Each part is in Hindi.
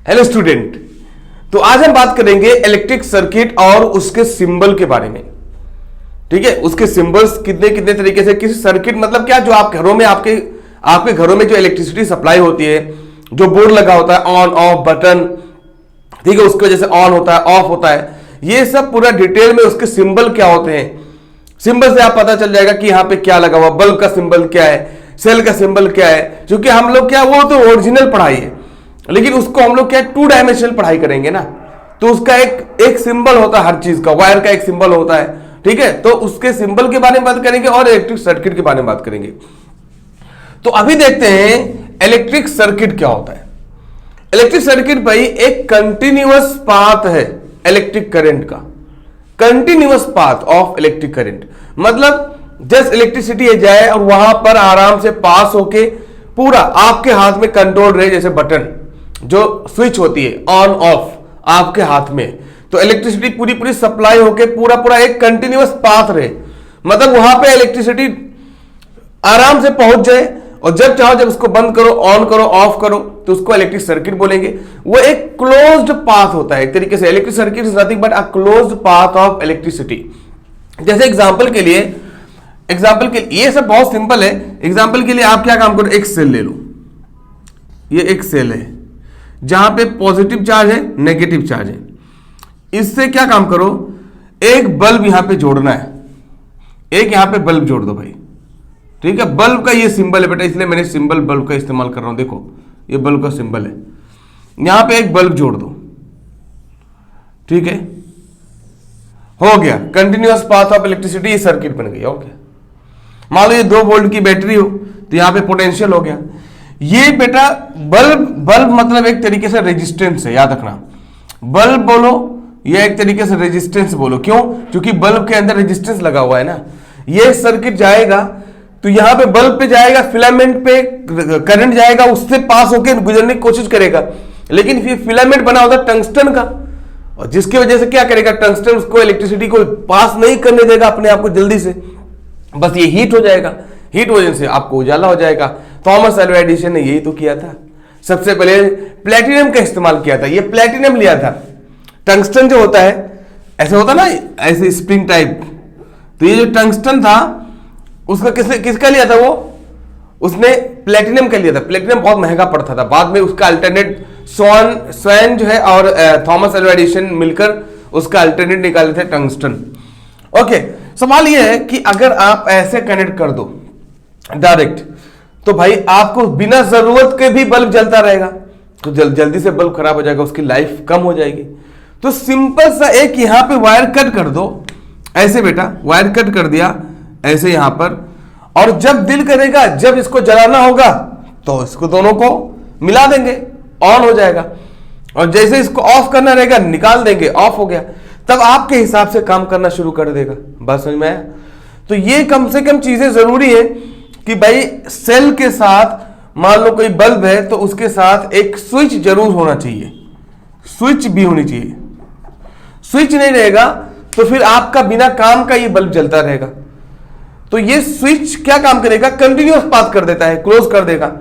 हेलो स्टूडेंट, तो आज हम बात करेंगे इलेक्ट्रिक सर्किट और उसके सिंबल के बारे में। ठीक है, उसके सिंबल्स कितने कितने तरीके से, किसी सर्किट मतलब क्या, जो आप घरों में आपके घरों में जो इलेक्ट्रिसिटी सप्लाई होती है, जो बोर्ड लगा होता है ऑन ऑफ बटन, ठीक है, उसकी वजह से ऑन होता है ऑफ होता है, ये सब पूरा डिटेल में उसके सिंबल क्या होते हैं। सिंबल से आप पता चल जाएगा कि यहाँ पे क्या लगा हुआ, बल्ब का सिंबल क्या है, सेल का सिंबल क्या है। क्योंकि हम लोग क्या, वो तो ओरिजिनल पढ़ाई है, लेकिन उसको हम लोग क्या 2 डायमेंशनल पढ़ाई करेंगे ना, तो उसका एक सिंबल होता है, हर चीज का वायर का एक सिंबल होता है। ठीक है, तो उसके सिंबल के बारे में बात करेंगे और इलेक्ट्रिक सर्किट के बारे में बात करेंगे। तो अभी देखते हैं इलेक्ट्रिक सर्किट क्या होता है। इलेक्ट्रिक सर्किट भाई एक कंटिन्यूअस पाथ है इलेक्ट्रिक करंट का, continuous path of electric current. मतलब जस्ट इलेक्ट्रिसिटी जाए और वहां पर आराम से पास होके पूरा आपके हाथ में कंट्रोल रहे, जैसे बटन जो स्विच होती है ऑन ऑफ आपके हाथ में, तो इलेक्ट्रिसिटी पूरी पूरी सप्लाई होके पूरा पूरा एक कंटिन्यूअस पाथ रहे। मतलब वहां पे इलेक्ट्रिसिटी आराम से पहुंच जाए और जब चाहो जब उसको बंद करो, ऑन करो, ऑफ करो, तो उसको इलेक्ट्रिक सर्किट बोलेंगे। वो एक क्लोज्ड पाथ होता है एक तरीके से। Electric circuit is nothing but a closed path of electricity. जैसे एग्जांपल के लिए ये सब बहुत सिंपल है। एग्जांपल के लिए आप क्या काम करो, एक सेल ले लो, ये एक सेल है जहां पे पॉजिटिव चार्ज है, नेगेटिव चार्ज है। इससे क्या काम करो, एक बल्ब यहां पे जोड़ना है, एक यहां पे बल्ब जोड़ दो भाई। ठीक है, बल्ब का ये सिंबल है बेटा, इसलिए मैंने सिंबल बल्ब का इस्तेमाल कर रहा हूं। देखो ये बल्ब का सिंबल है, यहां पे एक बल्ब जोड़ दो। ठीक है, हो गया continuous path of electricity, circuit बन गई। ओके, मान लो ये 2 वोल्ट की बैटरी हो तो यहां पे पोटेंशियल हो गया। ये बेटा बल्ब मतलब एक तरीके से रेजिस्टेंस है, याद रखना। बल्ब बोलो या एक तरीके से रेजिस्टेंस बोलो, क्यों? क्योंकि बल्ब के अंदर रेजिस्टेंस लगा हुआ है ना। ये सर्किट जाएगा तो यहां पे बल्ब पे जाएगा, फिलामेंट पे करंट जाएगा, उससे पास होकर गुजरने की कोशिश करेगा। लेकिन फिर फिलामेंट बना होता है टंगस्टन का, और जिसकी वजह से क्या करेगा, टंगस्टन उसको इलेक्ट्रिसिटी को पास नहीं करने देगा अपने आप को जल्दी से, बस ये हीट हो जाएगा। हीट वजह से आपको उजाला हो जाएगा। थॉमस अल्वा एडिसन ने यही तो किया था। सबसे पहले प्लेटिनम का इस्तेमाल किया था। ये प्लेटिनम लिया था। टंगस्टन जो होता है, ऐसे होता ना, ऐसे स्प्रिंग टाइप, तो ये जो टंगस्टन था उसका किसका लिया था, वो उसने प्लेटिनम का लिया था। प्लेटिनम बहुत महंगा पड़ता था, बाद में उसका अल्टरनेट स्वैन जो है और थॉमस अल्वा एडिसन मिलकर उसका अल्टरनेट निकाले थे, टंगस्टन। ओके, सवाल यह है कि अगर आप ऐसे कनेक्ट कर दो डायरेक्ट, तो भाई आपको बिना जरूरत के भी बल्ब जलता रहेगा, तो जल्दी से बल्ब खराब हो जाएगा, उसकी लाइफ कम हो जाएगी। तो सिंपल सा एक यहां पे वायर कट कर दो, ऐसे बेटा वायर कट कर दिया ऐसे यहां पर, और जब दिल करेगा, जब इसको जलाना होगा तो इसको दोनों को मिला देंगे, ऑन हो जाएगा। और जैसे इसको ऑफ करना रहेगा, निकाल देंगे, ऑफ हो गया। तब आपके हिसाब से काम करना शुरू कर देगा। बात समझ में आया? तो ये कम से कम चीजें जरूरी है कि भाई सेल के साथ, मान लो कोई बल्ब है तो उसके साथ एक स्विच जरूर होना चाहिए, स्विच भी होनी चाहिए। स्विच नहीं रहेगा तो फिर आपका बिना काम का ये बल्ब जलता रहेगा। तो ये स्विच क्या काम करेगा, कंटिन्यूअस पाथ कर देता है, क्लोज कर देगा।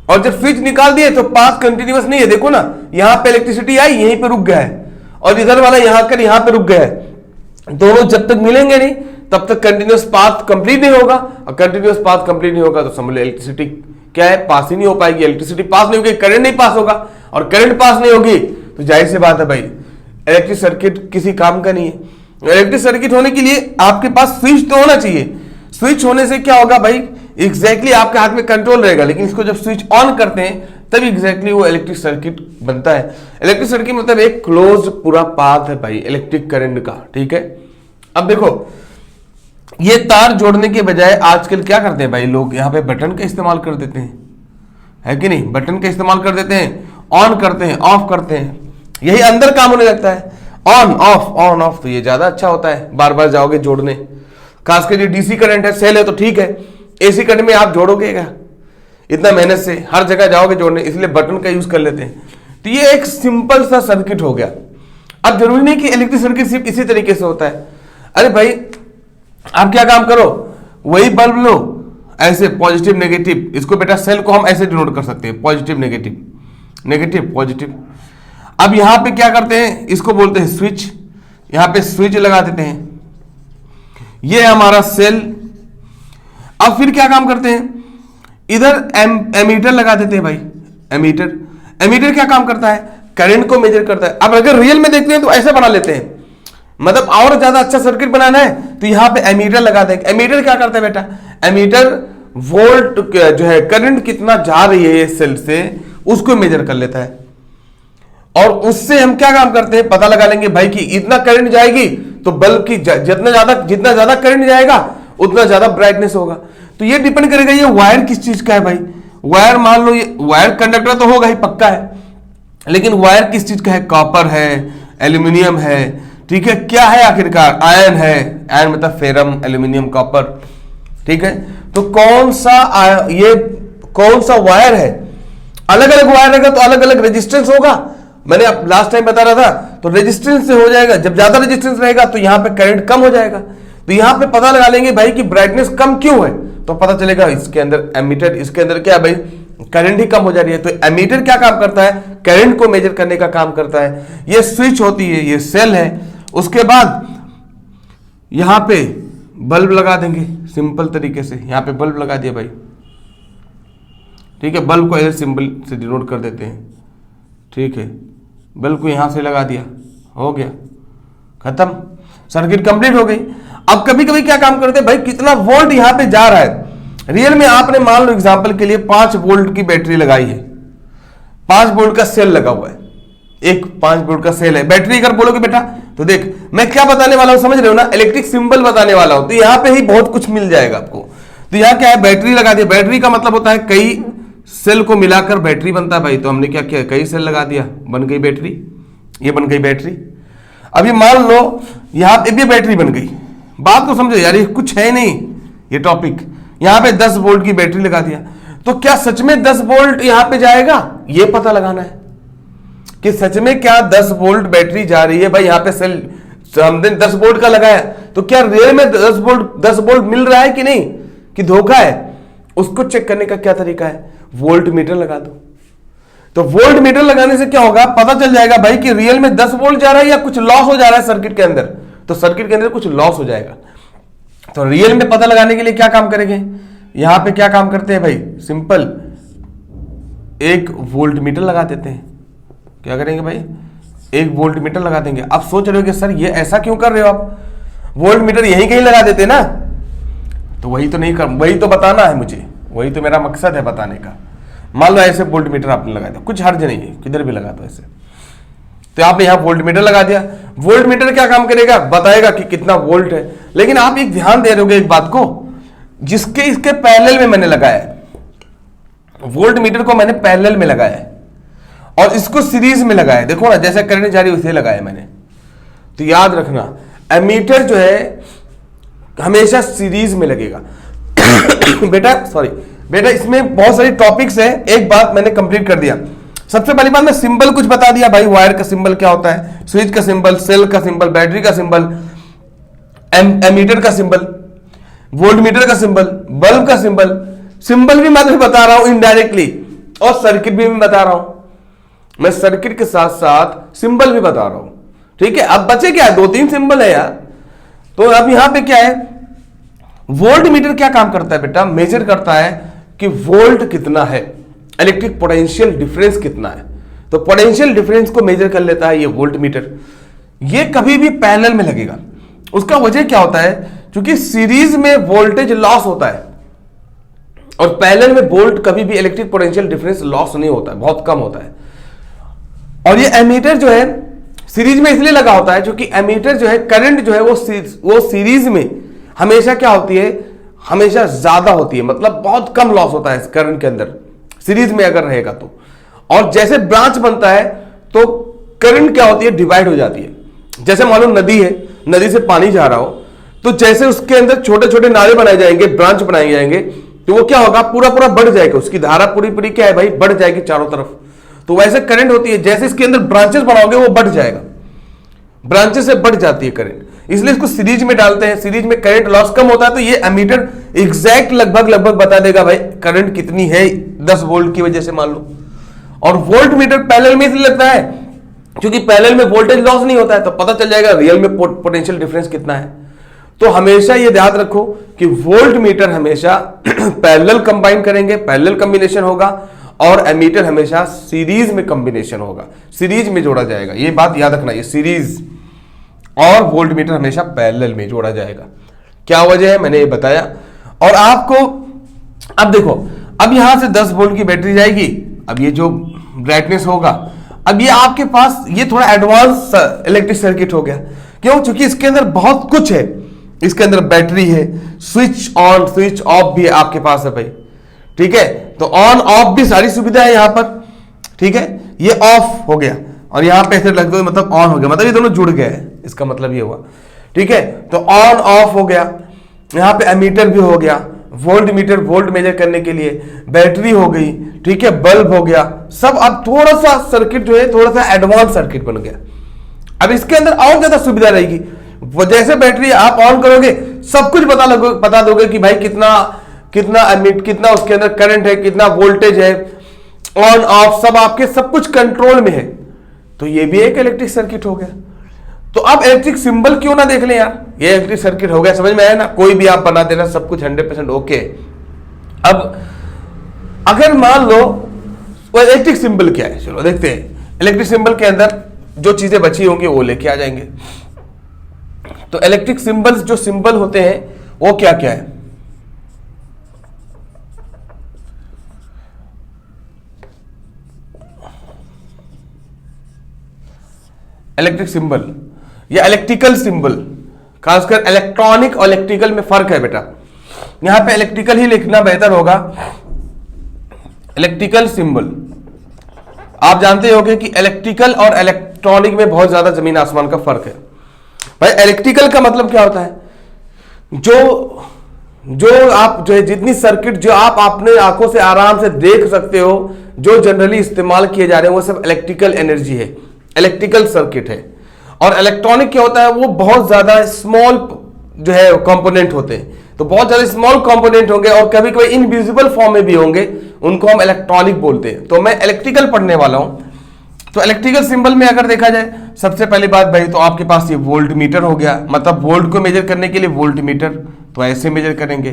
और जब स्विच निकाल दिए तो पाथ कंटिन्यूअस नहीं है। देखो ना, यहां पे इलेक्ट्रिसिटी आई, यहीं पे रुक गया है, और इधर वाला यहां पे रुक गया है। दोनों जब तक मिलेंगे नहीं तब तक कंटिन्यूअस पाथ कंप्लीट नहीं होगा, और कंटिन्यूअस पाथ कंप्लीट नहीं होगा तो समझ लो इलेक्ट्रिसिटी क्या है, पास ही नहीं हो पाएगी। इलेक्ट्रिसिटी पास नहीं होगी, करंट नहीं पास होगा, और करंट पास नहीं होगी तो जाहिर सी बात है भाई इलेक्ट्रिक सर्किट किसी काम का नहीं है। इलेक्ट्रिक सर्किट होने के लिए आपके पास स्विच तो होना चाहिए। स्विच होने से क्या होगा भाई, एग्जैक्टली आपके हाथ में कंट्रोल रहेगा, लेकिन इसको जब स्विच ऑन करते हैं तब एग्जैक्टली वो इलेक्ट्रिक सर्किट बनता है। इलेक्ट्रिक सर्किट मतलब एक क्लोज पूरा पाथ है भाई इलेक्ट्रिक करंट का। ठीक है, अब देखो ये तार जोड़ने के बजाय आजकल क्या करते हैं भाई लोग, यहाँ पे बटन का इस्तेमाल कर देते हैं, है कि नहीं? बटन का इस्तेमाल कर देते हैं, ऑन करते हैं, ऑफ करते हैं, यही अंदर काम होने लगता है। ऑन ऑफ तो ये ज्यादा अच्छा होता है, बार बार जाओगे जोड़ने। खासकर ये डीसी करंट है, सेल है तो ठीक है, एसी करंट में आप जोड़ोगे क्या इतना मेहनत से, हर जगह जाओगे जोड़ने, इसलिए बटन का यूज कर लेते हैं। तो ये एक सिंपल सा सर्किट हो गया। अब जरूरी नहीं कि इलेक्ट्रिक सर्किट सिर्फ इसी तरीके से होता है। अरे भाई आप क्या काम करो, वही बल्ब लो ऐसे पॉजिटिव नेगेटिव, इसको बेटा सेल को हम ऐसे डिनोट कर सकते हैं, पॉजिटिव नेगेटिव, नेगेटिव पॉजिटिव। अब यहां पे क्या करते हैं, इसको बोलते हैं स्विच, यहां पे स्विच लगा देते हैं, ये है हमारा सेल। अब फिर क्या काम करते हैं, इधर एमीटर लगा देते हैं भाई, एमीटर। एमीटर क्या काम करता है, करंट को मेजर करता है। अब अगर रियल में देखते हैं तो ऐसे बना लेते हैं, मतलब और ज्यादा अच्छा सर्किट बनाना है तो यहां पे एमीटर लगा देंगे। एमीटर क्या करता है बेटा, एमीटर वोल्ट जो है करंट कितना जा रही है ये सेल से उसको मेजर कर लेता है, और उससे हम क्या काम करते हैं, पता लगा लेंगे भाई कि इतना करंट जाएगी तो बल्ब की जितना ज्यादा करंट जाएगा उतना ज्यादा ब्राइटनेस होगा। तो ये डिपेंड करेगा ये वायर किस चीज का है भाई। वायर मान लो, ये वायर कंडक्टर तो होगा ही पक्का है, लेकिन वायर किस चीज का है, कॉपर है, एल्यूमिनियम है, ठीक है, क्या है आखिरकार, आयरन है, आयरन मतलब फेरम, एल्यूमिनियम, कॉपर, ठीक है। तो कौन सा वायर है, अलग अलग वायर रहेगा तो अलग अलग रेजिस्टेंस होगा। मैंने अब लास्ट टाइम बता रहा था, तो रेजिस्टेंस से हो जाएगा, जब ज्यादा रेजिस्टेंस रहेगा तो यहां पे करंट कम हो जाएगा। तो यहां पे पता लगा लेंगे भाई कि ब्राइटनेस कम क्यों है, तो पता चलेगा इसके अंदर एमीटर, इसके अंदर क्या है भाई, करंट ही कम हो जा रही है। तो एमीटर क्या काम करता है, करंट को मेजर करने का काम करता है। ये स्विच होती है, ये सेल है। उसके बाद यहां पे बल्ब लगा देंगे सिंपल तरीके से, यहां पे बल्ब लगा दिया भाई, ठीक है। बल्ब को ऐसे सिंबल से डिनोट कर देते हैं, ठीक है। बल्ब को यहां से लगा दिया, हो गया, खत्म, सर्किट कंप्लीट हो गई। अब कभी कभी क्या काम करते हैं भाई, कितना वोल्ट यहां पे जा रहा है। रियल में आपने मान लो एग्जांपल के लिए 5 वोल्ट की बैटरी लगाई है, 5 वोल्ट का सेल लगा हुआ है, एक 5 वोल्ट का सेल है। बैटरी अगर बोलोगे बेटा तो देख मैं क्या बताने वाला हूं, समझ रहे हो ना, इलेक्ट्रिक सिंबल बताने वाला हूं, तो यहां पे ही बहुत कुछ मिल जाएगा आपको। तो यहां क्या है, बैटरी लगा दी। बैटरी का मतलब होता है कई सेल को मिलाकर बैटरी बनता है भाई। तो हमने क्या किया, कई सेल लगा दिया, बन गई बैटरी, ये बन गई बैटरी। अभी मान लो यहां पे भी बैटरी बन गई, बात को समझो यार, ये कुछ है नहीं ये टॉपिक। यहां पे 10 वोल्ट की बैटरी लगा दिया, तो क्या सच में 10 वोल्ट यहां पे जाएगा, ये पता लगाना है कि सच में क्या 10 वोल्ट बैटरी जा रही है भाई। यहां पे सेल हमने 10 वोल्ट का लगाया, तो क्या रियल में 10 वोल्ट मिल रहा है कि नहीं, कि धोखा है। उसको चेक करने का क्या तरीका है, वोल्ट मीटर लगा दो। तो वोल्ट मीटर लगाने से क्या होगा, पता चल जाएगा भाई कि रियल में 10 वोल्ट जा रहा है या कुछ लॉस हो जा रहा है सर्किट के अंदर। तो सर्किट के अंदर कुछ लॉस हो जाएगा। तो रियल में पता लगाने के लिए क्या काम करेंगे, यहां पे क्या काम करते हैं भाई, सिंपल एक वोल्ट मीटर लगा देते हैं। क्या करेंगे भाई, एक वोल्ट मीटर लगा देंगे। आप सोच रहे हो कि सर ये ऐसा क्यों कर रहे हो आप, वोल्ट मीटर यहीं कहीं लगा देते ना। तो वही तो नहीं कर, वही तो बताना है मुझे, वही तो मेरा मकसद है बताने का। मान लो ऐसे वोल्ट मीटर आपने लगा दिया, कुछ हर्ज नहीं है, किधर भी लगा दो ऐसे। तो आपने यहां वोल्ट मीटर लगा दिया। वोल्ट मीटर क्या काम करेगा, बताएगा कि कितना वोल्ट है। लेकिन आप एक ध्यान दे रहे हो एक बात को, जिसके इसके पैरेलल में मैंने लगाया है, वोल्ट मीटर को मैंने पैरेलल में लगाया है और इसको सीरीज में लगाया है। देखो ना, जैसे करंट जा रही है उसे लगाया मैंने। तो याद रखना, एमीटर जो है हमेशा सीरीज में लगेगा। बेटा इसमें बहुत सारी टॉपिक्स है, एक बात मैंने कंप्लीट कर दिया। सबसे पहली बात मैं सिंबल कुछ बता दिया भाई, वायर का सिंबल क्या होता है, स्विच का सिंबल, सेल का सिंबल, बैटरी का सिंबल, एमीटर का सिंबल, वोल्ट मीटर का सिंबल, बल्ब का सिंबल। सिंबल भी मैं बता रहा हूं इनडायरेक्टली, और सर्किट भी मैं बता रहा हूं। मैं सर्किट के साथ साथ सिंबल भी बता रहा हूं, ठीक है। अब बचे क्या है, 2-3 सिंबल है यार। तो अब यहां पे क्या है, वोल्ट मीटर क्या काम करता है बेटा, मेजर करता है कि वोल्ट कितना है, इलेक्ट्रिक पोटेंशियल डिफरेंस कितना है। तो पोटेंशियल डिफरेंस को मेजर कर लेता है ये वोल्ट मीटर। ये कभी भी पैरेलल में लगेगा। उसका वजह क्या होता है, क्योंकि सीरीज में वोल्टेज लॉस होता है और पैरेलल में वोल्ट कभी भी इलेक्ट्रिक पोटेंशियल डिफरेंस लॉस नहीं होता है, बहुत कम होता है। और ये एमीटर जो है सीरीज में इसलिए लगा होता है क्योंकि एमीटर जो है करंट जो है वो सीरीज में हमेशा क्या होती है, हमेशा ज्यादा होती है, मतलब बहुत कम लॉस होता है करंट के अंदर सीरीज में अगर रहेगा तो। और जैसे ब्रांच बनता है तो करंट क्या होती है, डिवाइड हो जाती है। जैसे मान लो नदी है, नदी से पानी जा रहा हो, तो जैसे उसके अंदर छोटे छोटे नाले बनाए जाएंगे, ब्रांच बनाए जाएंगे, तो वो क्या होगा, पूरा पूरा बढ़ जाएगा, उसकी धारा पूरी पूरी क्या है भाई, बढ़ जाएगी चारों तरफ। तो वैसे करंट होती है, जैसे इसके अंदर ब्रांचेस बनाओगे वो बढ़ जाएगा, ब्रांचेस से बढ़ जाती है करंट, इसलिए इसको सीरीज में डालते हैं। सीरीज में करंट लॉस कम होता है, तो ये एमीटर एग्जैक्ट लगभग बता देगा भाई करंट कितनी है 10 वोल्ट की वजह से मान लो। और वोल्ट मीटर पैरेलल में इसलिए लगता है क्योंकि पैरेलल में वोल्टेज लॉस नहीं होता है, तो पता चल जाएगा रियल में पोटेंशियल डिफरेंस कितना है। तो हमेशा ये ध्यान रखो कि वोल्ट मीटर हमेशा पैरेलल कंबाइन करेंगे, पैरेलल कॉम्बिनेशन होगा, और एमीटर हमेशा सीरीज में कॉम्बिनेशन होगा, सीरीज में जोड़ा जाएगा। ये बात याद रखना, ये सीरीज और वोल्ट मीटर हमेशा पैरेलल में जोड़ा जाएगा। क्या वजह है मैंने ये बताया। और आपको अब देखो, अब यहां से 10 वोल्ट की बैटरी जाएगी, अब ये जो ब्राइटनेस होगा, अब ये आपके पास ये थोड़ा एडवांस इलेक्ट्रिक सर्किट हो गया। क्यों? क्योंकि इसके अंदर बहुत कुछ है, इसके अंदर बैटरी है, स्विच ऑन स्विच ऑफ भी आपके पास है भाई, ठीक है। तो ऑन ऑफ भी सारी सुविधा है यहां पर, ठीक है। ये ऑफ हो गया और यहां पे ऐसे लग दो मतलब ऑन हो गया, मतलब ये दोनों जुड़ गए, इसका मतलब ये हुआ, ठीक है। तो ऑन ऑफ हो गया, यहां पे एमीटर भी हो गया, वोल्ट मीटर वोल्ट मेजर करने के लिए, बैटरी हो गई, ठीक है, बल्ब हो गया, सब। अब थोड़ा सा सर्किट जो है थोड़ा सा एडवांस सर्किट बन गया। अब इसके अंदर और ज्यादा सुविधा रहेगी, जैसे बैटरी आप ऑन करोगे सब कुछ बता दोगे कि भाई कितना उसके अंदर करंट है, कितना वोल्टेज है, ऑन ऑफ सब आपके सब कुछ कंट्रोल में है। तो ये भी एक इलेक्ट्रिक सर्किट हो गया। तो अब इलेक्ट्रिक सिंबल क्यों ना देख लें यार, ये इलेक्ट्रिक सर्किट हो गया, समझ में आया ना। कोई भी आप बना देना, सब कुछ 100% ओके। अब अगर मान लो वो इलेक्ट्रिक सिंबल क्या है, चलो देखते हैं। इलेक्ट्रिक सिंबल के अंदर जो चीजें बची होंगी वो लेके आ जाएंगे। तो इलेक्ट्रिक सिंबल्स जो सिंबल होते हैं वो क्या क्या है। इलेक्ट्रिक सिंबल या इलेक्ट्रिकल सिंबल, खासकर इलेक्ट्रॉनिक और इलेक्ट्रिकल में फर्क है बेटा, यहां पे इलेक्ट्रिकल ही लिखना बेहतर होगा। इलेक्ट्रिकल सिंबल आप जानते होंगे कि इलेक्ट्रिकल और इलेक्ट्रॉनिक में बहुत ज्यादा जमीन आसमान का फर्क है भाई। इलेक्ट्रिकल का मतलब क्या होता है, जो आप जो है जितनी सर्किट जो आप अपने आंखों से आराम से देख सकते हो, जो जनरली इस्तेमाल किए जा रहे हैं, वो सब इलेक्ट्रिकल एनर्जी है, इलेक्ट्रिकल सर्किट है। और इलेक्ट्रॉनिक क्या होता है, वो बहुत ज्यादा स्मॉल जो है कंपोनेंट होते हैं। तो बहुत ज्यादा स्मॉल कंपोनेंट होंगे और कभी कभी इनविजिबल फॉर्म में भी होंगे, उनको हम इलेक्ट्रॉनिक बोलते हैं। तो मैं इलेक्ट्रिकल पढ़ने वाला हूं। तो इलेक्ट्रिकल सिंबल में अगर देखा जाए, सबसे पहली बात भाई, तो आपके पास ये वोल्ट मीटर हो गया, मतलब वोल्ट को मेजर करने के लिए वोल्ट मीटर, तो ऐसे मेजर करेंगे।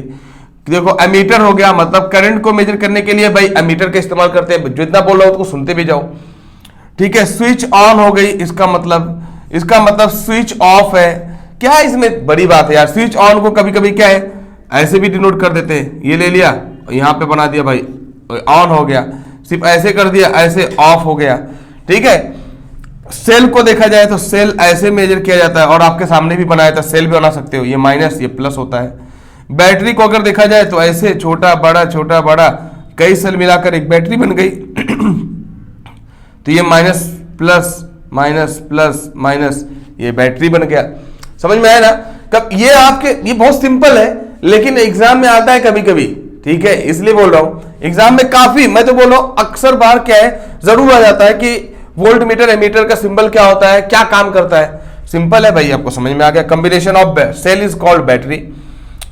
देखो एमीटर हो गया, मतलब करंट को मेजर करने के लिए भाई एमीटर का इस्तेमाल करते हैं। जितना बोल रहा हूं उसको सुनते भी जाओ, ठीक है। स्विच ऑन हो गई, इसका मतलब स्विच ऑफ है। क्या है इसमें बड़ी बात है यार, स्विच ऑन को कभी कभी क्या है ऐसे भी डिनोट कर देते हैं, ये ले लिया यहां पे बना दिया भाई ऑन हो गया, सिर्फ ऐसे कर दिया ऐसे ऑफ हो गया, ठीक है। सेल को देखा जाए तो सेल ऐसे मेजर किया जाता है, और आपके सामने भी बनाया था, सेल भी बना सकते हो, ये माइनस ये प्लस होता है। बैटरी को अगर देखा जाए तो ऐसे छोटा बड़ा कई सेल मिलाकर एक बैटरी बन गई तो ये माइनस प्लस माइनस ये बैटरी बन गया। समझ में आया ना। कब ये आपके ये बहुत सिंपल है, लेकिन एग्जाम में आता है कभी कभी, ठीक है, इसलिए बोल रहा हूं। एग्जाम में काफी, मैं तो बोल रहा हूं अक्सर बार क्या है जरूर आ जाता है कि वोल्ट मीटर एमीटर का सिंबल क्या होता है, क्या काम करता है। सिंपल है भाई, आपको समझ में आ गया। Combination of cell is called battery,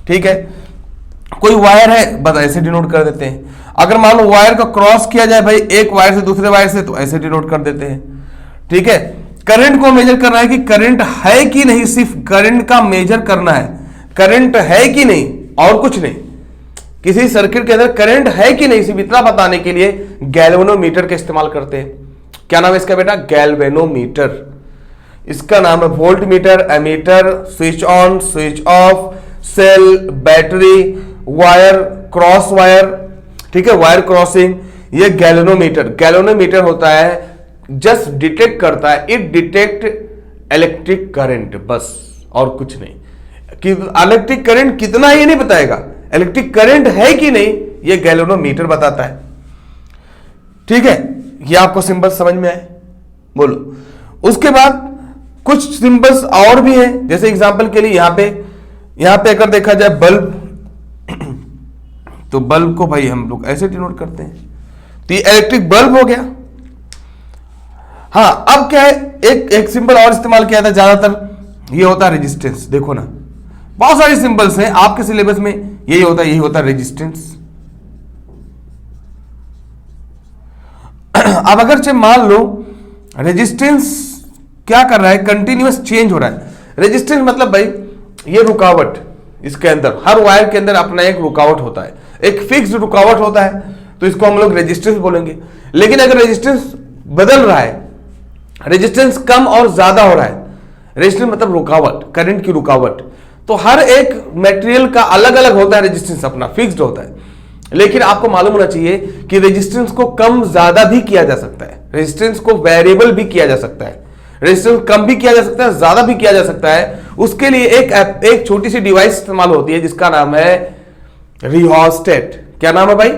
ठीक है। कोई वायर है, बस ऐसे डिनोट कर देते हैं। अगर मान लो वायर को क्रॉस किया जाए भाई एक वायर से दूसरे वायर से, तो ऐसे डिनोट कर देते हैं, ठीक है। करंट को मेजर करना है कि करंट है कि नहीं, सिर्फ करंट का मेजर करना है, करंट है कि नहीं और कुछ नहीं। किसी सर्किट के अंदर करंट है कि नहीं, सिर्फ इतना बताने के लिए गैल्वेनोमीटर का इस्तेमाल करते हैं। क्या नाम है इसका बेटा, गैल्वेनोमीटर। इसका नाम है volt meter, ammeter, switch on switch off, cell, battery, wire, cross wire, ठीक है, वायर क्रॉसिंग, ये गैल्वेनोमीटर। गैल्वेनोमीटर होता है जस्ट डिटेक्ट करता है, इट डिटेक्ट इलेक्ट्रिक करंट, बस और कुछ नहीं। कि इलेक्ट्रिक करंट कितना ये नहीं बताएगा, इलेक्ट्रिक करंट है कि नहीं ये गैल्वेनोमीटर बताता है, ठीक है। ये आपको सिंबल समझ में आए, बोलो। उसके बाद कुछ सिंबल्स और भी हैं, जैसे एग्जांपल के लिए यहां पे अगर देखा जाए बल्ब, तो बल्ब को भाई हम लोग ऐसे डिनोट करते हैं, तो ये इलेक्ट्रिक बल्ब हो गया। हाँ, अब क्या है, एक सिंबल और इस्तेमाल किया था ज्यादातर, ये होता है रेजिस्टेंस। देखो ना, बहुत सारे सिंबल्स हैं आपके सिलेबस में, यही होता है रेजिस्टेंस। अब अगर मान लो रेजिस्टेंस क्या कर रहा है, कंटिन्यूअस चेंज हो रहा है। रेजिस्टेंस मतलब भाई ये रुकावट, इसके अंदर हर वायर के अंदर अपना एक रुकावट होता है, एक फिक्स्ड रुकावट होता है, तो इसको हम लोग रेजिस्टेंस बोलेंगे। लेकिन अगर रेजिस्टेंस बदल रहा है, रेजिस्टेंस कम और ज्यादा हो रहा है, रेजिस्टेंस मतलब रुकावट, करंट की रुकावट, तो हर एक मटेरियल का अलग अलग होता है रेजिस्टेंस, अपना फिक्स्ड होता है। लेकिन आपको मालूम होना चाहिए कि रेजिस्टेंस को कम ज्यादा भी किया जा सकता है, रेजिस्टेंस को वेरिएबल भी किया जा सकता है, रेजिस्टेंस कम भी किया जा सकता है, ज्यादा भी किया जा सकता है। उसके लिए एक छोटी सी डिवाइस इस्तेमाल होती है जिसका नाम है रिहोस्टेट। क्या नाम है भाई?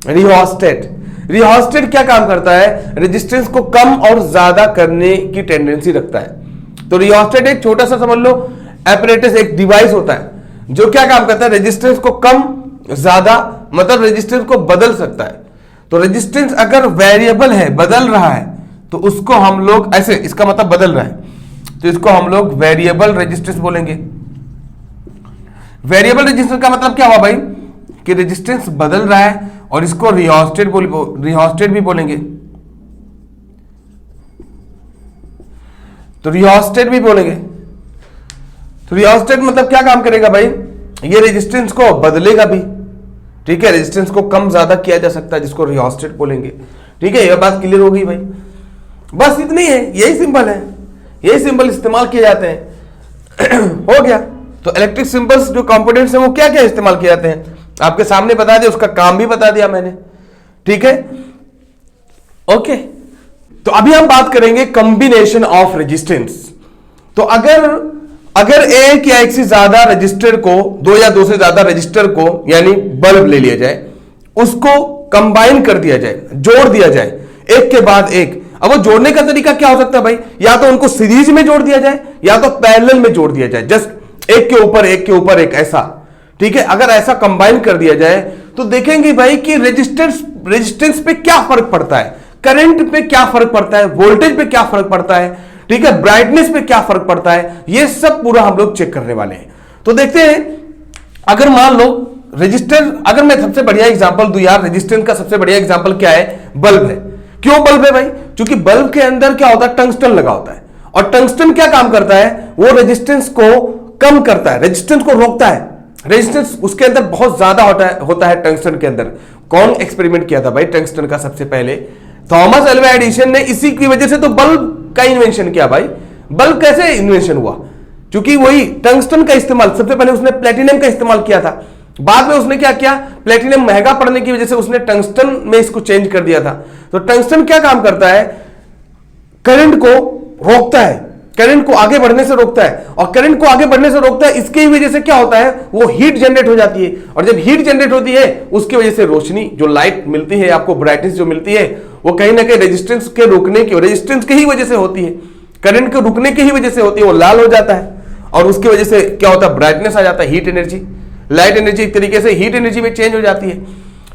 रिहोस्टेट। रिहोस्टेट क्या काम करता है? रेजिस्टेंस को कम और ज्यादा करने की टेंडेंसी रखता है। तो रिहोस्टेट एक छोटा सा समझ लो एपरेटस, एक डिवाइस होता है जो क्या काम करता है, रेजिस्टेंस को कम ज्यादा मतलब रेजिस्टेंस को बदल सकता है। तो रेजिस्टेंस अगर वेरिएबल है, बदल रहा है, तो उसको हम लोग ऐसे, इसका मतलब बदल रहा है, तो इसको हम लोग वेरिएबल रेजिस्टेंस बोलेंगे। वेरिएबल रेजिस्टेंस का मतलब क्या हुआ भाई कि रेजिस्टेंस बदल रहा है, और इसको रिहोस्टेट भी बोलेंगे। तो रिहोस्टेट भी बोलेंगे। तो रिहोस्टेट मतलब क्या काम करेगा भाई, ये रेजिस्टेंस को बदलेगा भी, ठीक है, रेजिस्टेंस को कम ज्यादा किया जा सकता है, जिसको रिहोस्टेट बोलेंगे। ठीक है, यह बात क्लियर हो गई भाई? बस इतनी है, यही सिंबल है, यही सिंबल इस्तेमाल किए जाते हैं। हो गया। तो इलेक्ट्रिक सिंबल्स जो कंपोनेंट्स हैं वो क्या क्या इस्तेमाल किए जाते हैं आपके सामने बता दिया, उसका काम भी बता दिया मैंने। ठीक है, ओके। तो अभी हम बात करेंगे कॉम्बिनेशन ऑफ रेजिस्टेंस। तो अगर एक या एक से ज्यादा रजिस्टर को, दो या दो से ज्यादा रजिस्टर को यानी बल्ब ले लिया जाए, उसको कंबाइन कर दिया जाए, जोड़ दिया जाए एक के बाद एक। अब वो जोड़ने का तरीका क्या हो सकता है भाई, या तो उनको सीरीज में जोड़ दिया जाए या तो पैरेलल में जोड़ दिया जाए, जस्ट एक के ऊपर एक के ऊपर एक, ऐसा। ठीक है, अगर ऐसा कंबाइन कर दिया जाए तो देखेंगे भाई कि रेजिस्टेंस पे क्या फर्क पड़ता है, करंट पे क्या फर्क पड़ता है, वोल्टेज पे क्या फर्क पड़ता है, ठीक है, ब्राइटनेस पे क्या फर्क पड़ता है, ये सब पूरा हम लोग चेक करने वाले हैं। तो देखते हैं, अगर मान लो रेजिस्टर, अगर मैं सबसे बढ़िया एग्जांपल दूं यार, रेजिस्टेंस का सबसे बढ़िया एग्जांपल क्या है, बल्ब है। क्यों बल्ब है भाई? क्योंकि बल्ब के अंदर क्या होता है, टंगस्टन लगा होता है, और टंगस्टन क्या काम करता है, वो रेजिस्टेंस को कम करता है, रेजिस्टेंस को रोकता है। रेजिस्टेंस उसके अंदर बहुत ज्यादा होता है टंगस्टन के अंदर। कौन एक्सपेरिमेंट किया था भाई टंगस्टन का? सबसे पहले थॉमस अल्वा एडिसन ने। इसी की वजह से तो बल्ब का इन्वेंशन किया भाई। बल्ब कैसे इन्वेंशन हुआ? क्योंकि वही टंगस्टन का इस्तेमाल, सबसे पहले उसने प्लेटिनम का इस्तेमाल किया था, बाद में उसने क्या किया, प्लेटिनम महंगा पड़ने की वजह से उसने टंगस्टन में इसको चेंज कर दिया था। तो टंगस्टन क्या काम करता है, करंट को रोकता है, करंट को आगे बढ़ने से रोकता है, और करंट को आगे बढ़ने से रोकता है, इसकी वजह से क्या होता है, वो हीट जनरेट हो जाती है, और जब हीट जनरेट होती है उसकी वजह से रोशनी, जो लाइट मिलती है आपको, ब्राइटनेस जो मिलती है, वो कहीं ना कहीं रेजिस्टेंस के रोकने की, रेजिस्टेंस की ही वजह से होती है, करंट के रुकने की ही वजह से होती है, वो लाल हो जाता है, और उसकी वजह से क्या होता है, ब्राइटनेस आ जाता है, हीट एनर्जी, लाइट एनर्जी एक तरीके से हीट एनर्जी में चेंज हो जाती है।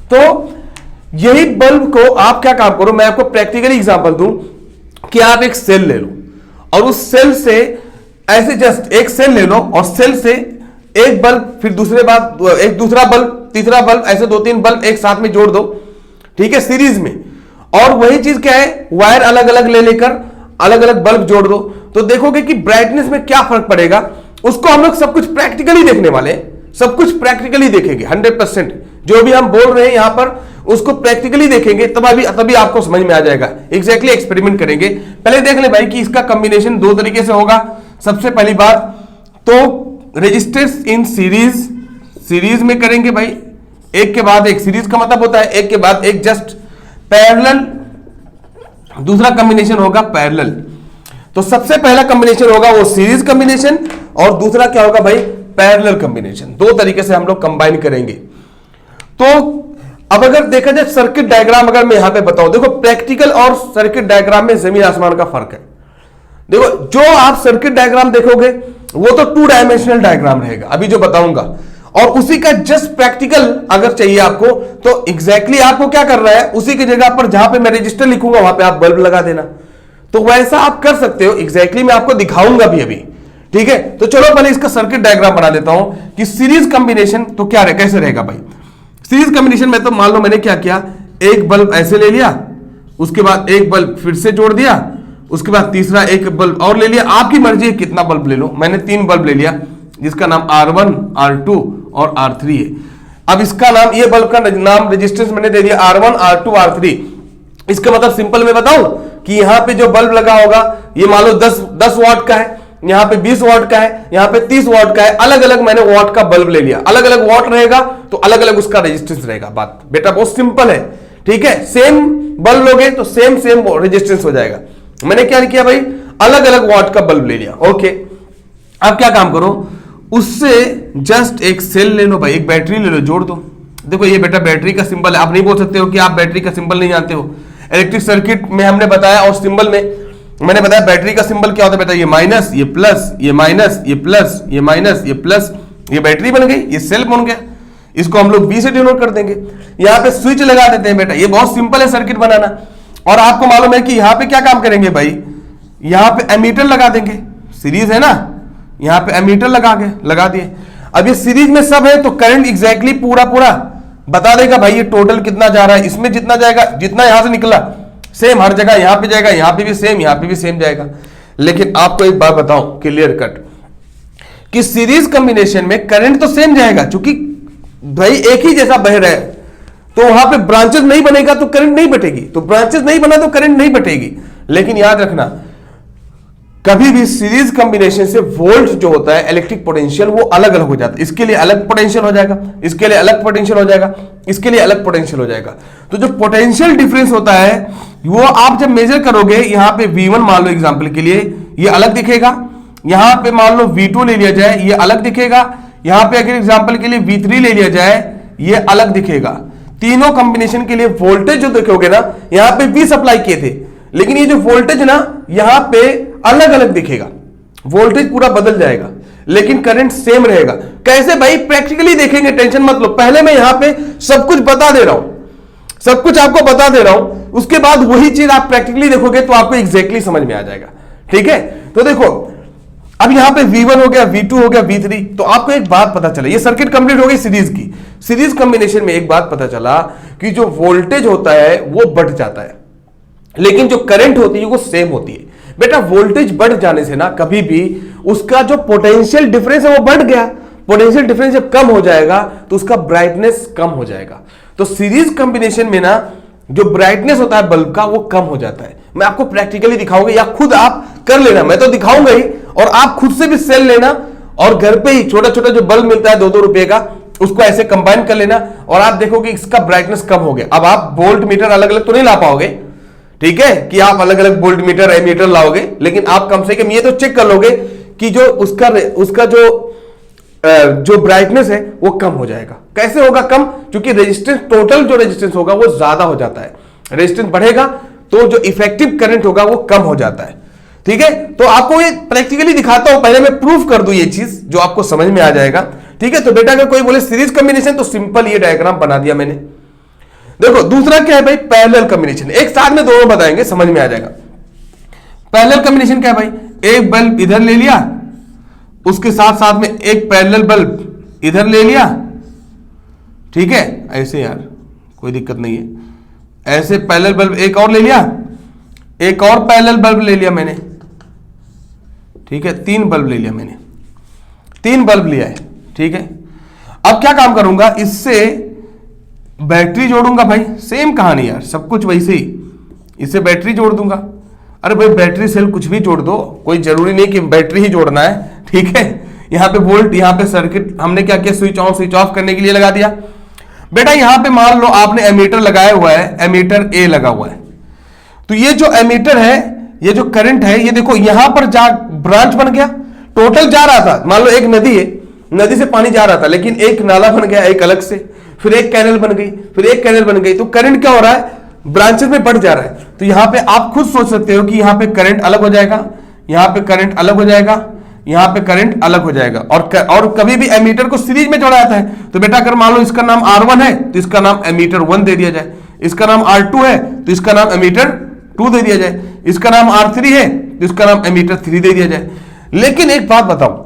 तो यही बल्ब को आप क्या काम करो, मैं आपको प्रैक्टिकली एग्जांपल दूं कि आप एक सेल ले लो, और उस सेल से ऐसे जस्ट एक सेल ले लो, और सेल से एक बल्ब, फिर दूसरे बाद एक दूसरा बल्ब, तीसरा बल्ब, ऐसे दो तीन बल्ब एक साथ में जोड़ दो, ठीक है, सीरीज में। और वही चीज क्या है, वायर अलग अलग ले लेकर अलग अलग बल्ब जोड़ दो, तो देखोगे कि ब्राइटनेस में क्या फर्क पड़ेगा। उसको हम लोग सब कुछ प्रैक्टिकली देखने वाले हैं, सब कुछ प्रैक्टिकली देखेंगे, 100% जो भी हम बोल रहे हैं यहां पर उसको प्रैक्टिकली देखेंगे, तभी आपको समझ में आ जाएगा। एग्जैक्टली एक्सपेरिमेंट करेंगे। पहले देख ले भाई कि इसका कॉम्बिनेशन दो तरीके से होगा। सबसे पहली बात तो रेजिस्टेंस इन सीरीज में करेंगे भाई, एक के बाद एक। सीरीज का मतलब होता है एक के बाद एक, जस्ट पैरेलल। दूसरा कॉम्बिनेशन होगा पैरेलल। तो सबसे पहला कॉम्बिनेशन होगा वो सीरीज कॉम्बिनेशन, और दूसरा क्या होगा भाई, पैरेलल कॉम्बिनेशन। दो तरीके से हम लोग कंबाइन करेंगे। तो अब अगर देखा जाए सर्किट डायग्राम, अगर मैं यहां पे बताऊं, देखो प्रैक्टिकल और सर्किट डायग्राम में जमीन आसमान का फर्क है। देखो जो आप सर्किट डायग्राम देखोगे वो तो 2 डायमेंशनल डायग्राम रहेगा, अभी जो बताऊंगा, और उसी का जस्ट प्रैक्टिकल अगर चाहिए आपको, तो एग्जैक्टली आपको क्या कर रहा है, उसी की जगह पर जहां पे मैं रजिस्टर लिखूंगा वहां पे आप बल्ब लगा देना। तो वैसा आप कर सकते हो, एग्जैक्टली मैं आपको दिखाऊंगा भी अभी। ठीक है, तो चलो पहले इसका सर्किट डायग्राम बना लेता हूं कि सीरीज कॉम्बिनेशन तो क्या कैसे रहेगा भाई। सीरीज कॉम्बिनेशन में तो मान लो मैंने क्या किया, एक बल्ब ऐसे ले लिया, उसके बाद एक बल्ब फिर से जोड़ दिया, उसके बाद तीसरा एक बल्ब और ले लिया, आपकी मर्जी है कितना बल्ब ले लो, मैंने 3 बल्ब ले लिया जिसका नाम R1 R2 और R3 है। अब इसका नाम, ये बल्ब का नाम रेजिस्टेंस मैंने दे दिया R1 R2 R3। इसका मतलब सिंपल में बताऊं कि यहां पे जो बल्ब लगा होगा ये मान लो 10 वाट का है, यहां पे 20 वाट का है, यहां पे 30 वाट का है, अलग अलग मैंने वाट का बल्ब ले लिया, अलग अलग वाट रहेगा तो अलग अलग उसका रेजिस्टेंस रहेगा। बात बेटा बहुत सिंपल है, ठीक है। सेम बल्ब लोगे तो सेम रेजिस्टेंस हो जाएगा। मैंने क्या किया भाई, अलग अलग वाट का बल्ब ले लिया, ओके। अब क्या काम करो, उससे जस्ट एक सेल ले लो भाई, एक बैटरी ले लो, जोड़ दो। देखो ये बेटा बैटरी का सिंबल है, आप नहीं बोल सकते हो कि आप बैटरी का सिंबल नहीं जानते हो। इलेक्ट्रिक सर्किट में हमने बताया और सिंबल में मैंने बताया बैटरी का सिंबल क्या होता है बेटा, ये माइनस, ये प्लस, ये माइनस, ये प्लस, ये माइनस, ये प्लस, ये बैटरी बन गई, ये सेल बन गया। इसको हम लोग बी से डिनोट कर देंगे। यहां पे स्विच लगा देते हैं बेटा, ये बहुत सिंपल है सर्किट बनाना। और आपको मालूम है कि यहां पे क्या काम करेंगे भाई, यहां पे एमीटर लगा देंगे, सीरीज है ना, यहां पे एमीटर लगा दिए। अब ये सीरीज में सब है तो करंट एग्जैक्टली पूरा बता देगा भाई, ये टोटल कितना जा रहा है, इसमें जितना जाएगा, जितना यहां से निकला सेम हर जगह यहां पे जाएगा, यहां पे भी सेम, यहां पे भी सेम जाएगा। लेकिन आपको एक बात बताऊं क्लियर कट कि सीरीज कॉम्बिनेशन में करंट तो सेम जाएगा, क्योंकि भाई एक ही जैसा बह रहा है, तो वहां पे ब्रांचेस नहीं बनेगा तो करंट नहीं बटेगी, तो ब्रांचेस नहीं बना तो करंट नहीं बटेगी। लेकिन याद रखना कभी भी सीरीज कॉम्बिनेशन से वोल्ट जो होता है इलेक्ट्रिक पोटेंशियल वो अलग अलग हो जाता है। इसके लिए अलग पोटेंशियल हो जाएगा, इसके लिए अलग पोटेंशियल हो जाएगा, इसके लिए अलग पोटेंशियल हो जाएगा। तो जो पोटेंशियल डिफरेंस होता है वो आप जब मेजर करोगे, यहां पे V1 मान लो एग्जांपल के लिए, ये अलग दिखेगा। यहां पे मान लो V2 ले लिया जाए, ये अलग दिखेगा। यहां पे अगर एग्जांपल के लिए V3 ले लिया जाए, ये अलग दिखेगा। तीनों कॉम्बिनेशन के लिए वोल्टेज जो देखोगे ना, यहां पे V सप्लाई किए थे, लेकिन ये जो वोल्टेज ना यहां पे अलग अलग दिखेगा, वोल्टेज पूरा बदल जाएगा, लेकिन करंट सेम रहेगा। कैसे भाई, प्रैक्टिकली देखेंगे, टेंशन मत लो। पहले मैं यहां पे सब कुछ बता दे रहा हूं, सब कुछ आपको बता दे रहा हूं, उसके बाद वही चीज आप प्रैक्टिकली देखोगे तो आपको एग्जैक्टली समझ में आ जाएगा, ठीक है। तो देखो अब यहां पे V1 हो गया, V2 हो गया, V3, तो आपको एक बात पता चला, ये सर्किट कंप्लीट हो गई सीरीज की। सीरीज कॉम्बिनेशन में एक बात पता चला कि जो वोल्टेज होता है वो बढ़ जाता है, लेकिन जो करंट होती है वो सेम होती है। बेटा वोल्टेज बढ़ जाने से ना कभी भी उसका जो पोटेंशियल डिफरेंस है वो बढ़ गया, पोटेंशियल डिफरेंस जब कम हो जाएगा तो उसका ब्राइटनेस कम हो जाएगा। तो सीरीज कॉम्बिनेशन में ना जो ब्राइटनेस होता है बल्ब का वो कम हो जाता है। मैं आपको प्रैक्टिकली दिखाऊंगा या खुद आप कर लेना, मैं तो दिखाऊंगा ही, और आप खुद से भी सेल लेना और घर पे ही छोटा छोटा जो बल्ब मिलता है 2-2 रुपए का, उसको ऐसे कंबाइन कर लेना और आप देखोगे इसका ब्राइटनेस कम हो गया। अब आप वोल्ट मीटर अलग अलग तो नहीं ला पाओगे, ठीक है, कि आप अलग अलग वोल्ट मीटर एमीटर लाओगे, लेकिन आप कम से कम ये तो चेक कर लोगे कि जो उसका जो ब्राइटनेस है वो कम हो जाएगा। कैसे होगा कम? क्योंकि रेजिस्टेंस, टोटल जो रेजिस्टेंस होगा वो ज्यादा हो जाता है। रेजिस्टेंस बढ़ेगा तो जो इफेक्टिव करंट होगा वो कम हो जाता है, ठीक है। तो आपको ये प्रैक्टिकली दिखाता हूं, पहले मैं प्रूफ कर दूं ये चीज जो आपको समझ में आ जाएगा, ठीक है। तो बेटा अगर कोई बोले सीरीज कॉम्बिनेशन, तो सिंपल ये डायग्राम बना दिया मैंने। देखो दूसरा क्या है भाई, पैरेलल कॉम्बिनेशन। एक साथ में दोनों बताएंगे, समझ में आ जाएगा। पैरेलल कॉम्बिनेशन क्या है भाई, एक बल्ब इधर ले लिया, उसके साथ साथ में एक पैरेलल बल्ब इधर ले लिया, ठीक है, ऐसे यार कोई दिक्कत नहीं है। ऐसे पैरेलल बल्ब एक और ले लिया, एक और पैरेलल बल्ब ले लिया मैंने, ठीक है, 3 बल्ब ले लिया मैंने, 3 बल्ब लिया है, ठीक है। अब क्या काम करूंगा, इससे बैटरी जोड़ूंगा भाई, सेम कहानी यार, सब कुछ वैसे ही, इससे बैटरी जोड़ दूंगा। अरे भाई बैटरी सेल कुछ भी जोड़ दो, कोई जरूरी नहीं कि बैटरी ही जोड़ना है, ठीक है। यहां पे वोल्ट, यहां पे सर्किट हमने क्या किया, स्विच ऑन स्विच ऑफ करने के लिए लगा दिया। बेटा यहां पे मान लो आपने एमीटर लगाया हुआ है, एमीटर ए लगा हुआ है, तो ये जो एमीटर है, ये जो करंट है, ये देखो यहां पर जा ब्रांच बन गया, टोटल जा रहा था, मान लो एक नदी है, नदी से पानी जा रहा था, लेकिन एक नाला बन गया एक अलग से, फिर एक कैनल बन गई, फिर एक कैनल बन गई, तो करंट क्या हो रहा है, ब्रांचेस में बढ़ जा रहा है। तो यहां पे आप खुद सोच सकते हो कि यहां पे करंट अलग हो जाएगा, यहां पे करंट अलग हो जाएगा, यहां पे करंट अलग हो जाएगा। और कभी भी एमीटर को सीरीज में जोड़ा जाता है, तो बेटा अगर मान लो इसका नाम R1 है तो इसका नाम एमीटर 1 दे दिया जाए, इसका नाम R2 है तो इसका नाम एमीटर 2 दे दिया जाए, इसका नाम R3 है तो इसका नाम एमीटर 3 दे दिया जाए। लेकिन एक बात बताओ,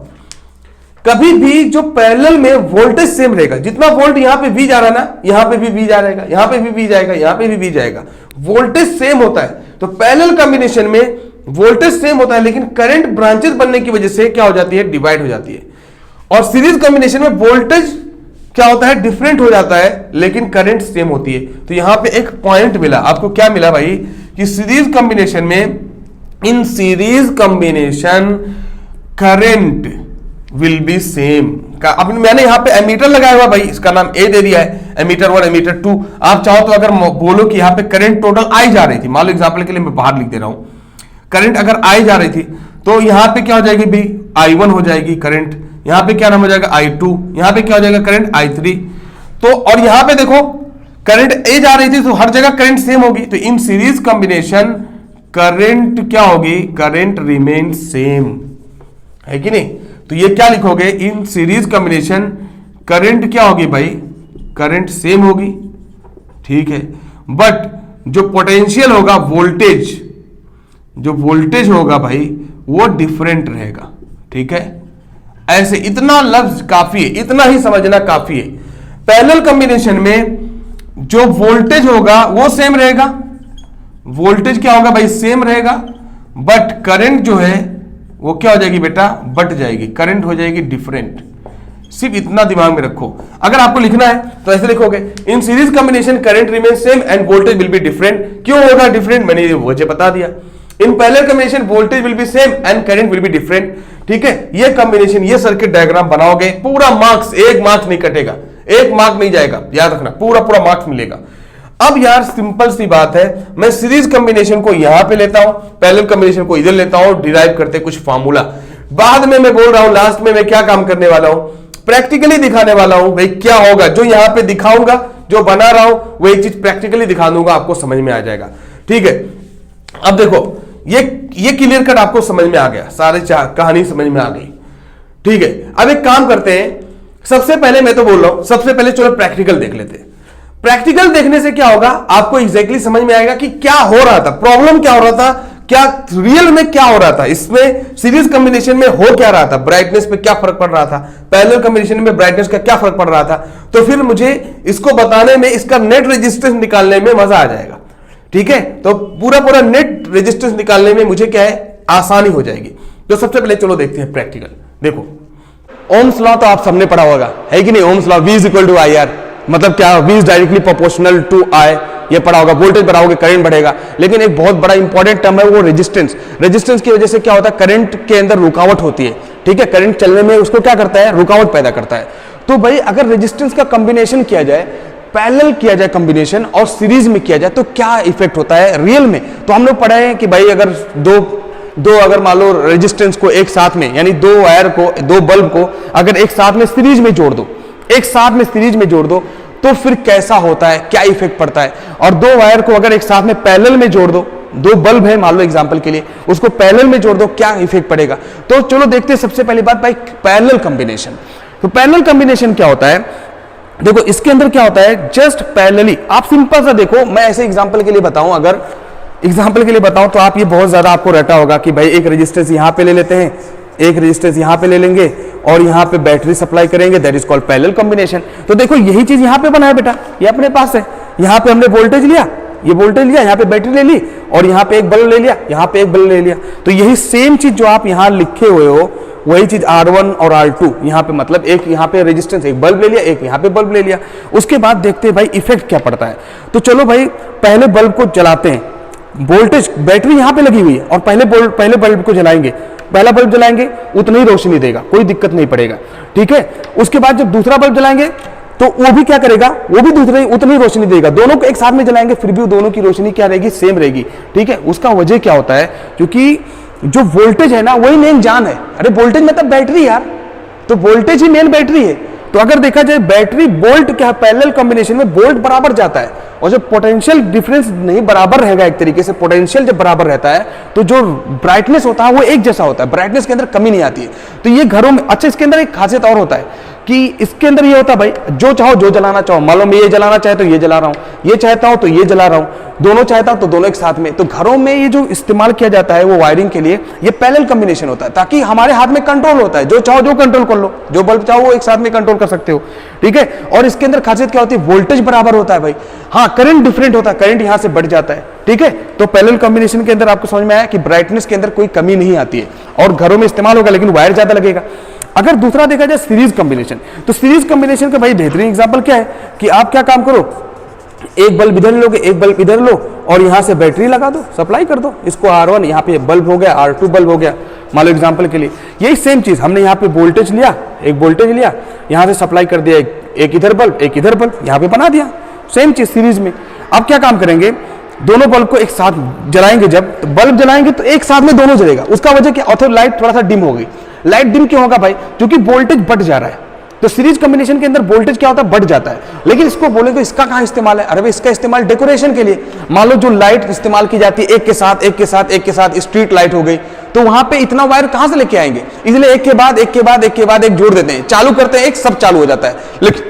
कभी भी जो पैरेलल में वोल्टेज सेम रहेगा, जितना वोल्ट यहां पे V जा रहा है ना, यहां पे भी V जा रहेगा, यहां पे भी V जाएगा, यहां पे भी V जाएगा, वोल्टेज सेम होता है। तो पैरेलल कॉम्बिनेशन में वोल्टेज सेम होता है लेकिन करंट ब्रांचेस बनने की वजह से क्या हो जाती है, डिवाइड हो जाती है। और सीरीज कॉम्बिनेशन में वोल्टेज क्या होता है, डिफरेंट हो जाता है लेकिन करंट सेम होती है। तो यहां पे एक पॉइंट मिला आपको, क्या मिला भाई, कि सीरीज कॉम्बिनेशन में, in series combination current will be same. अब मैंने यहां पे एमीटर लगाया हुआ भाई, इसका नाम ए दे दिया है, एमीटर 1 एमीटर 2। आप चाहो तो अगर बोलो कि यहां पे करंट टोटल आई जा रही थी, मान लो एग्जांपल के लिए मैं बाहर लिख दे रहा हूं, करंट अगर आई जा रही थी तो यहां पे क्या हो जाएगी भाई, I1 हो जाएगी करंट, यहां पे क्या नाम हो जाएगा I2, यहां पे क्या हो जाएगा करंट I3। तो और यहां पे देखो करंट ए जा रही थी तो हर जगह करंट सेम होगी। तो इन सीरीज कॉम्बिनेशन करंट क्या होगी, करंट रिमेन सेम, है कि नहीं। तो ये क्या लिखोगे, इन सीरीज कॉम्बिनेशन करंट क्या होगी भाई, करंट सेम होगी, ठीक है। बट जो पोटेंशियल होगा, वोल्टेज, जो वोल्टेज होगा भाई वो डिफरेंट रहेगा, ठीक है। ऐसे इतना लफ्ज काफी है, इतना ही समझना काफी है। पैरेलल कॉम्बिनेशन में जो वोल्टेज होगा वो सेम रहेगा, वोल्टेज क्या होगा भाई, सेम रहेगा, बट करंट जो है वो क्या हो जाएगी बेटा, बट जाएगी, करंट हो जाएगी डिफरेंट। सिर्फ इतना दिमाग में रखो। अगर आपको लिखना है तो ऐसे लिखोगे, in series combination current remain same end voltage will be different. क्यों होगा डिफरेंट, मैंने ये वजह बता दिया। In parallel combination voltage will be same and current will be different, ठीक है। ये कॉम्बिनेशन, ये सर्किट डायग्राम बनाओगे, पूरा मार्क्स, एक मार्क्स नहीं कटेगा, एक मार्क नहीं जाएगा, याद रखना, पूरा पूरा मार्क्स मिलेगा। अब यार सिंपल सी बात है, मैं सीरीज कॉम्बिनेशन को यहां पे लेता हूं, पैरेलल कॉम्बिनेशन को इधर लेता हूं, डिराइव करते कुछ फार्मूला। बाद में मैं बोल रहा हूं, लास्ट में मैं क्या काम करने वाला हूं, प्रैक्टिकली दिखाने वाला हूं भाई क्या होगा। जो यहां पे दिखाऊंगा, जो बना रहा हूं, वो एक चीज प्रैक्टिकली दिखा दूंगा, आपको समझ में आ जाएगा, ठीक है। अब देखो ये क्लियर कट आपको समझ में आ गया, सारी कहानी समझ में आ गई, ठीक है। अब एक काम करते हैं, सबसे पहले मैं तो बोल रहा हूं, सबसे पहले चलो प्रैक्टिकल देख लेते हैं। प्रैक्टिकल देखने से क्या होगा, आपको एग्जैक्टली समझ में आएगा कि क्या हो रहा था, प्रॉब्लम क्या हो रहा था, क्या रियल में क्या हो रहा था, इसमें सीरीज कॉम्बिनेशन में हो क्या रहा था, ब्राइटनेस पे क्या फर्क पड़ रहा था, पैरेलल कॉम्बिनेशन में ब्राइटनेस का क्या फर्क पड़ रहा था। तो फिर मुझे इसको बताने में, इसका नेट रेजिस्टेंस निकालने में मजा आ जाएगा, ठीक है। तो पूरा पूरा नेट रेजिस्टेंस निकालने में मुझे क्या है, आसानी हो जाएगी। तो सबसे पहले चलो देखते हैं प्रैक्टिकल। देखो ओम्स लॉ तो आप सबने पढ़ा होगा, है कि नहीं। ओम्स लॉ, V = IR, मतलब क्या, V is directly proportional to I, ये पढ़ा होगा। वोल्टेज बढ़ाओगे करंट बढ़ेगा। लेकिन एक बहुत बड़ा इंपॉर्टेंट टर्म है वो रेजिस्टेंस। रेजिस्टेंस की वजह से क्या होता है, करंट के अंदर रुकावट होती है, ठीक है। करंट चलने में उसको क्या करता है, रुकावट पैदा करता है। तो भाई अगर रेजिस्टेंस का कॉम्बिनेशन किया जाए, पैरेलल किया जाए कॉम्बिनेशन, और सीरीज में किया जाए, तो क्या इफेक्ट होता है रियल में। तो हम लोग पढ़े हैं कि भाई अगर दो अगर मान लो रेजिस्टेंस को एक साथ में, यानी दो वायर को, दो बल्ब को अगर एक साथ में सीरीज में जोड़ दो, एक साथ में सीरीज में जोड़ दो, तो फिर कैसा होता है, क्या इफेक्ट पड़ता है। और दो वायर को अगर एक साथ में पैरेलल में जोड़ दो, दो बल्ब है मान लो एग्जांपल के लिए, उसको पैरेलल में जोड़ दो, क्या इफेक्ट पड़ेगा। तो चलो देखते हैं सबसे पहली बात भाई पैरेलल कॉम्बिनेशन। तो पैरेलल कॉम्बिनेशन क्या होता है, देखो इसके अंदर क्या होता है, जस्ट पैरेलली, आप सिंपल सा देखो, मैं ऐसे एग्जांपल के लिए बताऊं, अगर एग्जांपल के लिए बताऊं तो आप ये बहुत ज्यादा आपको रटा होगा कि भाई एक रेजिस्टेंस यहां पे ले लेते हैं, एक रेजिस्टेंस यहां पे ले लेंगे और यहां पे बैटरी सप्लाई करेंगे, that is called parallel combination. तो देखो यही चीज यहां पे बना है बेटा, ये अपने पास है। यहां पे हमने वोल्टेज लिया, ये वोल्टेज लिया, यहां पे बैटरी ले ली, और यहां पे एक बल्ब ले लिया, यहां पे एक बल्ब ले लिया। तो यही सेम चीज जो आप यहां लिखे हुए हो, वही चीज R1 और R2 यहां पे, मतलब एक यहां पे रेजिस्टेंस, एक बल्ब ले लिया, एक यहां पे बल्ब ले लिया। उसके बाद देखते हैं भाई इफेक्ट क्या पड़ता है। तो चलो भाई पहले बल्ब को जलाते हैं, वोल्टेज बैटरी यहां पे लगी हुई है, और पहले बल्ब को जलाएंगे, पहला बल्ब जलाएंगे उतनी ही रोशनी देगा, कोई दिक्कत नहीं पड़ेगा, ठीक है। उसके बाद जब दूसरा बल्ब जलाएंगे तो वो भी क्या करेगा, वो भी उतनी रोशनी देगा। दोनों को एक साथ में जलाएंगे फिर भी दोनों की रोशनी क्या रहेगी, सेम रहेगी, ठीक है। उसका वजह क्या होता है, क्योंकि जो वोल्टेज है ना वही मेन जान है। अरे वोल्टेज मतलब बैटरी यार, तो वोल्टेज ही मेन बैटरी है। तो अगर देखा जाए बैटरी वोल्ट क्या, पैरेलल कॉम्बिनेशन में वोल्ट बराबर जाता है, और जब पोटेंशियल डिफरेंस नहीं बराबर रहेगा, एक तरीके से पोटेंशियल जब बराबर रहता है तो जो ब्राइटनेस होता है वो एक जैसा होता है, ब्राइटनेस के अंदर कमी नहीं आती है। तो ये घरों में, अच्छा इसके अंदर एक खासियत और होता है, कि इसके अंदर ये होता है भाई, जो चाहो जो जलाना चाहो, मान लो मैं ये जलाना चाहे तो ये जला रहा हूं, ये चाहता हूं तो ये जला रहा हूं, दोनों चाहता हूं तो दोनों एक साथ में। तो घरों में ये जो इस्तेमाल किया जाता है वो वायरिंग के लिए ये पैरेलल कॉम्बिनेशन होता है, ताकि हमारे हाथ में कंट्रोल होता है, जो चाहो जो कंट्रोल कर लो, जो बल्ब चाहो वो एक साथ में कंट्रोल कर सकते हो, ठीक है। और इसके अंदर खासियत क्या होती है, वोल्टेज बराबर होता है भाई, हाँ करंट डिफरेंट होता है, करंट यहां से बढ़ जाता है, ठीक है। तो पैरेलल कॉम्बिनेशन के अंदर आपको समझ में आया कि ब्राइटनेस के अंदर कोई कमी नहीं आती है और घरों में इस्तेमाल होगा, लेकिन वायर ज्यादा लगेगा। अगर दूसरा देखा जाए सीरीज कॉम्बिनेशन, तो सीरीज कॉम्बिनेशन का भाई बेहतरीन एग्जांपल क्या है कि आप क्या काम करो, एक बल्ब इधर लोगे, एक बल्ब इधर लो और यहां से बैटरी लगा दो, सप्लाई कर दो इसको R1, यहां पे बल्ब हो गया, R2 बल्ब हो गया, मान लो एग्जांपल के लिए। यही सेम चीज हमने यहां पे वोल्टेज लिया, एक वोल्टेज लिया, यहां से सप्लाई कर दिया, एक इधर बल्ब, एक इधर बल्ब, यहां पे बना दिया, सेम चीज सीरीज में। अब क्या काम करेंगे, दोनों बल्ब को एक साथ जलाएंगे, जब तो बल्ब जलाएंगे तो एक साथ में दोनों जलेगा। उसका वजह क्या, ऑथर लाइट थोड़ा सा डिम हो गई। लाइट डिम क्यों होगा भाई, क्योंकि वोल्टेज बढ़ जा रहा है। तो सीरीज कॉम्बिनेशन के अंदर वोल्टेज क्या होता है, बढ़ जाता है। लेकिन इसको बोले तो इसका कहां इस्तेमाल है, अरे भाई इसका इस्तेमाल डेकोरेशन के लिए। मान लो जो लाइट इस्तेमाल की जाती है एक के साथ एक के साथ एक के साथ, स्ट्रीट लाइट हो गई, तो वहां पे इतना वायर कहां से लेके आएंगे, इसलिए एक के बाद एक के बाद एक के बाद एक जोड़ देते हैं, चालू करते हैं एक, सब चालू हो जाता है।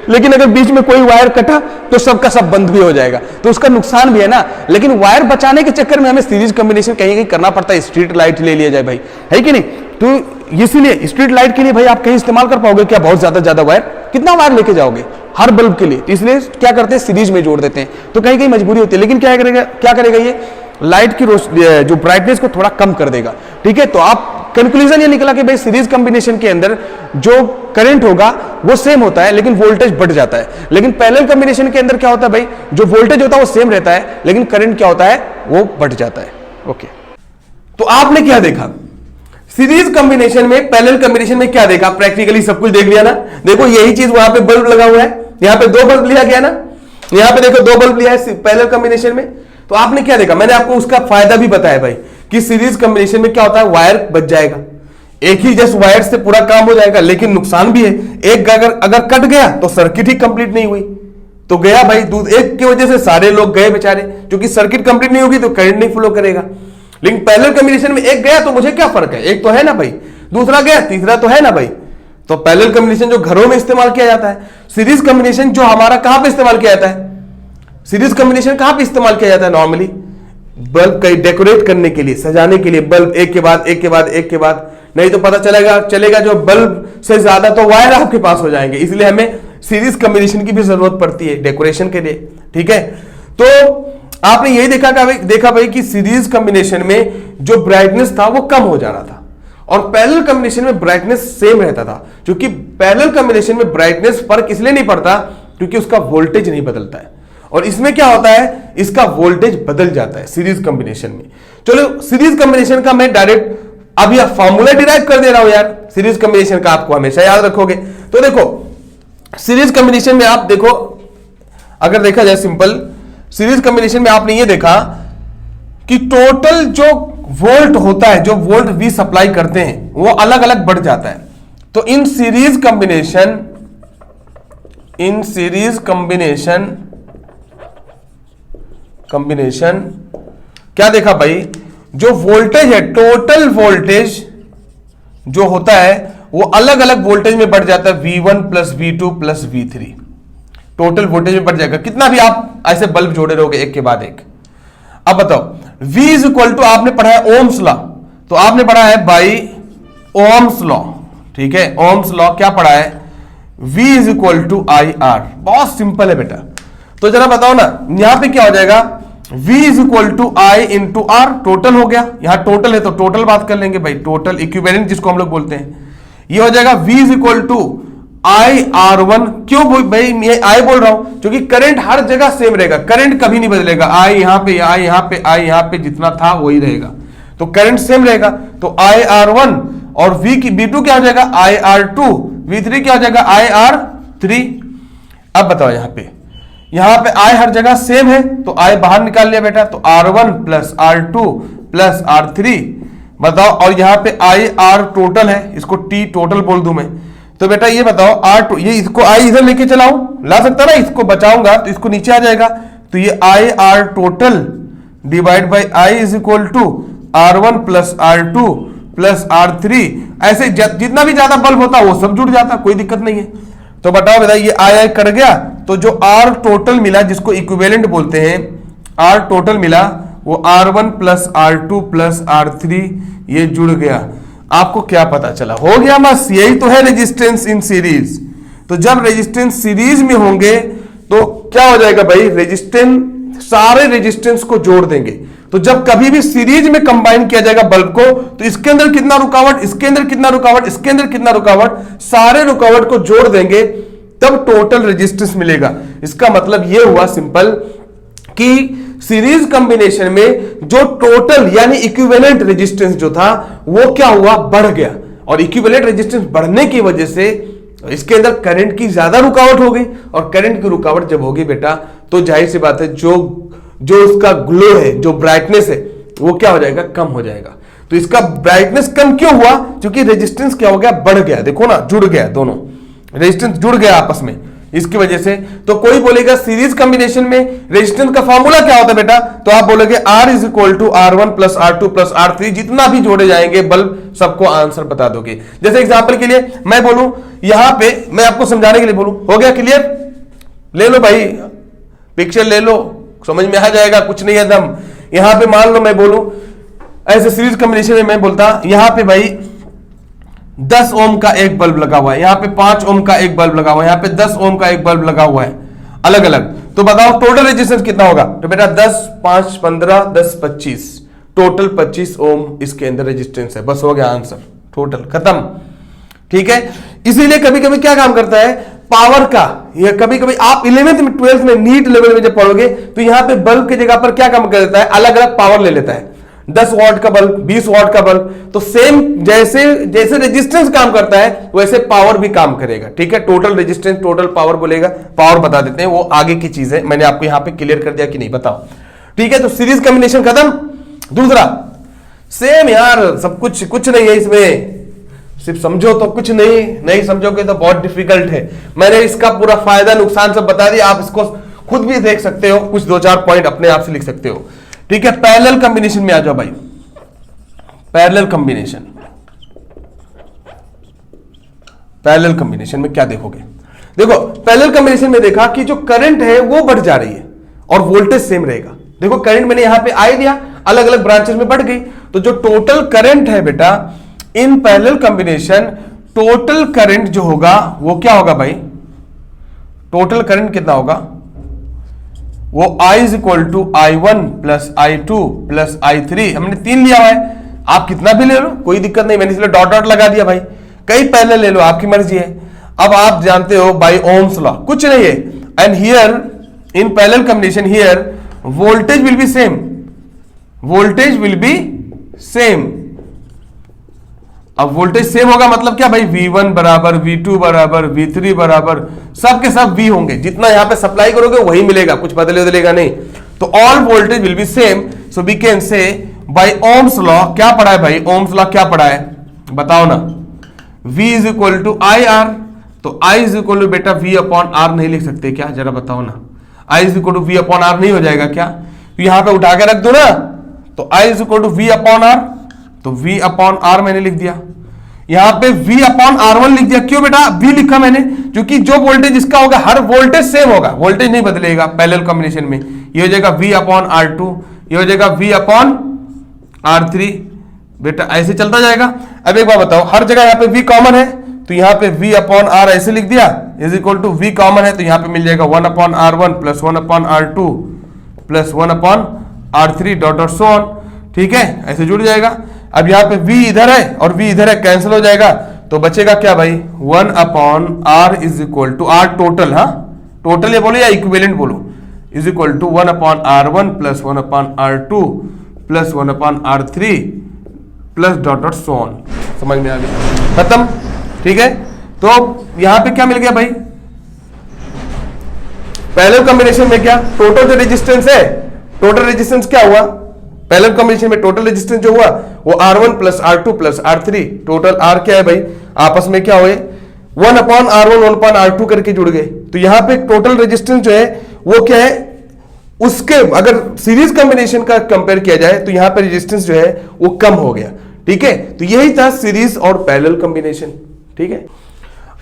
लेकिन अगर बीच में कोई वायर कटा तो सबका सब बंद भी हो जाएगा, तो उसका नुकसान भी है ना। लेकिन वायर बचाने के चक्कर में हमें सीरीज कॉम्बिनेशन कहीं कहीं करना पड़ता है, स्ट्रीट लाइट ले लिया जाए भाई, है कि नहीं। तो इसीलिए स्ट्रीट लाइट के लिए भाई आप कहीं इस्तेमाल कर पाओगे क्या, बहुत ज्यादा वायर, कितना वायर लेके जाओगे हर बल्ब के लिए, तो इसलिए क्या करते हैं सीरीज में जोड़ देते हैं। तो कहीं कहीं मजबूरी होती है, लेकिन क्या करेगा ये लाइट की जो ब्राइटनेस को थोड़ा कम कर देगा, ठीक है। तो आप कंक्लूजन ये निकला कि भाई सीरीज कॉम्बिनेशन के अंदर जो करंट होगा वो सेम होता है लेकिन वोल्टेज बढ़ जाता है। लेकिन पैरेलल कॉम्बिनेशन के अंदर क्या होता है भाई, जो वोल्टेज होता है वो सेम रहता है लेकिन करंट क्या होता है वो बढ़ जाता है। ओके, तो आपने क्या देखा सीरीज कॉम्बिनेशन में, पैरेलल कॉम्बिनेशन में क्या देखा, प्रैक्टिकली सब कुछ देख लिया ना। देखो यही चीज वहां पे बल्ब लगा हुआ है, यहां पे दो बल्ब लिया गया ना, यहां पे देखो दो बल्ब लिया है पैरेलल कॉम्बिनेशन में। तो आपने क्या देखा, मैंने आपको उसका फायदा भी बताया भाई कि सीरीज कॉम्बिनेशन में क्या होता है, वायर बच जाएगा, एक ही जस्ट वायर से पूरा काम हो जाएगा। लेकिन नुकसान भी है, एक अगर कट गया तो सर्किट ही कंप्लीट नहीं हुई, तो गया भाई दूध, एक की वजह से सारे लोग गए बेचारे, क्योंकि सर्किट कंप्लीट नहीं होगी तो करंट नहीं फ्लो करेगा। लेकिन पैरेलल कॉम्बिनेशन में एक गया तो मुझे क्या फर्क है, एक तो है ना भाई, दूसरा गया तीसरा तो है ना भाई। तो पैरेलल कॉम्बिनेशन जो घरों में इस्तेमाल किया जाता है, सीरीज कॉम्बिनेशन जो हमारा कहां पे इस्तेमाल किया जाता है, सीरीज कॉम्बिनेशन कहां पे इस्तेमाल किया जाता है नॉर्मली, बल्ब का डेकोरेट करने के लिए, सजाने के लिए, बल्ब एक के बाद एक के बाद एक के बाद, नहीं तो पता चलेगा जो बल्ब से ज्यादा तो वायर आपके पास हो जाएंगे। इसलिए हमें सीरीज कॉम्बिनेशन की भी जरूरत पड़ती है डेकोरेशन के लिए, ठीक है। तो आपने यही देखा भाई कि सीरीज कॉम्बिनेशन में जो ब्राइटनेस था वो कम हो जा रहा था और पैरेलल कॉम्बिनेशन में ब्राइटनेस सेम रहता था। क्योंकि पैरेलल कॉम्बिनेशन में ब्राइटनेस फर्क इसलिए नहीं पड़ता क्योंकि उसका वोल्टेज नहीं बदलता है, और इसमें क्या होता है, इसका वोल्टेज बदल जाता है सीरीज कॉम्बिनेशन में। चलो सीरीज कॉम्बिनेशन का मैं डायरेक्ट अभी फॉर्मूला डिराइव कर दे रहा हूं यार, सीरीज कॉम्बिनेशन का आपको हमेशा याद रखोगे। तो देखो सीरीज कॉम्बिनेशन में आप देखो, अगर देखा जाए सिंपल सीरीज कॉम्बिनेशन में आपने ये देखा कि टोटल जो वोल्ट होता है, जो वोल्ट वी सप्लाई करते हैं वो अलग अलग बढ़ जाता है। तो इन सीरीज कॉम्बिनेशन क्या देखा भाई, जो वोल्टेज है, टोटल वोल्टेज जो होता है वो अलग अलग वोल्टेज में बढ़ जाता है, V1 plus V2 plus V3, total voltage में बढ़ जाएगा। कितना भी आप ऐसे बल्ब जोड़े रहोगे एक के बाद एक। अब बताओ V इज इक्वल टू, आपने पढ़ा है ओम्स लॉ, तो आपने पढ़ा है बाई ओम्स लॉ, ठीक है। ओम्स लॉ क्या पढ़ा है, V is equal to IR, बहुत सिंपल है बेटा। तो जरा बताओ ना, यहां पे क्या हो जाएगा, V is equal to I into R, total हो गया, यहां टोटल है तो टोटल बात कर लेंगे भाई, टोटल इक्विवेलेंट जिसको हम लोग बोलते हैं, ये हो जाएगा V is equal to IR1। क्यों भाई ये I बोल रहा हूं, क्योंकि करंट हर जगह सेम रहेगा, करंट कभी नहीं बदलेगा, I यहां पे, I यहां पे, I यहां पे जितना था वही रहेगा, तो करंट सेम रहेगा। तो IR1 और V2 क्या हो जाएगा, IR2, V3 क्या हो जाएगा, IR3। अब बताओ यहां पे I हर जगह सेम है तो I बाहर निकाल लिया बेटा, तो R1 plus R2 plus R3, बताओ। और यहां पे IR टोटल है, इसको T टोटल बोल दूं मैं, तो बेटा ये बताओ R2, ये इसको I इधर लेके चलाऊं, ला सकता ना, इसको बचाऊंगा तो इसको नीचे आ जाएगा, तो ये IR total divide by I is equal to R1 plus R2 plus R3, ऐसे जितना भी ज्यादा बल्ब होता है वो सब जुड़ जाता, कोई दिक्कत नहीं है, तो बताओ बेटा, ये आया कट गया, तो जो आर टोटल मिला जिसको इक्विवेलेंट बोलते हैं, आर टोटल मिला वो R1 plus R2 plus R3 ये जुड़ गया। आपको क्या पता चला? हो गया बस, यही तो है रेजिस्टेंस इन सीरीज। तो जब रेजिस्टेंस सीरीज में होंगे तो क्या हो जाएगा भाई, रेजिस्टेंस सारे रेजिस्टेंस को जोड़ देंगे। तो जब कभी भी सीरीज में कंबाइन किया जाएगा बल्ब को, तो इसके अंदर कितना रुकावट, इसके अंदर कितना रुकावट, इसके अंदर कितना रुकावट, सारे रुकावट को जोड़ देंगे, तब टोटल रेजिस्टेंस मिलेगा। इसका मतलब यह हुआ सिंपल कि सीरीज कॉम्बिनेशन में जो टोटल यानी इक्विवेलेंट रेजिस्टेंस जो था वो क्या हुआ, बढ़ गया। और इक्विवेलेंट रेजिस्टेंस बढ़ने की वजह से इसके अंदर करंट की ज्यादा रुकावट हो गई, और करंट की रुकावट जब होगी बेटा, तो जाहिर सी बात है जो उसका ग्लो है, जो ब्राइटनेस है, वो क्या हो जाएगा, कम हो जाएगा। तो इसका ब्राइटनेस कम क्यों हुआ? क्योंकि रेजिस्टेंस क्या हो गया, बढ़ गया। देखो ना, जुड़ गया, दोनों रेजिस्टेंस जुड़ गया आपस में, इसकी वजह से। तो कोई बोलेगा सीरीज कॉम्बिनेशन में रेजिस्टेंस का फॉर्मूला क्या होता है बेटा, तो आप बोलोगे R is equal to R1 plus R2 plus R3, जितना भी जोड़े जाएंगे बल्ब सबको आंसर बता दोगे। जैसे एग्जांपल के लिए मैं बोलूं, यहां पे मैं आपको समझाने के लिए बोलूं, हो गया क्लियर? ले लो भाई पिक्चर, ले लो, समझ में आ जाएगा, कुछ नहीं है दम। यहां पे मान लो मैं बोलूं ऐसे सीरीज कॉम्बिनेशन में, मैं बोलता यहां पे भाई 10 ओम का एक बल्ब लगा हुआ है, यहां पे 5 ओम का एक बल्ब लगा हुआ है, यहां पे 10 ओम का एक बल्ब लगा हुआ है, अलग अलग। तो बताओ टोटल रेजिस्टेंस कितना होगा? तो बेटा 10, 5, 15, 10, 25, टोटल 25 ओम इसके अंदर रेजिस्टेंस है। बस हो गया आंसर, टोटल खत्म। ठीक है, इसीलिए कभी कभी क्या काम करता है पावर का, या कभी कभी आप 11th में 12th में नीट लेवल में जब पढ़ोगे तो यहां पे बल्ब की जगह पर क्या काम कर देता है, अलग अलग पावर ले लेता है। 10 वॉट का बल्ब, 20 वॉट का बल्ब, तो सेम जैसे जैसे रेजिस्टेंस काम करता है वैसे पावर भी काम करेगा। ठीक है, टोटल रेजिस्टेंस टोटल पावर बोलेगा, पावर बता देते हैं, वो आगे की चीज है, मैंने आपको यहां पे क्लियर कर दिया कि नहीं, बताओ। ठीक है, तो सीरीज कॉम्बिनेशन खत्म। दूसरा सेम यार, सब कुछ नहीं है इसमें, सिर्फ समझो तो कुछ नहीं समझोगे तो बहुत डिफिकल्ट है। मैंने इसका पूरा फायदा नुकसान सब बता दिया, आप इसको खुद भी देख सकते हो, कुछ 2-4 पॉइंट अपने आप से लिख सकते हो। ठीक है, पैरेलल कॉम्बिनेशन में आ जाओ भाई। पैरेलल कॉम्बिनेशन, पैरेलल कॉम्बिनेशन में क्या देखोगे? देखो पैरेलल कॉम्बिनेशन में देखा कि जो करंट है वो बढ़ जा रही है और वोल्टेज सेम रहेगा। देखो करंट मैंने यहां पे आई दिया, अलग अलग ब्रांचेस में बढ़ गई, तो जो टोटल करंट है बेटा in parallel combination, total current जो होगा वो क्या होगा भाई, टोटल करंट कितना होगा, वो I is equal to I1 plus I2 plus I3, हमने 3 लिया हुआ है, आप कितना भी ले लो कोई दिक्कत नहीं, मैंने इसलिए डॉट डॉट लगा दिया भाई, कई पैरेलल ले लो आपकी मर्जी है। अब आप जानते हो बाय ओम्स लॉ कुछ नहीं है, and here in parallel combination here voltage will be same, voltage will be same. अब वोल्टेज सेम होगा मतलब क्या भाई, V1 बराबर, V2 बराबर, V3 बराबर, सब के सब V होंगे, जितना यहां पे सप्लाई करोगे वही मिलेगा, कुछ बदलेगा नहीं। तो all voltage will be same, so we can say by Ohm's law, क्या पढ़ा है भाई, ओम्स लॉ क्या पढ़ा है बताओ ना, V is equal to IR, तो I इज इक्वल टू बेटा V अपॉन R नहीं लिख सकते क्या, जरा बताओ ना, I is equal to V upon R नहीं हो जाएगा क्या? तो यहां पे उठा के रख दो ना, तो I is equal to V upon R, तो V अपॉन R मैंने लिख दिया, यहां पे V अपॉन R1 लिख दिया। क्यों बेटा V लिखा मैंने, क्योंकि जो वोल्टेज इसका होगा हर वोल्टेज सेम होगा, वोल्टेज नहीं बदलेगा पैरेलल कॉम्बिनेशन में। ये हो जाएगा V अपॉन R2, ये हो जाएगा V अपॉन R3, बेटा ऐसे चलता जाएगा। अब एक बार बताओ, हर जगह यहाँ पे V कॉमन है, तो यहाँ पे V अपॉन R ऐसे लिख दिया, is equal to V common है, तो यहाँ पे मिल जाएगा 1 upon R1 plus 1 upon R2 plus 1 upon R3 dot dot so on. ठीक है, ऐसे जुड़ जाएगा। अब यहाँ पे V इधर है और V इधर है, कैंसिल हो जाएगा, तो बचेगा क्या भाई, 1 upon R is equal to R total, हाँ टोटल ये बोलो या इक्विवेलेंट बोलो, is equal to 1 upon R1 plus 1 upon R2 plus 1 upon R3 plus dot dot so on. समझ में आ गया, खत्म। ठीक है, तो यहां पे क्या मिल गया भाई, पैरेलल कॉम्बिनेशन में क्या, टोटल जो रेजिस्टेंस है, टोटल रेजिस्टेंस क्या हुआ पैरेलल कॉम्बिनेशन में, टोटल रेजिस्टेंस जो हुआ वो R1 plus R2 plus R3, total R क्या है भाई, आपस में क्या हुए 1 अपॉन R1 1 अपॉन R2 करके जुड़ गए। तो यहां पे टोटल रेजिस्टेंस जो है वो क्या है, उसके अगर सीरीज कॉम्बिनेशन का कंपेयर किया जाए तो यहां पे रेजिस्टेंस जो है वो कम हो गया। ठीक है, तो यही था सीरीज और पैरेलल कॉम्बिनेशन। ठीक है,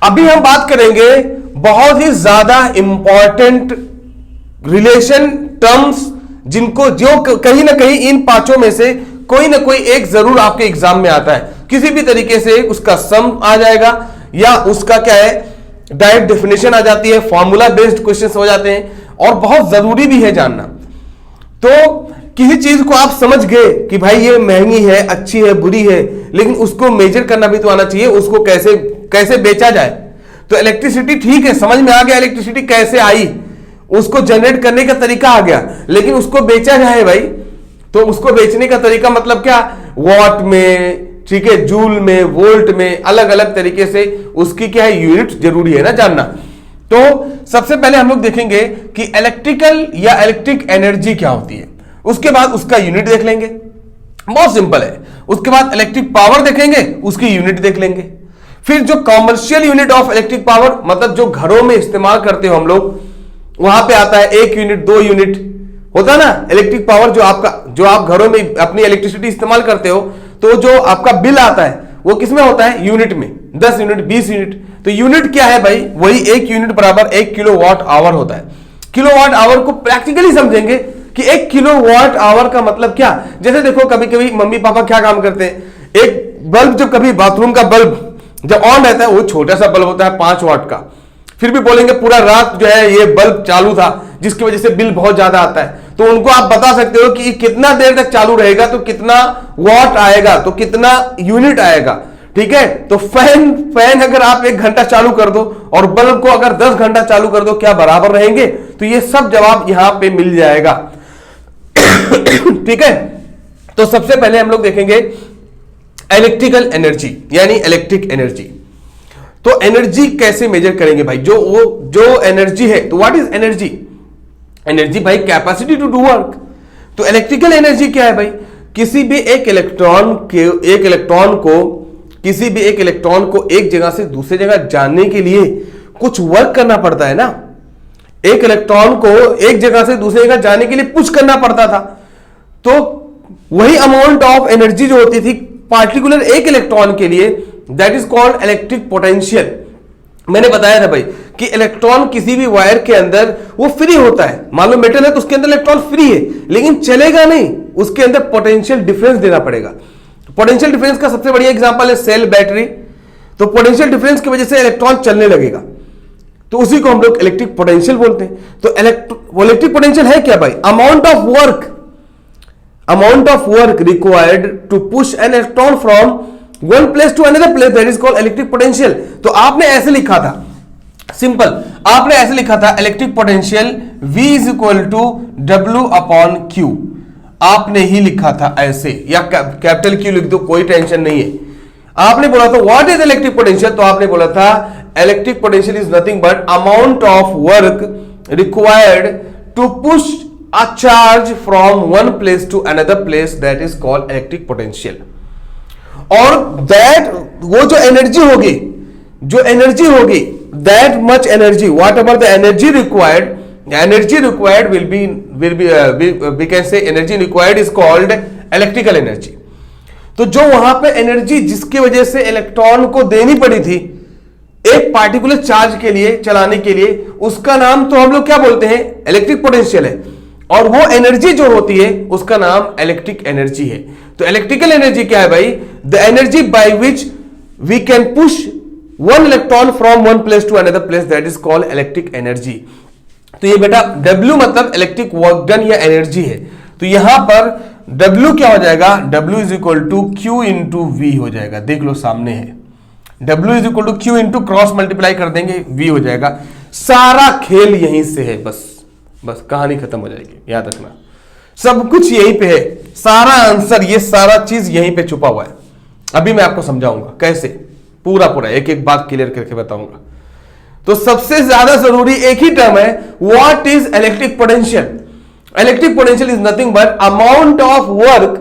अभी हम बात करेंगे बहुत ही ज्यादा इंपॉर्टेंट रिलेशन टर्म्स, जिनको जो कहीं ना कहीं इन पांचों में से कोई ना कोई एक जरूर आपके एग्जाम में आता है, किसी भी तरीके से उसका सम आ जाएगा या उसका क्या है डायरेक्ट डेफिनेशन आ जाती है, फॉर्मूला बेस्ड क्वेश्चंस हो जाते हैं, और बहुत जरूरी भी है जानना। तो किसी चीज को आप समझ गए कि भाई ये महंगी है, अच्छी है, बुरी है, लेकिन उसको मेजर करना भी तो आना चाहिए, उसको कैसे कैसे बेचा जाए। तो इलेक्ट्रिसिटी ठीक है, समझ में आ गया इलेक्ट्रिसिटी कैसे आई, उसको जनरेट करने का तरीका आ गया, लेकिन उसको बेचा जाए भाई, तो उसको बेचने का तरीका मतलब क्या, वॉट में, ठीक है, जूल में, वोल्ट में, अलग अलग तरीके से उसकी क्या है यूनिट जरूरी है ना जानना। तो सबसे पहले हम लोग देखेंगे कि इलेक्ट्रिकल या इलेक्ट्रिक एनर्जी क्या होती है, उसके बाद उसका यूनिट देख लेंगे, बहुत सिंपल है। उसके बाद इलेक्ट्रिक पावर देखेंगे, उसकी यूनिट देख लेंगे। फिर जो commercial unit of electric power, मतलब जो घरों में इस्तेमाल करते हो हम लोग, वहां पे आता है 1 यूनिट, 2 यूनिट होता है ना इलेक्ट्रिक पावर, जो आप घरों में अपनी इलेक्ट्रिसिटी इस्तेमाल करते हो, तो जो आपका बिल आता है वो किसमें होता है, यूनिट में, 10 यूनिट, 20 यूनिट। तो यूनिट क्या है भाई, वही 1 यूनिट बराबर 1 किलोवाट आवर होता है। किलोवाट आवर को प्रैक्टिकली समझेंगे कि 1 किलोवाट आवर का मतलब क्या। जैसे देखो कभी कभी मम्मी पापा क्या काम करते हैं, एक बल्ब, जब कभी बाथरूम का बल्ब जब ऑन रहता है, वो छोटा सा बल्ब होता है 5 वाट का, फिर भी बोलेंगे पूरा रात जो है ये बल्ब चालू था, जिसकी वजह से बिल बहुत ज्यादा आता है। तो उनको आप बता सकते हो कि कितना देर तक चालू रहेगा तो कितना वॉट आएगा, तो कितना यूनिट आएगा, ठीक है। तो फैन अगर आप 1 घंटा चालू कर दो और बल्ब को अगर 10 घंटा चालू कर दो, क्या बराबर रहेंगे? तो ये सब जवाब यहां पे मिल जाएगा। ठीक है, तो सबसे पहले हम लोग देखेंगे इलेक्ट्रिकल एनर्जी यानी इलेक्ट्रिक एनर्जी। तो एनर्जी कैसे मेजर करेंगे भाई, जो एनर्जी है, तो व्हाट इज एनर्जी? एनर्जी भाई कैपेसिटी टू डू वर्क। तो इलेक्ट्रिकल एनर्जी क्या है भाई, किसी भी एक इलेक्ट्रॉन को एक जगह से दूसरी जगह जाने के लिए कुछ वर्क करना पड़ता है ना। एक इलेक्ट्रॉन को एक जगह से दूसरी जगह जाने के लिए पुश करना पड़ता था, तो वही अमाउंट ऑफ एनर्जी जो होती थी पार्टिकुलर एक इलेक्ट्रॉन के लिए, that is called electric potential. मैंने बताया था भाई कि इलेक्ट्रॉन किसी भी वायर के अंदर वो फ्री होता है, मान लो मेटल है तो उसके अंदर इलेक्ट्रॉन फ्री है, लेकिन चलेगा नहीं, उसके अंदर पोटेंशियल डिफरेंस देना पड़ेगा। पोटेंशियल डिफरेंस का सबसे बढ़िया एग्जांपल है सेल, बैटरी। तो पोटेंशियल डिफरेंस की वजह से इलेक्ट्रॉन चलने लगेगा, तो उसी को हम लोग इलेक्ट्रिक पोटेंशियल बोलते हैं। तो इलेक्ट्रिक पोटेंशियल है क्या भाई, amount of work required to push an electron from one place to another place, that is called electric potential. तो आपने ऐसे लिखा था, सिंपल, आपने ऐसे लिखा था electric potential V is equal to W upon Q। आपने ही लिखा था ऐसे, या कैपिटल Q लिख दो, कोई टेंशन नहीं है। आपने बोला था व्हाट इज इलेक्ट्रिक पोटेंशियल, तो आपने बोला था electric potential is nothing but amount of work required to push a charge from one place to another place, that is called electric potential. और दैट वो जो एनर्जी होगी that much energy, whatever the energy required will be we can say energy required is called electrical energy. तो जो वहां पे एनर्जी जिसकी वजह से इलेक्ट्रॉन को देनी पड़ी थी एक पार्टिकुलर चार्ज के लिए, चलाने के लिए, उसका नाम तो हम लोग क्या बोलते हैं, इलेक्ट्रिक पोटेंशियल है। और वो एनर्जी जो होती है उसका नाम इलेक्ट्रिक एनर्जी है। तो इलेक्ट्रिकल एनर्जी क्या है भाई, the energy by which we can push one electron from one place to another place, that is called electric energy. तो ये बेटा W मतलब इलेक्ट्रिक वर्क डन या एनर्जी है। तो यहां पर W क्या हो जाएगा, W is equal to Q into V हो जाएगा, देख लो सामने है, W is equal to Q into cross multiply कर देंगे, V हो जाएगा। सारा खेल यहीं से है, बस कहानी खत्म हो जाएगी, याद रखना सब कुछ यहीं पे है, सारा आंसर, ये सारा चीज यहीं पे छुपा हुआ है। अभी मैं आपको समझाऊंगा कैसे, पूरा एक एक बात क्लियर करके बताऊंगा। तो सबसे ज्यादा जरूरी एक ही टर्म है, what is electric potential. Electric potential is nothing but amount of work,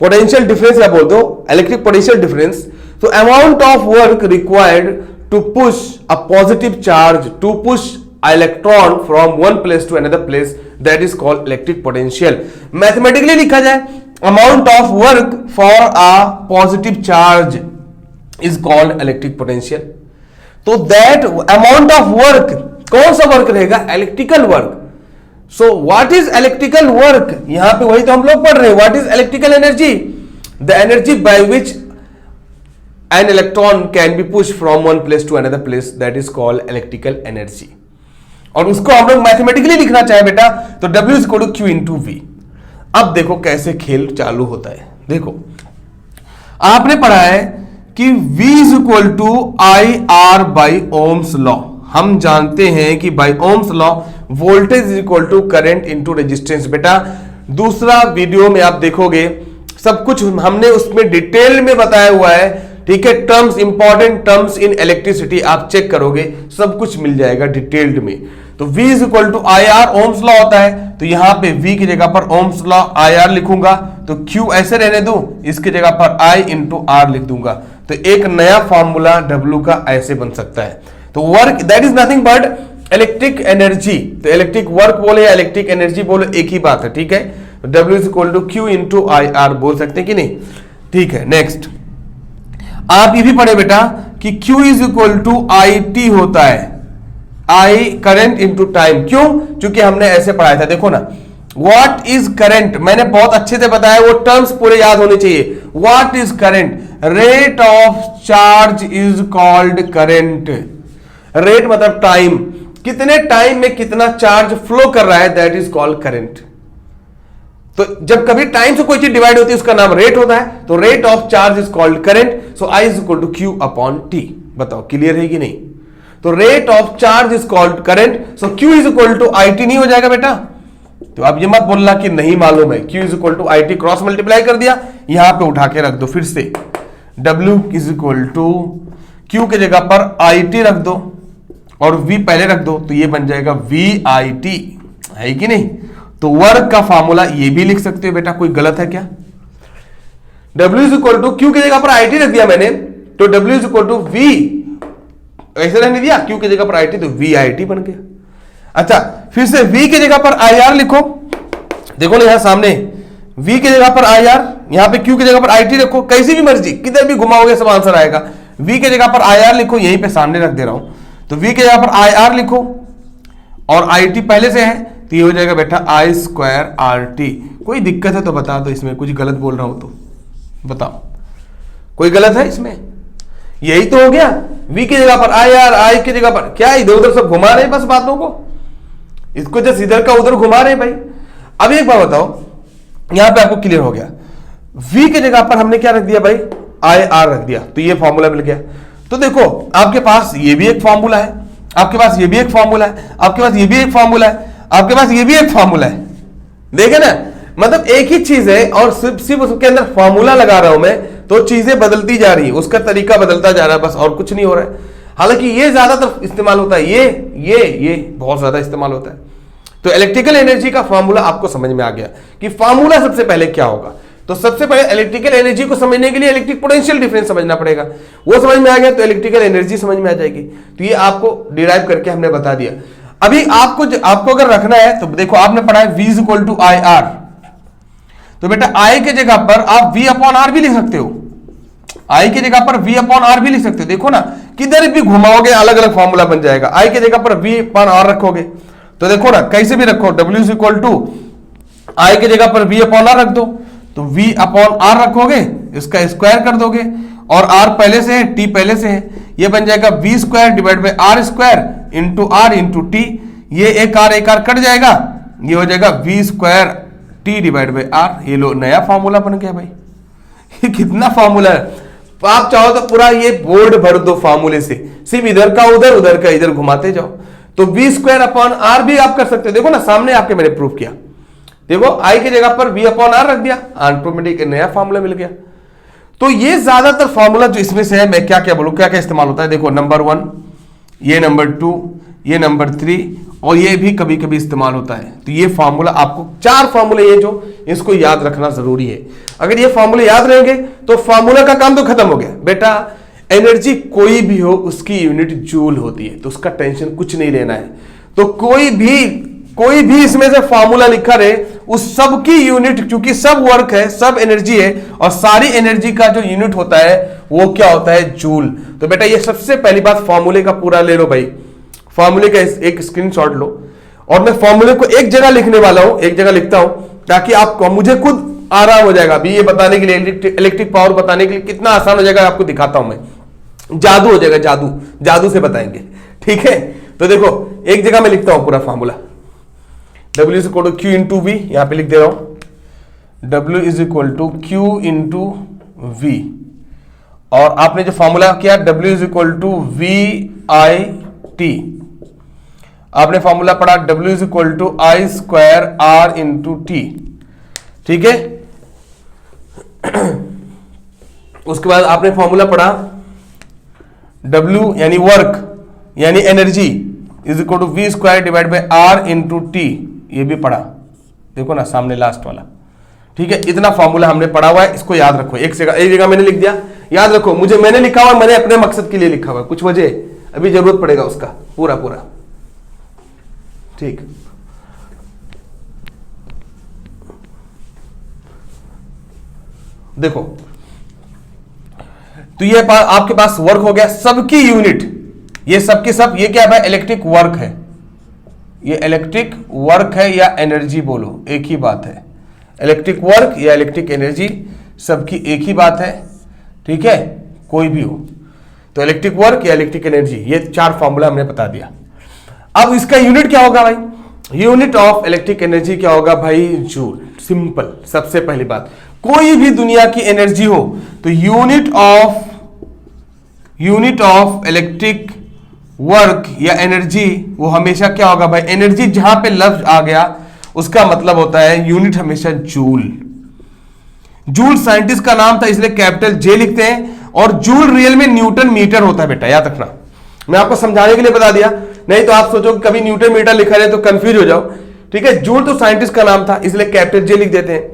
potential difference या बोल दो इलेक्ट्रिक पोटेंशियल डिफरेंस। तो amount of work required to push a positive charge, to push electron from one place to another place, that is called electric potential. Mathematically लिखा जाए, amount of work for a positive charge is called electric potential. तो दैट अमाउंट ऑफ वर्क, कौन सा वर्क रहेगा? Electrical work. So what is electrical work? यहां पे वही तो हम लोग पढ़ रहे हैं, what is electrical energy? The energy by which an electron can be pushed from one place to another place, that is called electrical energy। और उसको हम लोग मैथमेटिकली लिखना चाहे बेटा तो W is equal to Q into V। अब देखो कैसे खेल चालू होता है। देखो आपने पढ़ा है कि V is equal to IR by Ohm's law. हम जानते हैं कि by Ohm's law voltage is equal to current into resistance. बेटा दूसरा वीडियो में आप देखोगे सब कुछ हमने उसमें डिटेल में बताया हुआ है, ठीक है। Terms, important terms in electricity आप चेक करोगे सब कुछ मिल जाएगा डिटेल्ड में। तो V is equal to IR Ohm's law होता है, तो यहां पे V की जगह पर ओम्स लॉ IR लिखूंगा, तो Q ऐसे रहने दूं, इसकी जगह पर I इंटू R लिख दूंगा, तो एक नया फॉर्मूला W का ऐसे बन सकता है। तो work that is nothing but electric energy. तो इलेक्ट्रिक वर्क बोले या इलेक्ट्रिक एनर्जी बोले एक ही बात है, ठीक है। W is equal to Q into IR बोल सकते हैं कि नहीं? ठीक है। नेक्स्ट आप ये भी पढ़े बेटा कि Q is equal to IT होता है, I करंट इंटू टाइम। क्यों? क्योंकि हमने ऐसे पढ़ाया था। देखो ना, व्हाट इज करंट, मैंने बहुत अच्छे से बताया, वो टर्म्स पूरे याद होने चाहिए। What is current? Rate of charge is called current. Rate मतलब टाइम, कितने टाइम में कितना चार्ज फ्लो कर रहा है, दैट इज कॉल्ड करंट। तो जब कभी टाइम से कोई चीज डिवाइड होती है उसका नाम रेट होता है, तो rate of charge is called current. So I is equal to Q upon T। बताओ क्लियर है कि नहीं? तो rate of charge is called current, so Q is equal to IT नहीं हो जाएगा बेटा? तो अब ये मत बोलना कि नहीं मालूम है। Q is equal to IT cross multiply कर दिया, यहां पे उठा के रख दो फिर से। W is equal to Q के जगह पर IT रख दो और V पहले रख दो, तो ये बन जाएगा VIT, है कि नहीं? तो वर्क का फॉर्मूला ये भी लिख सकते हो बेटा, कोई गलत है क्या? W is equal to Q की जगह पर IT रख दिया मैंने, तो W is equal to V ऐसे रहने दिया, Q की जगह पर IT, तो VIT बन गया। अच्छा फिर से V की जगह पर IR लिखो, देखो ना यहां सामने V की जगह पर IR, यहां पे Q की जगह पर IT रखो, कैसी भी मर्जी किधर भी घुमाओगे सब आंसर आएगा। V की जगह पर IR लिखो, यहीं पे सामने रख दे रहा हूं, तो V की जगह पर IR लिखो और IT पहले से है, तो ये हो जाएगा बेटा I स्क्वायर RT। कोई दिक्कत है तो बता दो, इसमें कुछ गलत बोल रहा हूं तो बताओ, कोई गलत है इसमें? यही तो हो गया। V की जगह पर IR, I की जगह पर क्या इधर उधर सब घुमा रहे हैं बस बातों को, इसको जस्ट इधर का उधर घुमा रहे हैं भाई। अब एक बात बताओ, यहां पे आपको क्लियर हो गया, V की जगह पर हमने क्या रख दिया भाई? IR रख दिया, तो ये फॉर्मूला मिल गया। तो देखो आपके पास ये भी एक फॉर्मूला है, आपके पास ये भी एक फॉर्मूला है, आपके पास ये भी एक फॉर्मूला है, आपके पास ये भी एक फॉर्मूला है। देखे ना, मतलब एक ही चीज है और सिर्फ उसके अंदर फॉर्मूला लगा रहा हूं मैं, तो चीजें बदलती जा रही है, उसका तरीका बदलता जा रहा है, बस और कुछ नहीं हो रहा है। हालांकि ये ज्यादातर इस्तेमाल होता है, ये बहुत ज्यादा इस्तेमाल होता है। तो इलेक्ट्रिकल एनर्जी का फॉर्मूला आपको समझ में आ गया कि फॉर्मूला सबसे पहले क्या होगा। तो सबसे पहले इलेक्ट्रिकल एनर्जी को समझने के लिए इलेक्ट्रिक पोटेंशियल डिफरेंस समझना पड़ेगा, वो समझ में आ गया तो इलेक्ट्रिकल एनर्जी समझ में आ जाएगी। तो ये आपको डिराइव करके हमने बता दिया। अभी आपको अगर रखना है तो देखो, आपने पढ़ा है V is equal to IR, तो बेटा I के जगह पर आप V अपॉन R भी लिख सकते हो, I की जगह पर V अपॉन R भी लिख सकते हो। देखो ना, किधर भी घुमाओगे अलग अलग फॉर्मूला बन जाएगा। I की जगह पर V अपॉन R रखोगे तो देखो ना कैसे भी रखो, W is equal to I की जगह पर V अपॉन R रख दो, तो V अपॉन R रखोगे, इसका स्क्वायर कर दोगे और R पहले से है, T पहले से है, ये बन जाएगा V square divide by R square into R into T। ये एक R कट जाएगा, ये हो जाएगा V square T divide by R। ये लो नया फॉर्मूला बन गया भाई। ये कितना फॉर्मूला है, आप चाहो तो पूरा ये बोर्ड भर दो फॉर्मूले से, सिर्फ इधर का उधर उधर का इधर घुमाते जाओ। तो V स्क्वायर अपॉन R भी आप कर सकते हो। देखो ना सामने आपके मैंने प्रूफ किया, देखो I की जगह पर V अपॉन R रख दिया, ऑटोमेटिक नया फॉर्मूला मिल गया। तो ये ज्यादातर फॉर्मूला जो इसमें से है, मैं क्या क्या बोलूं, क्या क्या इस्तेमाल होता है। देखो नंबर 1, ये नंबर 2, ये नंबर 3 और ये भी कभी कभी इस्तेमाल होता है। तो ये फॉर्मूला आपको 4 फॉर्मूले ये जो इसको याद रखना जरूरी है। अगर ये फॉर्मूले याद रहेंगे तो फॉर्मूला का काम तो खत्म हो गया बेटा। एनर्जी कोई भी हो उसकी यूनिट जूल होती है, तो उसका टेंशन कुछ नहीं लेना है। तो कोई भी इसमें से फॉर्मूला लिखा रहे उस सब की यूनिट, क्योंकि सब वर्क है, सब एनर्जी है, और सारी एनर्जी का जो यूनिट होता है वो क्या होता है, जूल। तो बेटा ये सबसे पहली बात फॉर्मूले का पूरा ले लो भाई, फॉर्मूले का एक स्क्रीनशॉट लो, और मैं फॉर्मूले को एक जगह लिखने वाला हूं, एक जगह लिखता हूं ताकि आपको, मुझे खुद आराम हो जाएगा अभी ये बताने के लिए, इलेक्ट्रिक पावर बताने के लिए कितना आसान हो जाएगा, आपको दिखाता हूं मैं, जादू हो जाएगा, जादू, जादू से बताएंगे, ठीक है। तो देखो एक जगह मैं लिखता हूं पूरा formula, W is equal to Q into V, यहां पे लिख दे रहा हूं W is equal to Q into V, और आपने जो फॉर्मूला किया W is equal to V I T, आपने फॉर्मूला पढ़ा W is equal to I square R into T, ठीक है। उसके बाद आपने फॉर्मूला पढ़ा W यानी वर्क यानी energy is equal to V square divide by R into T, ये भी पढ़ा, देखो ना सामने लास्ट वाला, ठीक है। इतना फॉर्मूला हमने पढ़ा हुआ है, इसको याद रखो, एक जगह मैंने लिख दिया, याद रखो, मैंने लिखा हुआ, मैंने अपने मकसद के लिए लिखा हुआ, कुछ वजह अभी जरूरत पड़ेगा उसका पूरा पूरा, ठीक। देखो तो ये आपके पास वर्क हो गया, सबकी यूनिट, ये सबके सब, ये क्या है, इलेक्ट्रिक वर्क है, ये इलेक्ट्रिक वर्क है या एनर्जी बोलो, एक ही बात है, इलेक्ट्रिक वर्क या इलेक्ट्रिक एनर्जी सबकी एक ही बात है, ठीक है, कोई भी हो। तो इलेक्ट्रिक वर्क या इलेक्ट्रिक एनर्जी, ये चार फॉर्मूला हमने बता दिया। अब इसका यूनिट क्या होगा भाई, यूनिट ऑफ इलेक्ट्रिक एनर्जी क्या होगा भाई, जूल। सिंपल, सबसे पहली बात, कोई भी दुनिया की एनर्जी हो तो यूनिट ऑफ इलेक्ट्रिक वर्क या एनर्जी वो हमेशा क्या होगा भाई, एनर्जी जहां पे लफ्ज आ गया उसका मतलब होता है यूनिट हमेशा जूल। जूल साइंटिस्ट का नाम था इसलिए कैपिटल जे लिखते हैं, और जूल रियल में न्यूटन मीटर होता है बेटा, याद रखना, मैं आपको समझाने के लिए बता दिया, नहीं तो आप सोचो कभी न्यूटन मीटर लिखा रहे तो कंफ्यूज हो जाओ, ठीक है। जूल तो साइंटिस्ट का नाम था इसलिए कैपिटल जे लिख देते हैं।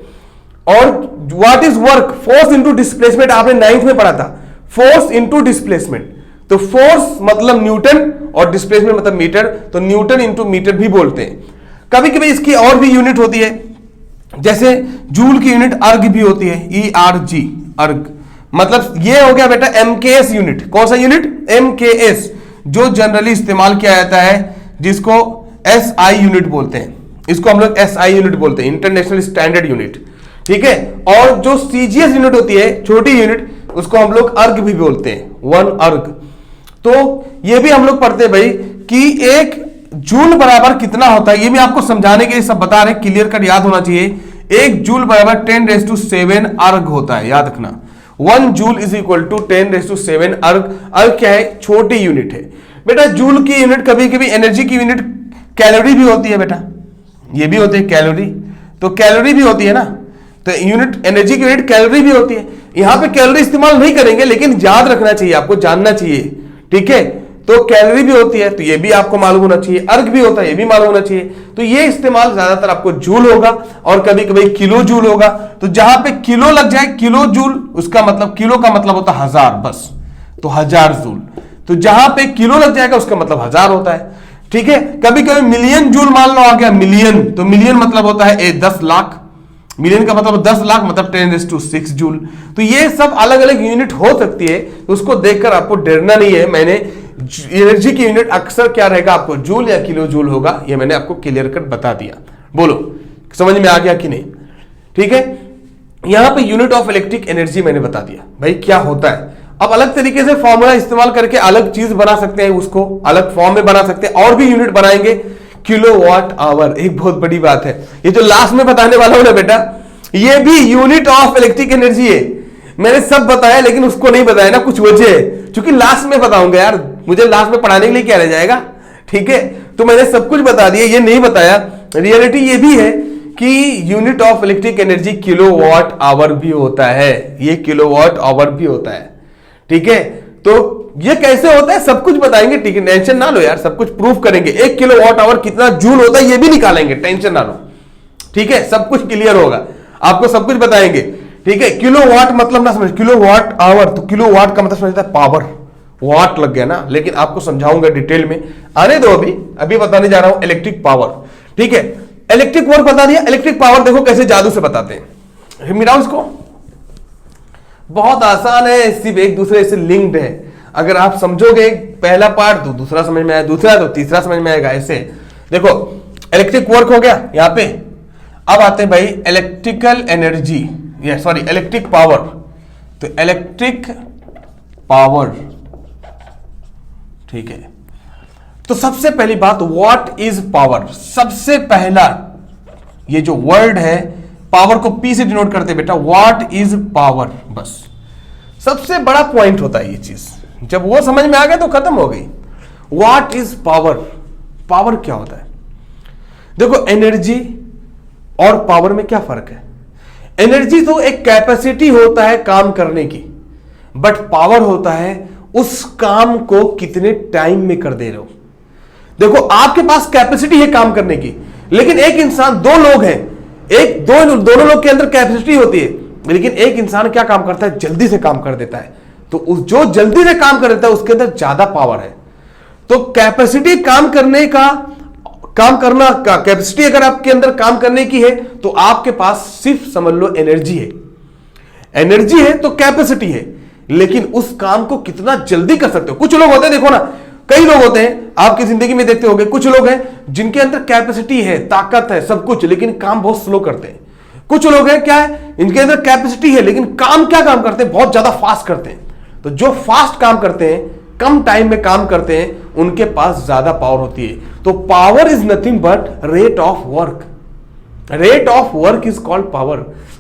और what is work, force into displacement, आपने 9th में पढ़ा था, फोर्स इंटू डिस्प्लेसमेंट, तो फोर्स मतलब न्यूटन और डिस्प्लेसमेंट मतलब मीटर, तो न्यूटन इंटू मीटर भी बोलते हैं। कभी कभी इसकी और भी यूनिट होती है, जैसे जूल की यूनिट अर्ग भी होती है, ERG, अर्ग, मतलब ये हो गया बेटा MKS यूनिट। कौन सा यूनिट, MKS, जो जनरली इस्तेमाल किया जाता है, जिसको SI यूनिट बोलते हैं, इसको हम लोग SI यूनिट बोलते हैं, इंटरनेशनल स्टैंडर्ड यूनिट, ठीक है। और जो CGS यूनिट होती है, छोटी यूनिट, उसको हम लोग अर्ग भी बोलते हैं, 1 अर्ग। तो ये भी हम लोग पढ़ते हैं भाई कि एक जूल बराबर कितना होता है, ये भी आपको समझाने के लिए सब बता रहे, क्लियर कट याद होना चाहिए। एक जूल बराबर 10⁻7 अर्ग होता है, याद रखना, 1 जूल इज इक्वल टू 10⁻7 अर्ग। अर्ग क्या है, छोटी यूनिट है बेटा। जूल की यूनिट, कभी कभी एनर्जी की यूनिट कैलोरी भी होती है बेटा, ये भी होती है कैलोरी, तो कैलोरी भी होती है ना, तो यूनिट एनर्जी की यूनिट कैलोरी भी होती है। यहां पे कैलोरी इस्तेमाल नहीं करेंगे, लेकिन याद रखना चाहिए, आपको जानना चाहिए, ठीक है। तो कैलोरी भी होती है, तो ये भी आपको मालूम होना चाहिए, अर्ग भी होता है, ये भी मालूम होना चाहिए। तो ये इस्तेमाल ज्यादातर आपको जूल होगा, और कभी कभी किलो जूल होगा। तो जहां पे किलो लग जाए, किलो जूल, उसका मतलब, किलो का मतलब होता है 1000 बस, तो 1000 जूल। तो जहां पे किलो लग जाएगा उसका मतलब 1000 होता है, ठीक है। कभी कभी मिलियन जूल मान लो आ गया, मिलियन, तो मिलियन मतलब होता है 10 लाख, मिलियन का मतलब 10 लाख मतलब 10⁶ जूल। तो ये सब अलग अलग यूनिट हो सकती है, तो उसको देखकर आपको डरना नहीं है। मैंने एनर्जी की यूनिट अक्सर क्या रहेगा, आपको जूल या किलो जूल होगा, ये मैंने आपको क्लियर कट बता दिया। बोलो समझ में आ गया कि नहीं, ठीक है। यहां पे यूनिट ऑफ इलेक्ट्रिक एनर्जी मैंने बता दिया भाई क्या होता है। अब अलग तरीके से फॉर्मूला इस्तेमाल करके अलग चीज बना सकते हैं, उसको अलग फॉर्म में बना सकते हैं, और भी यूनिट बनाएंगे। किलोवाट आवर एक बहुत बड़ी बात है, ये जो लास्ट में बताने वाला हूं ना बेटा, ये भी यूनिट ऑफ इलेक्ट्रिक एनर्जी है। मैंने सब बताया लेकिन उसको नहीं बताया ना, कुछ वजह है, क्योंकि लास्ट में बताऊंगा यार, मुझे लास्ट में पढ़ाने के लिए क्या रह जाएगा, ठीक है। तो मैंने सब कुछ बता दिया, ये नहीं बताया। रियलिटी ये भी है कि unit of electric energy kilowatt hour भी होता है, ये किलोवाट आवर भी होता है, ठीक है। तो ये कैसे होता है सब कुछ बताएंगे, ठीक है, टेंशन ना लो यार, सब कुछ प्रूफ करेंगे। 1 किलोवाट आवर कितना जूल होता है ये भी निकालेंगे, टेंशन ना लो, ठीक है। सब कुछ क्लियर होगा, आपको सब कुछ बताएंगे, ठीक है। किलोवाट मतलब ना समझ, किलोवाट आवर, तो किलोवाट का मतलब समझता है पावर, वाट लग गया ना, लेकिन आपको समझाऊंगा डिटेल में, आने दो, अभी बताने जा रहा हूं इलेक्ट्रिक पावर, ठीक है। इलेक्ट्रिक वर्क बता दिया, इलेक्ट्रिक पावर देखो कैसे जादू से बताते हैं, मिलाओ इसको, बहुत आसान है, सिर्फ एक दूसरे से लिंक्ड है। अगर आप समझोगे पहला पार्ट तो दूसरा समझ में आया, दूसरा तो तीसरा समझ में आएगा। ऐसे देखो इलेक्ट्रिक वर्क हो गया यहां पे, अब आते हैं भाई इलेक्ट्रिकल एनर्जी, या सॉरी इलेक्ट्रिक पावर। तो इलेक्ट्रिक पावर, ठीक है, तो सबसे पहली बात व्हाट इज पावर। सबसे पहला ये जो वर्ड है पावर को पी से डिनोट करते बेटा, व्हाट इज पावर, बस सबसे बड़ा पॉइंट होता है ये चीज। जब वो समझ में आ गया तो खत्म हो गई। व्हाट इज पावर, पावर क्या होता है। देखो एनर्जी और पावर में क्या फर्क है। एनर्जी तो एक कैपेसिटी होता है काम करने की, बट पावर होता है उस काम को कितने टाइम में कर दे रहे हो। देखो आपके पास कैपेसिटी है काम करने की, लेकिन एक इंसान, दो लोग हैं, एक दोनों लोग के अंदर कैपेसिटी होती है, लेकिन एक इंसान क्या काम करता है, जल्दी से काम कर देता है। तो उस जो जल्दी से काम कर देता है उसके अंदर ज्यादा पावर है। तो कैपेसिटी काम करने का, काम करना का कैपेसिटी अगर आपके अंदर काम करने की है तो आपके पास सिर्फ समझ लो एनर्जी है। एनर्जी है तो कैपेसिटी है, लेकिन उस काम को कितना जल्दी कर सकते हो। कुछ लोग होते हैं, देखो ना, कई लोग होते हैं आपकी जिंदगी में देखते होंगे, कुछ लोग हैं जिनके अंदर कैपेसिटी है, ताकत है, सब कुछ, लेकिन काम बहुत स्लो करते हैं। कुछ लोग हैं क्या है, इनके अंदर कैपेसिटी है लेकिन काम क्या काम करते हैं, बहुत ज्यादा फास्ट करते हैं। तो जो फास्ट काम करते हैं, कम टाइम में काम करते हैं, उनके पास ज्यादा पावर होती है। तो power is nothing but rate of work. Rate of work is called power.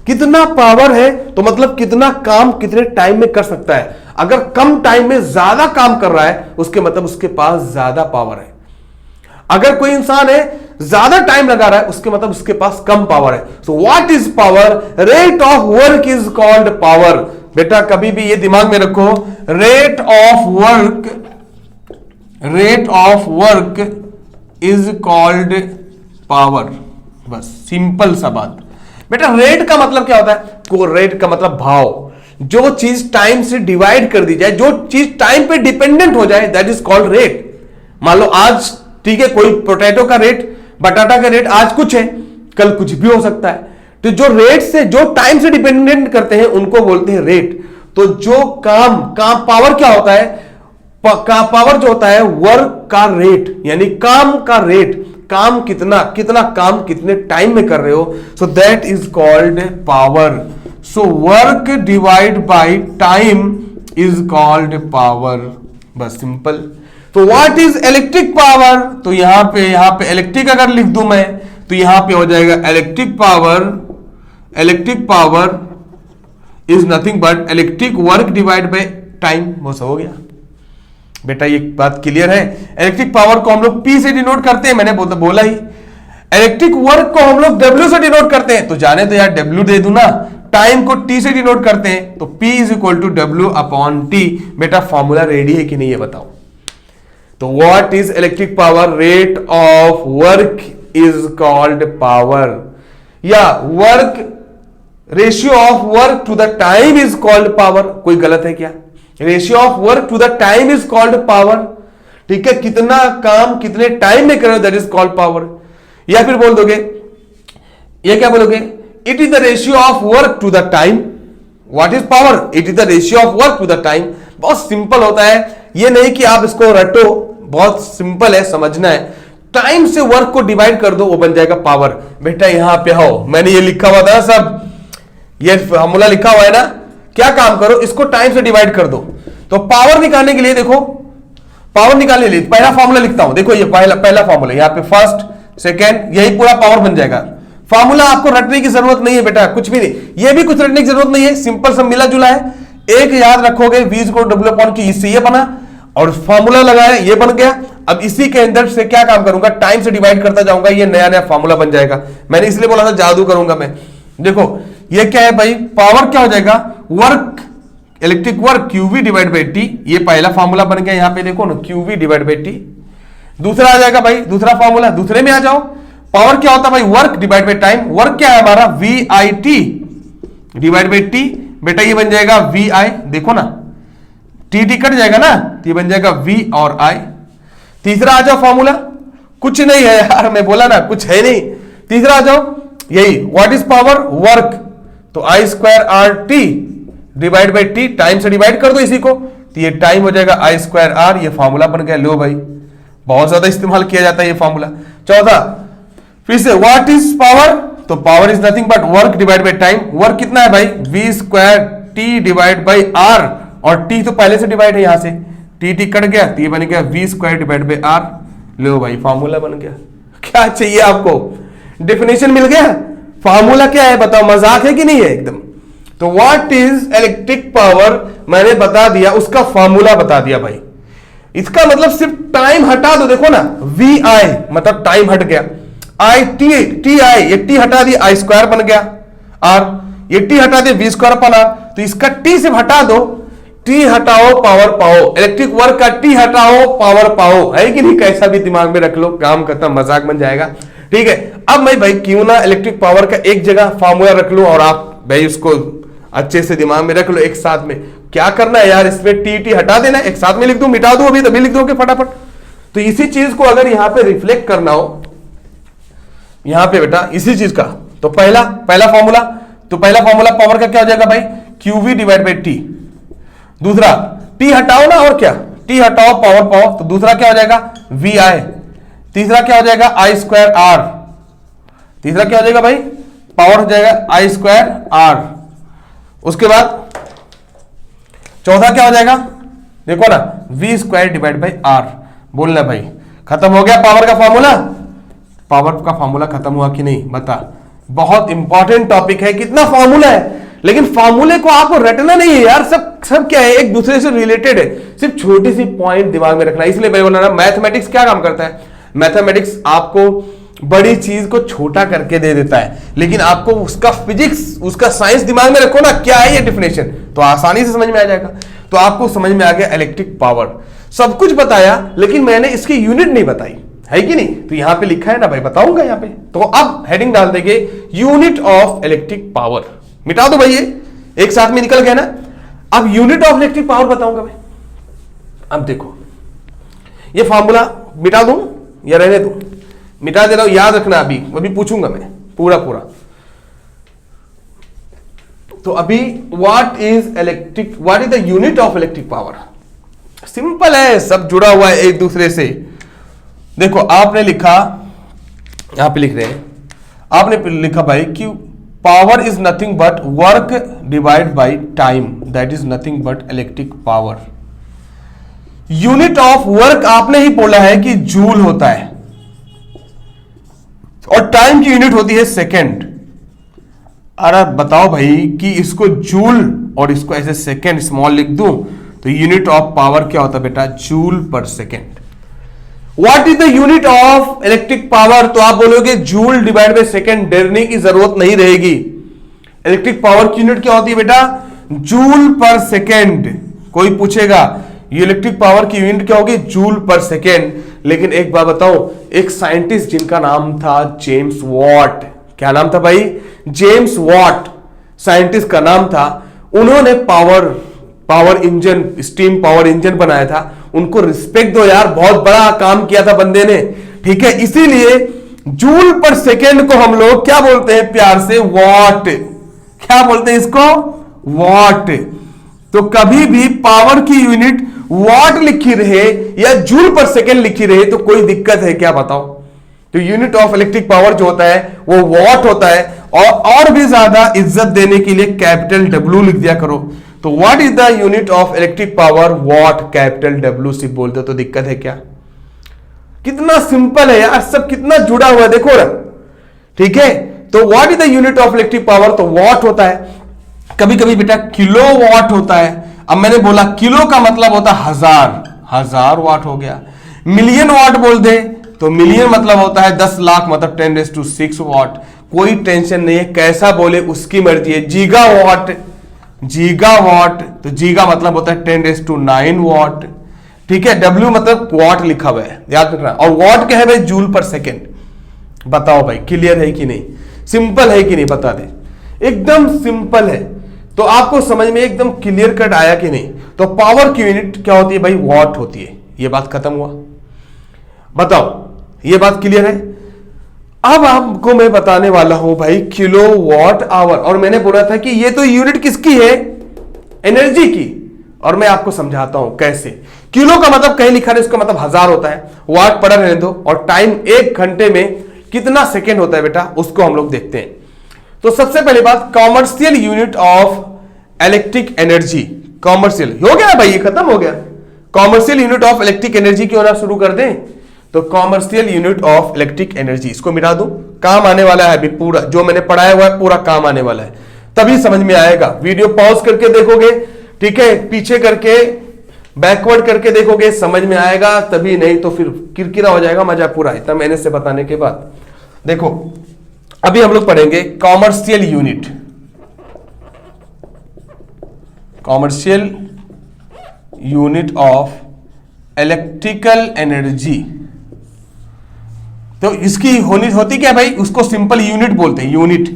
कितना पावर है तो मतलब कितना काम कितने टाइम में कर सकता है। अगर कम टाइम में ज्यादा काम कर रहा है उसके मतलब उसके पास ज्यादा पावर है। अगर कोई इंसान है ज्यादा टाइम लगा रहा है उसके मतलब उसके पास कम पावर है। So what is power, rate of work is called power. बेटा कभी भी ये दिमाग में रखो, rate of work is called power. बस सिंपल सा बात बेटा। रेट का मतलब क्या होता है, को रेट का मतलब भाव। जो चीज टाइम से डिवाइड कर दी जाए, जो चीज टाइम पे डिपेंडेंट हो जाए, दैट इज कॉल्ड रेट। मान लो आज ठीक है, कोई पोटैटो का रेट, बटाटा का रेट आज कुछ है, कल कुछ भी हो सकता है। तो जो रेट से, जो टाइम से डिपेंडेंट करते हैं उनको बोलते हैं रेट। तो जो काम पावर क्या होता है, पावर जो होता है वर्क का रेट, यानी काम का रेट, काम कितना काम कितने टाइम में कर रहे हो, so that is called power. So work divide by time is called power. बस सिंपल। तो व्हाट इज इलेक्ट्रिक पावर, तो यहां पे इलेक्ट्रिक अगर लिख दूं मैं तो यहां पे हो जाएगा electric power is nothing but electric work divide by time. वो सब हो गया बेटा, ये बात क्लियर है। इलेक्ट्रिक पावर को हम लोग P से डिनोट करते हैं, मैंने बोला ही। इलेक्ट्रिक वर्क को हम लोग W से डिनोट करते हैं, तो जाने तो यार W दे दूं ना। टाइम को T से डिनोट करते हैं, तो P is equal to W/T। बेटा फॉर्मूला रेडी है कि नहीं ये बताओ। तो what is electric power, rate of work is called power, या work ratio of work to the time is called power. कोई गलत है क्या? Ratio of work to the time is called power. ठीक है, कितना काम कितने टाइम में करो दैट इज कॉल्ड पावर। या फिर बोल दोगे, ये क्या बोलोगे, it is the ratio of work to the time. What is power, it is the ratio of work to the time. बहुत सिंपल होता है, ये नहीं कि आप इसको रटो, बहुत सिंपल है, समझना है। टाइम से वर्क को डिवाइड कर दो, वो बन जाएगा पावर। बेटा यहां पे आओ, मैंने ये लिखा हुआ था सब, ये फॉर्मूला लिखा हुआ है ना, क्या काम करो, इसको टाइम से डिवाइड कर दो। तो पावर निकालने के लिए देखो, पावर निकालने के लिए पहला फॉर्मूला लिखता हूं, देखो ये पहला फॉर्मूला, यहां पे फर्स्ट सेकेंड, यही पूरा पावर बन जाएगा। फॉर्मूला आपको रटने की जरूरत नहीं है बेटा, कुछ भी नहीं, ये भी कुछ रटने की जरूरत नहीं है, सिंपल सब मिला जुला है। एक याद रखोगे, V is equal to W/T, इससे ये बना और फॉर्मूला लगाया, ये बन गया। अब इसी के अंदर से क्या काम करूंगा, टाइम से डिवाइड करता जाऊंगा, ये नया फॉर्मूला बन जाएगा। मैंने इसलिए बोला था जादू करूंगा मैं। देखो ये क्या है भाई, पावर क्या हो जाएगा, work, electric work QV divide by T। ये पहला फॉर्मूला बन गया, यहां पे देखो ना, QV डिवाइड बाई T। दूसरा आ जाएगा भाई, दूसरा फॉर्मूला, दूसरे में आ जाओ। पावर क्या होता है भाई, work divide by time. Work क्या है हमारा, VIT डिवाइड बाई T। बेटा ये बन जाएगा VI, देखो ना T कट जाएगा ना, तो ये बन जाएगा V और I। तीसरा आ जाओ फॉर्मूला, कुछ नहीं है यार, मैं बोला ना कुछ है नहीं, तीसरा आ जाओ, यही व्हाट इज पावर, वर्क, तो I square R T divide by T, time से डिवाइड कर दो इसी को, तो ये टाइम हो जाएगा आई स्क्वायर आर, ये फॉर्मूला बन गया। लो भाई, बहुत ज्यादा इस्तेमाल किया जाता है ये फॉर्मूला। चौथा, फिर से व्हाट इज पावर, तो power is nothing but work divide by time. Work कितना है भाई, V square T divide by R, और टी तो पहले से डिवाइड है, यहां से टी टी कट गया, तो ये बन गया V square divide by R. लो भाई, फॉर्मूला बन गया। क्या चाहिए आपको, डेफिनेशन मिल गया। फॉर्मूला क्या है बताओ, मजाक है कि नहीं है एकदम। तो व्हाट इज इलेक्ट्रिक पावर मैंने बता दिया, उसका फॉर्मूला बता दिया भाई। इसका मतलब सिर्फ टाइम हटा दो, देखो ना, वी आई मतलब टाइम हट गया, आई टी टी आई, ये टी हटा दिया, आई स्क्वायर बन गया आर, ये टी हटा दिया, वी स्क्वायर अपन आर, तो इसका टी सिर्फ हटा दो, टी हटाओ पावर पाओ, इलेक्ट्रिक वर्क का टी हटाओ पावर पाओ, है कि नहीं। कैसा भी दिमाग में रख लो, काम करता मजाक बन जाएगा, ठीक है। अब मैं भाई क्यों ना इलेक्ट्रिक पावर का एक जगह फॉर्मूला रख लो, और आप भाई उसको अच्छे से दिमाग में रख लो एक साथ में। क्या करना है यार, इसमें टी टी हटा देना, एक साथ में लिख दो, मिटा दो अभी, तभी लिख दोगे फटाफट। तो इसी चीज को अगर यहां पे रिफ्लेक्ट करना हो, यहां पे बेटा इसी चीज का, तो पहला फॉर्मूला, तो पहला फॉर्मूला पावर का क्या हो जाएगा भाई, क्यूवी डिवाइड बाई टी। दूसरा टी हटाओ ना, और क्या, टी हटाओ पावर पाओ, तो दूसरा क्या हो जाएगा, वी आई। तीसरा क्या हो जाएगा, आई स्क्वायर आर। तीसरा क्या हो जाएगा भाई, पावर हो जाएगा आई स्क्वायर आर। उसके बाद चौथा क्या हो जाएगा, देखो ना, V square divide by R. बोलना भाई, खत्म हो गया पावर का फॉर्मूला। पावर का फॉर्मूला खत्म हुआ कि नहीं बता। बहुत इंपॉर्टेंट टॉपिक है, कितना फॉर्मूला है, लेकिन फॉर्मूले को आपको रटना नहीं है यार, सब क्या है, एक दूसरे से रिलेटेड है, सिर्फ छोटी सी पॉइंट दिमाग में रखना। इसलिए मैं बोल रहा, मैथमेटिक्स क्या काम करता है, मैथमेटिक्स आपको बड़ी चीज को छोटा करके दे देता है, लेकिन आपको उसका फिजिक्स, उसका साइंस दिमाग में रखो ना, क्या है ये डेफिनेशन, तो आसानी से समझ में आ जाएगा। तो आपको समझ में आ गया इलेक्ट्रिक पावर, सब कुछ बताया, लेकिन मैंने इसकी यूनिट नहीं बताई, है कि नहीं। तो यहां पे लिखा है ना भाई, बताऊंगा यहां पे। तो अब हेडिंग डाल देंगे यूनिट ऑफ इलेक्ट्रिक पावर, मिटा दो भाई, ये एक साथ में निकल गया ना। अब यूनिट ऑफ इलेक्ट्रिक पावर बताऊंगा भाई। अब देखो, ये फॉर्मूला मिटा दूं या रहने दूं, मिटा दे रहा हूं, याद रखना, अभी पूछूंगा मैं पूरा। तो अभी what is the unit of electric power, simple है, सब जुड़ा हुआ है एक दूसरे से। देखो आपने लिखा, यहां पे लिख रहे हैं, आपने लिखा भाई कि power is nothing but work divide by time, that is nothing but electric power. Unit of work आपने ही बोला है कि जूल होता है, और टाइम की यूनिट होती है सेकेंड। अरे बताओ भाई कि इसको जूल और इसको ऐसे सेकेंड स्मॉल लिख दूं, तो यूनिट ऑफ पावर क्या होता है बेटा, जूल पर second. What is the unit of electric power, तो आप बोलोगे जूल डिवाइड बाय सेकेंड, डरने की जरूरत नहीं रहेगी। इलेक्ट्रिक पावर की यूनिट क्या होती है बेटा, जूल पर सेकेंड। कोई पूछेगा ये इलेक्ट्रिक पावर की यूनिट क्या होगी, जूल पर सेकेंड। लेकिन एक बात बताओ, एक साइंटिस्ट जिनका नाम था जेम्स वॉट, क्या नाम था भाई, जेम्स वॉट साइंटिस्ट का नाम था, उन्होंने power engine, steam power engine बनाया था। उनको रिस्पेक्ट दो यार, बहुत बड़ा काम किया था बंदे ने, ठीक है। इसीलिए जूल पर सेकेंड को हम लोग क्या बोलते हैं प्यार से, वॉट। क्या बोलते हैं इसको, वॉट। तो कभी भी पावर की यूनिट वॉट लिखी रहे या जूल पर सेकेंड लिखी रहे तो कोई दिक्कत है क्या, बताओ। तो यूनिट ऑफ इलेक्ट्रिक पावर जो होता है वो वॉट होता है, और भी ज्यादा इज्जत देने के लिए कैपिटल डब्ल्यू लिख दिया करो। तो what is the unit of electric power, what, capital W सिर्फ बोलते तो दिक्कत है क्या। कितना सिंपल है यार, सब कितना जुड़ा हुआ है, देखो ना, ठीक है। तो what is the unit of electric power, तो वॉट होता है। कभी कभी बेटा किलो वॉट होता है। अब मैंने बोला किलो का मतलब होता है हजार वाट हो गया। मिलियन वाट बोल दे तो मिलियन मतलब होता है 10 लाख, मतलब 10⁶ वाट। कोई टेंशन नहीं है, कैसा बोले उसकी मर्जी है। गीगावाट, तो गीगा मतलब होता है 10⁹ वाट, ठीक है। डब्ल्यू मतलब वाट लिखा हुआ है, याद रखना। और वाट क्या है भाई, जूल पर सेकेंड। बताओ भाई क्लियर है कि नहीं, सिंपल है कि नहीं, बता दे। एकदम सिंपल है। तो आपको समझ में एकदम क्लियर कट आया कि नहीं। तो पावर की यूनिट क्या होती है भाई, वॉट होती है। ये बात खत्म हुआ, बताओ ये बात क्लियर है। अब आपको मैं बताने वाला हूं भाई किलो वॉट आवर, और मैंने बोला था कि ये तो यूनिट किसकी है, एनर्जी की, और मैं आपको समझाता हूं कैसे। किलो का मतलब कहीं लिखा है, इसका मतलब 1000 होता है, वाट पड़ा रहने दो, और टाइम 1 घंटे में कितना सेकेंड होता है बेटा, उसको हम लोग देखते हैं। तो सबसे पहली बात, commercial unit of electric energy, commercial हो गया भाई, ये खत्म हो गया। Commercial unit of electric energy क्यों ना शुरू कर दें, तो commercial unit of electric energy, इसको मिटा दूं, काम आने वाला है अभी, पूरा जो मैंने पढ़ाया हुआ है पूरा काम आने वाला है, तभी समझ में आएगा। वीडियो पॉज करके देखोगे, ठीक है, पीछे करके बैकवर्ड करके देखोगे, समझ में आएगा तभी, नहीं तो फिर किरकिरा हो जाएगा, मजा पूरा इतना मैंने से बताने के बाद। देखो अभी हम लोग पढ़ेंगे commercial unit, commercial unit of electrical energy. तो इसकी होती क्या भाई, उसको सिंपल यूनिट बोलते हैं, यूनिट।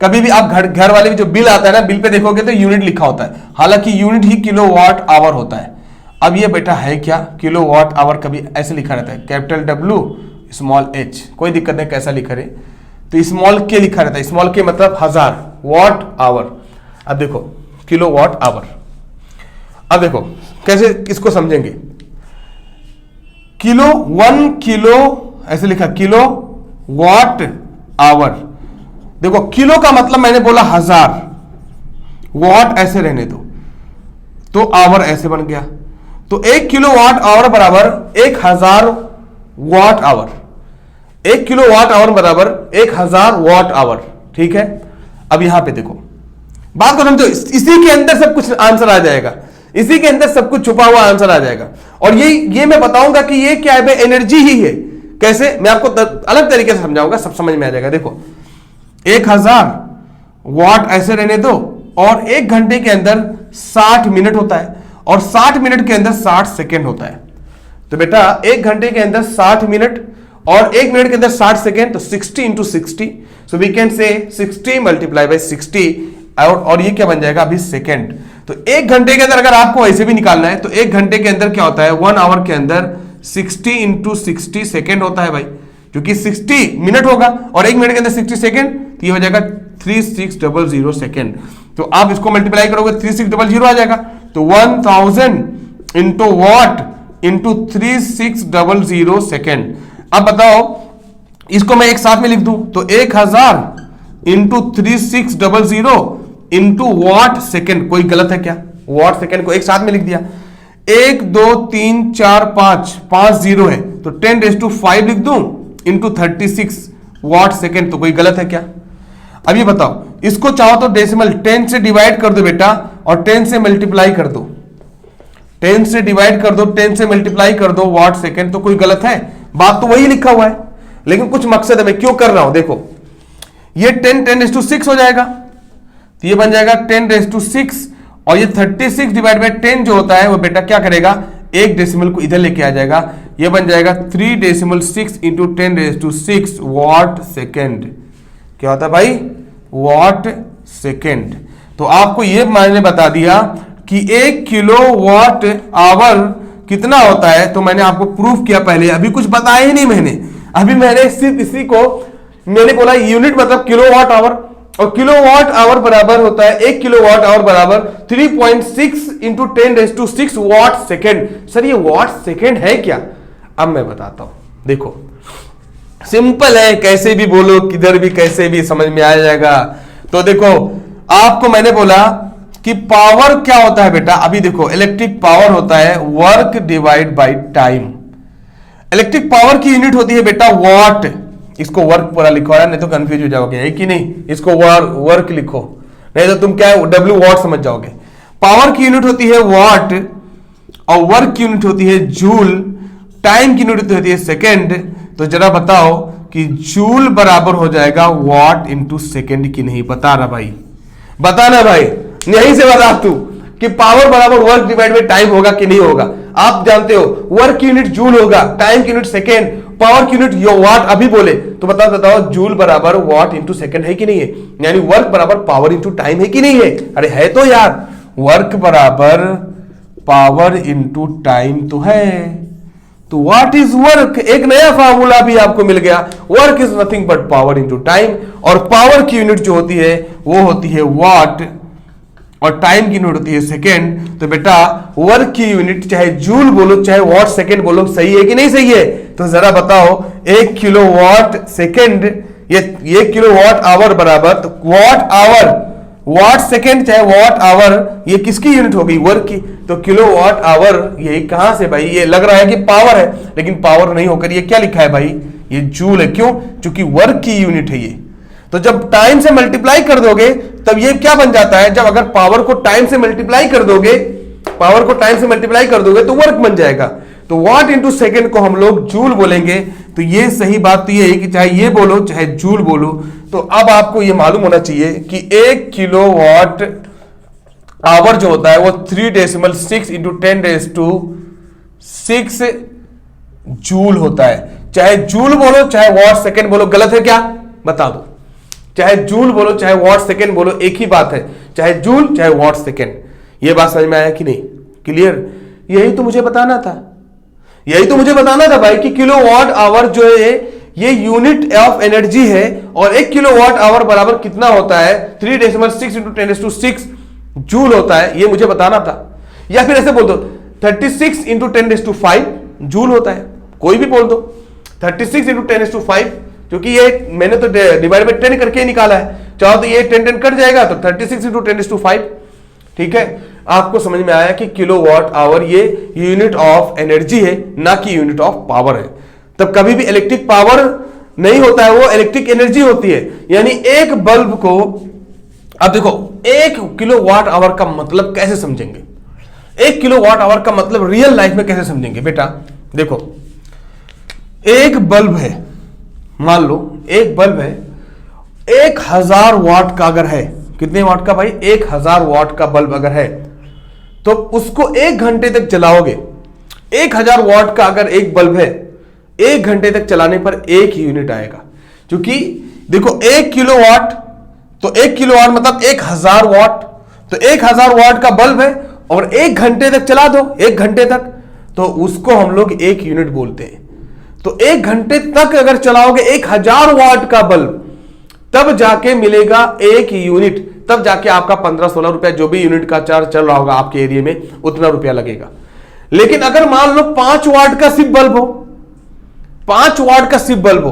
कभी भी आप घर वाले भी जो बिल आता है ना, बिल पे देखोगे तो यूनिट लिखा होता है, हालांकि यूनिट ही किलो वाट आवर होता है। अब ये बेटा है क्या, किलो वाट आवर कभी ऐसे लिखा रहता है, कैपिटल W स्मॉल h, कोई दिक्कत नहीं कैसा लिखा रहे, तो स्मॉल के लिखा रहता है, स्मॉल के मतलब 1000, वाट आवर। अब देखो किलो वाट आवर, अब देखो कैसे इसको समझेंगे, किलो 1 किलो ऐसे लिखा, किलो वाट आवर। देखो किलो का मतलब मैंने बोला 1000, वाट ऐसे रहने दो, तो आवर ऐसे बन गया, तो 1 किलो वाट आवर बराबर 1000 watt hour, 1 kilowatt hour बराबर 1000 वाट आवर, ठीक है। अब यहां पे देखो बात को समझो, इसी के अंदर सब कुछ आंसर आ जाएगा, इसी के अंदर सब कुछ छुपा हुआ आंसर आ जाएगा। और ये मैं बताऊंगा कि ये क्या है, एनर्जी ही है। कैसे, मैं आपको अलग तरीके से समझाऊंगा, सब समझ में आ जाएगा। देखो 1000 वाट ऐसे रहने दो, और 1 घंटे के अंदर 60 मिनट होता है, और 60 मिनट के अंदर 60 सेकेंड होता है। तो बेटा 1 घंटे के अंदर 60 मिनट और 1 मिनट के अंदर 60 सेकेंड, तो 60 इंटू 60, सो वी कैन से 60 मल्टीप्लाई बाई 60, और ये क्या बन जाएगा अभी, सेकेंड। तो 1 घंटे के अंदर अगर आपको ऐसे भी निकालना है, तो 1 घंटे के अंदर क्या होता है, 1 आवर के अंदर 60 इंटू 60 सेकेंड होता है भाई, क्योंकि 60 मिनट होगा और 1 मिनट के अंदर 60 सेकेंड, तो ये हो जाएगा 3600 सेकेंड। तो आप इसको मल्टीप्लाई करोगे 3600 आ जाएगा, तो 1000 इंटू वॉट इंटू 3600 सेकेंड। अब बताओ इसको मैं एक साथ में लिख दूं, तो 1000 इंटू 3600 इंटू वॉट सेकेंड, कोई गलत है क्या, वॉट सेकेंड को एक साथ में लिख दिया, 1 2 3 4 5 0 है, तो 10⁵ लिख दूं इंटू 36 वॉट सेकेंड, तो कोई गलत है क्या। अब ये बताओ, इसको चाहो तो डेसिमल 10 से डिवाइड कर दो बेटा, और 10 से मल्टीप्लाई कर दो, 10 से डिवाइड कर दो, 10 से मल्टीप्लाई कर दो वॉट सेकेंड, तो कोई गलत है, बात तो वही लिखा हुआ है, लेकिन कुछ मकसद है मैं क्यों कर रहा हूं। देखो ये 10⁻6 हो जाएगा, तो ये बन जाएगा 10⁻6, और ये 36 डिवाइड बाई 10 जो होता है वो बेटा क्या करेगा, एक डेसिमल को इधर लेके आ जाएगा, ये बन जाएगा 3.6 इंटू 10⁻6 वॉट सेकेंड। क्या होता है भाई, वॉट सेकेंड। तो आपको ये मैंने बता दिया कि 1 किलो वॉट आवर कितना होता है, तो मैंने आपको प्रूफ किया पहले, अभी कुछ बताया ही नहीं मैंने, अभी मैंने सिर्फ इसी को मैंने बोला यूनिट मतलब किलो वॉट आवर, और किलो वॉट आवर बराबर होता है 1 किलो वॉट आवर बराबर 3.6 इंटू 10⁻6 वॉट सेकेंड। सर ये वॉट सेकेंड है क्या, अब मैं बताता हूं, देखो सिंपल है, कैसे भी बोलो, किधर भी कैसे भी समझ में आ जाएगा। तो देखो आपको मैंने बोला कि पावर क्या होता है बेटा, अभी देखो इलेक्ट्रिक पावर होता है work divide by time. Electric power की यूनिट होती है बेटा वॉट, इसको वर्क पूरा लिखो है, नहीं तो कंफ्यूज हो जाओगे, है कि नहीं, इसको वर्क लिखो, नहीं तो तुम क्या है W वॉट समझ जाओगे। पावर की यूनिट होती है वॉट, और वर्क की यूनिट होती है जूल, टाइम की यूनिट होती है सेकेंड। तो जरा बताओ कि जूल बराबर हो जाएगा वॉट इंटू सेकेंड की नहीं, बता रहा भाई, बताना भाई, यहीं से बता तू कि पावर बराबर वर्क डिवाइड बाय टाइम होगा कि नहीं होगा। आप जानते हो वर्क की यूनिट जूल होगा, टाइम की यूनिट सेकेंड, पावर की यूनिट वाट अभी बोले, तो बताओ जूल बराबर वॉट इंटू सेकेंड है कि नहीं है, यानी वर्क बराबर पावर इंटू टाइम है कि नहीं है। अरे है तो यार, वर्क बराबर पावर इंटू टाइम तो है, तो व्हाट इज वर्क, एक नया फार्मूला भी आपको मिल गया। Work is nothing but power into time, और पावर की यूनिट जो होती है वो होती है वाट, और टाइम की यूनिट होती है सेकेंड। तो बेटा वर्क की यूनिट चाहे जूल बोलो चाहे वॉट सेकेंड बोलो, सही है कि नहीं सही है? तो जरा बताओ, 1 किलो वॉट सेकेंड, ये किलो वॉट आवर बराबर, तो वॉट आवर, वॉट सेकेंड चाहे वॉट आवर, ये किसकी यूनिट होगी? वर्क की। तो किलो वॉट आवर ये कहां से भाई? ये लग रहा है कि पावर है, लेकिन पावर नहीं होकर ये क्या लिखा है भाई? ये जूल है। क्यों? क्योंकि वर्क की यूनिट है ये। तो जब टाइम से मल्टीप्लाई कर दोगे तब ये क्या बन जाता है? जब अगर पावर को टाइम से मल्टीप्लाई कर दोगे, पावर को टाइम से मल्टीप्लाई कर दोगे तो वर्क बन जाएगा। तो वॉट इंटू सेकेंड को हम लोग जूल बोलेंगे। तो ये सही बात तो ये है कि चाहे ये बोलो चाहे जूल बोलो। तो अब आपको ये मालूम होना चाहिए कि 1 किलो वॉट आवर जो होता है वो 3.6 इंटू 10⁻⁶ जूल होता है। चाहे जूल बोलो चाहे वॉट सेकेंड बोलो, गलत है क्या? बता दो। चाहे जूल बोलो चाहे वॉट सेकेंड बोलो, एक ही बात है, चाहे जूल चाहे वॉट सेकेंड। ये बात समझ में आया कि नहीं? क्लियर? यही तो मुझे बताना था, यही तो मुझे बताना था भाई कि किलो वॉट आवर जो है ये यूनिट ऑफ एनर्जी है, और 1 किलो वॉट आवर बराबर कितना होता है? 3.6 इंटू 10⁻⁶ जूल होता है, ये मुझे बताना था। या फिर ऐसे बोल दो 36 इंटू 10⁵ जूल होता है, कोई भी बोल दो 36 इंटू 10⁵, क्योंकि ये मैंने तो डिवाइड बाय 10 करके ही निकाला है। चाहो तो ये 10 कट जाएगा तो 36 इंटू 10⁵। ठीक है, आपको समझ में आया कि किलो वॉट आवर ये यूनिट ऑफ एनर्जी है, ना कि यूनिट ऑफ पावर है। तब कभी भी इलेक्ट्रिक पावर नहीं होता है, वो इलेक्ट्रिक एनर्जी होती है। यानी एक बल्ब को, अब देखो 1 किलो वॉट आवर का मतलब कैसे समझेंगे? 1 किलो वॉट आवर का मतलब रियल लाइफ में कैसे समझेंगे? बेटा देखो, एक बल्ब है, मान लो एक बल्ब है, 1000 वॉट का अगर है, कितने वॉट का भाई? 1000 वॉट का बल्ब अगर है तो उसको 1 घंटे तक चलाओगे। 1000 वॉट का अगर एक बल्ब है, 1 घंटे तक चलाने पर 1 यूनिट आएगा। क्योंकि देखो 1 किलो वॉट, तो 1 किलो वॉट मतलब 1000 वॉट, तो 1000 वॉट का बल्ब है और 1 घंटे तक चला दो, 1 घंटे तक, तो उसको हम लोग 1 यूनिट बोलते हैं। तो 1 घंटे तक अगर चलाओगे 1000 वॉट का बल्ब, तब जाके मिलेगा 1 यूनिट, तब जाके आपका 15-16 रुपया जो भी यूनिट का चार्ज चल रहा होगा आपके एरिया में उतना रुपया लगेगा। लेकिन अगर मान लो 5 वाट का सिर्फ बल्ब हो, 5 वाट का सिर्फ बल्ब हो,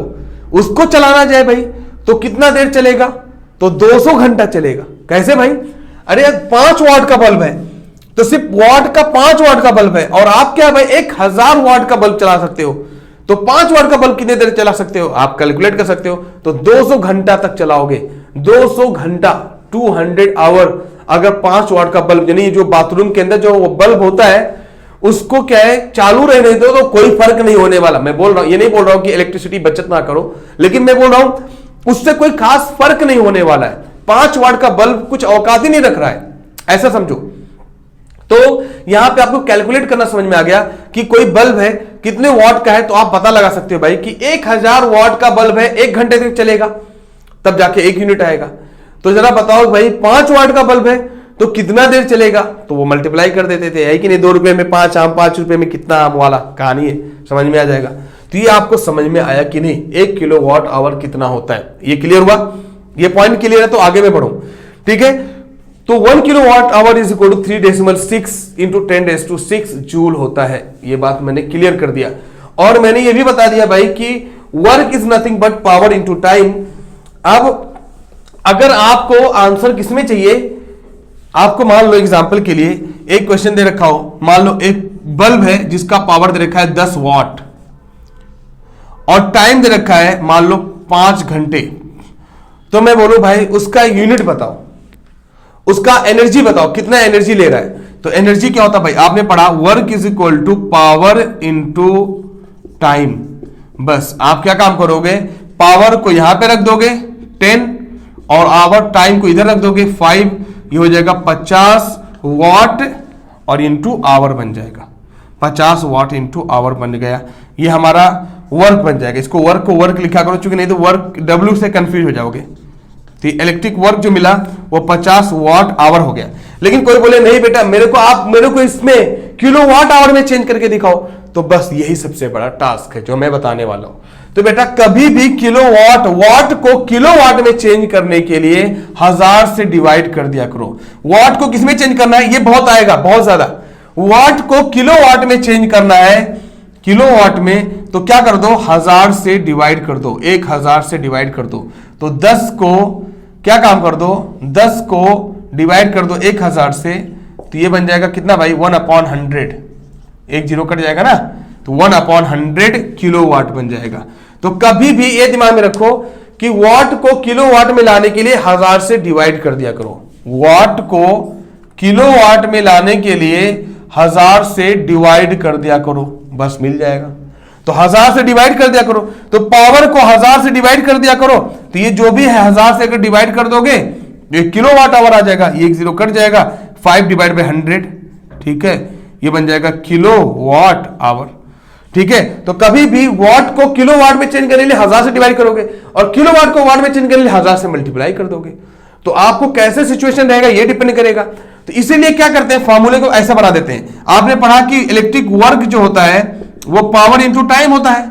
उसको चलाना जाए भाई तो कितना देर चलेगा? तो 200 घंटा चलेगा। कैसे भाई? अरे 5 वाट का बल्ब है तो सिर्फ वाट का 5 वाट का बल्ब है, और आप क्या भाई 1000 वाट का बल्ब चला सकते हो। तो 5 वाट का बल्ब कितने देर चला सकते हो? आप कैलकुलेट कर सकते हो। तो 200 घंटा तक चलाओगे, 200 घंटा 200 आवर। अगर 5 वाट का बल्ब, यानी जो बाथरूम के अंदर जो बल्ब होता है उसको क्या है चालू रहने दो तो कोई फर्क नहीं होने वाला। मैं बोल रहा हूं, ये नहीं बोल रहा हूं कि इलेक्ट्रिसिटी बचत ना करो, लेकिन मैं बोल रहा हूं उससे कोई खास फर्क नहीं होने वाला है। 5 वाट का बल्ब कुछ औकात ही नहीं रख रहा है, ऐसा समझो। तो यहां पे आपको कैलकुलेट करना समझ में आ गया कि कोई बल्ब है कितने वाट का है, तो आप पता लगा सकते हो भाई कि 1000 वाट का बल्ब है, 1 घंटे तक चलेगा, तब जाके 1 यूनिट आएगा। तो जरा बताओ भाई 5 वाट का बल्ब है तो कितना देर चलेगा? तो वो मल्टीप्लाई कर देते थे, है कि नहीं? 2 रुपए में 5 आम, 5 रुपए में कितना आम वाला कहानी है, समझ में आ जाएगा। तो ये आपको समझ में आया कि नहीं 1 किलो वॉट आवर कितना होता है? ये क्लियर हुआ? ये पॉइंट क्लियर है तो आगे में बढ़ो। ठीक है, तो 1 kilowatt hour is equal to 3.6 into 10⁶ joule होता है। ये बात मैंने क्लियर कर दिया। और मैंने ये भी बता दिया भाई कि work is nothing but power into time. अब अगर आपको आंसर किसमें चाहिए, आपको मान लो एग्जांपल के लिए एक क्वेश्चन दे रखा हो, मान लो एक बल्ब है जिसका पावर दे रखा है 10 वाट और टाइम दे रखा है मान लो 5 घंटे। तो मैं बोलूं भाई उसका यूनिट बताओ, उसका एनर्जी बताओ, कितना एनर्जी ले रहा है। तो एनर्जी क्या होता है भाई? आपने पढ़ा work is equal to power into time. बस आप क्या काम करोगे, पावर को यहां पे रख दोगे 10 और आवर टाइम को इधर रख दोगे 5, ये हो जाएगा 50 वाट और इंटू आवर बन जाएगा। 50 वाट इंटू आवर बन गया, ये हमारा वर्क बन जाएगा। इसको वर्क को वर्क लिखा करो, चूंकि नहीं तो वर्क डब्ल्यू से कंफ्यूज हो जाओगे। तो इलेक्ट्रिक वर्क जो मिला वो 50 वाट आवर हो गया। लेकिन कोई बोले नहीं बेटा मेरे को इसमें किलो वाट आवर में चेंज करके दिखाओ, तो बस यही सबसे बड़ा टास्क है जो मैं बताने वाला हूं। तो बेटा कभी भी किलोवाट, वाट को किलोवाट में चेंज करने के लिए 1000 से डिवाइड कर दिया करो। वाट को किसमें चेंज करना है, ये बहुत आएगा, बहुत ज्यादा। वाट को किलोवाट में चेंज करना है, किलोवाट में, तो क्या कर दो, 1000 से डिवाइड कर दो, 1000 से डिवाइड कर दो। तो 10 को क्या काम कर दो, 10 को डिवाइड कर दो 1000 से, तो ये बन जाएगा कितना भाई, 1/100, एक जीरो कट जाएगा ना, तो 1/100 किलोवाट बन जाएगा। तो कभी भी ये दिमाग में रखो कि वाट को किलोवाट में लाने के लिए 1000 से डिवाइड कर दिया करो। वाट को किलोवाट में लाने के लिए 1000 से डिवाइड कर दिया करो, बस मिल जाएगा। तो 1000 से डिवाइड कर दिया करो, तो पावर को 1000 से डिवाइड कर दिया करो, तो ये जो भी है 1000 से अगर डिवाइड कर दोगे ये किलोवाट आवर आ जाएगा, ये एक जीरो कट जाएगा, 5/100, ठीक है, ये बन जाएगा किलोवाट आवर। ठीक है, तो कभी भी वाट को किलोवाट में चेंज करने के लिए 1000 से डिवाइड करोगे और किलोवाट को वाट में चेंज करने के लिए 1000 से मल्टीप्लाई कर दोगे। तो आपको कैसे सिचुएशन रहेगा ये डिपेंड करेगा। तो इसीलिए क्या करते हैं, फॉर्मूले को ऐसा बना देते हैं। आपने पढ़ा कि इलेक्ट्रिक वर्क जो होता है वो पावर इंटू टाइम होता है,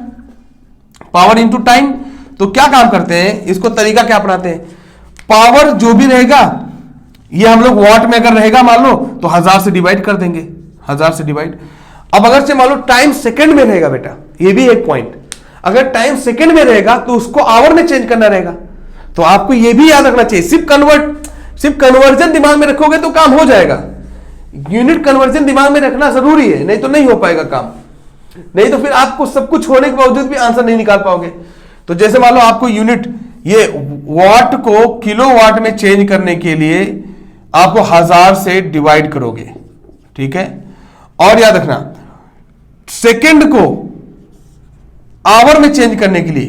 पावर इंटू टाइम। तो क्या काम करते हैं, इसको तरीका क्या अपनाते हैं, पावर जो भी रहेगा ये हम लोग वाट में अगर रहेगा मान लो तो 1000 से डिवाइड कर देंगे, 1000 से डिवाइड। अब अगर से मान लो टाइम सेकंड में रहेगा बेटा, ये भी एक पॉइंट, अगर टाइम सेकंड में रहेगा तो उसको आवर में चेंज करना रहेगा। तो आपको ये भी याद रखना चाहिए, सिर्फ कन्वर्जन दिमाग में रखोगे तो काम हो जाएगा। यूनिट कन्वर्जन दिमाग में रखना जरूरी है, नहीं तो नहीं हो पाएगा काम, नहीं तो फिर आपको सब कुछ होने के बावजूद भी आंसर नहीं निकाल पाओगे। तो जैसे मान लो आपको यूनिट, ये वाट को किलोवाट में चेंज करने के लिए आपको 1000 से डिवाइड करोगे, ठीक है। और याद रखना सेकंड को आवर में चेंज करने के लिए,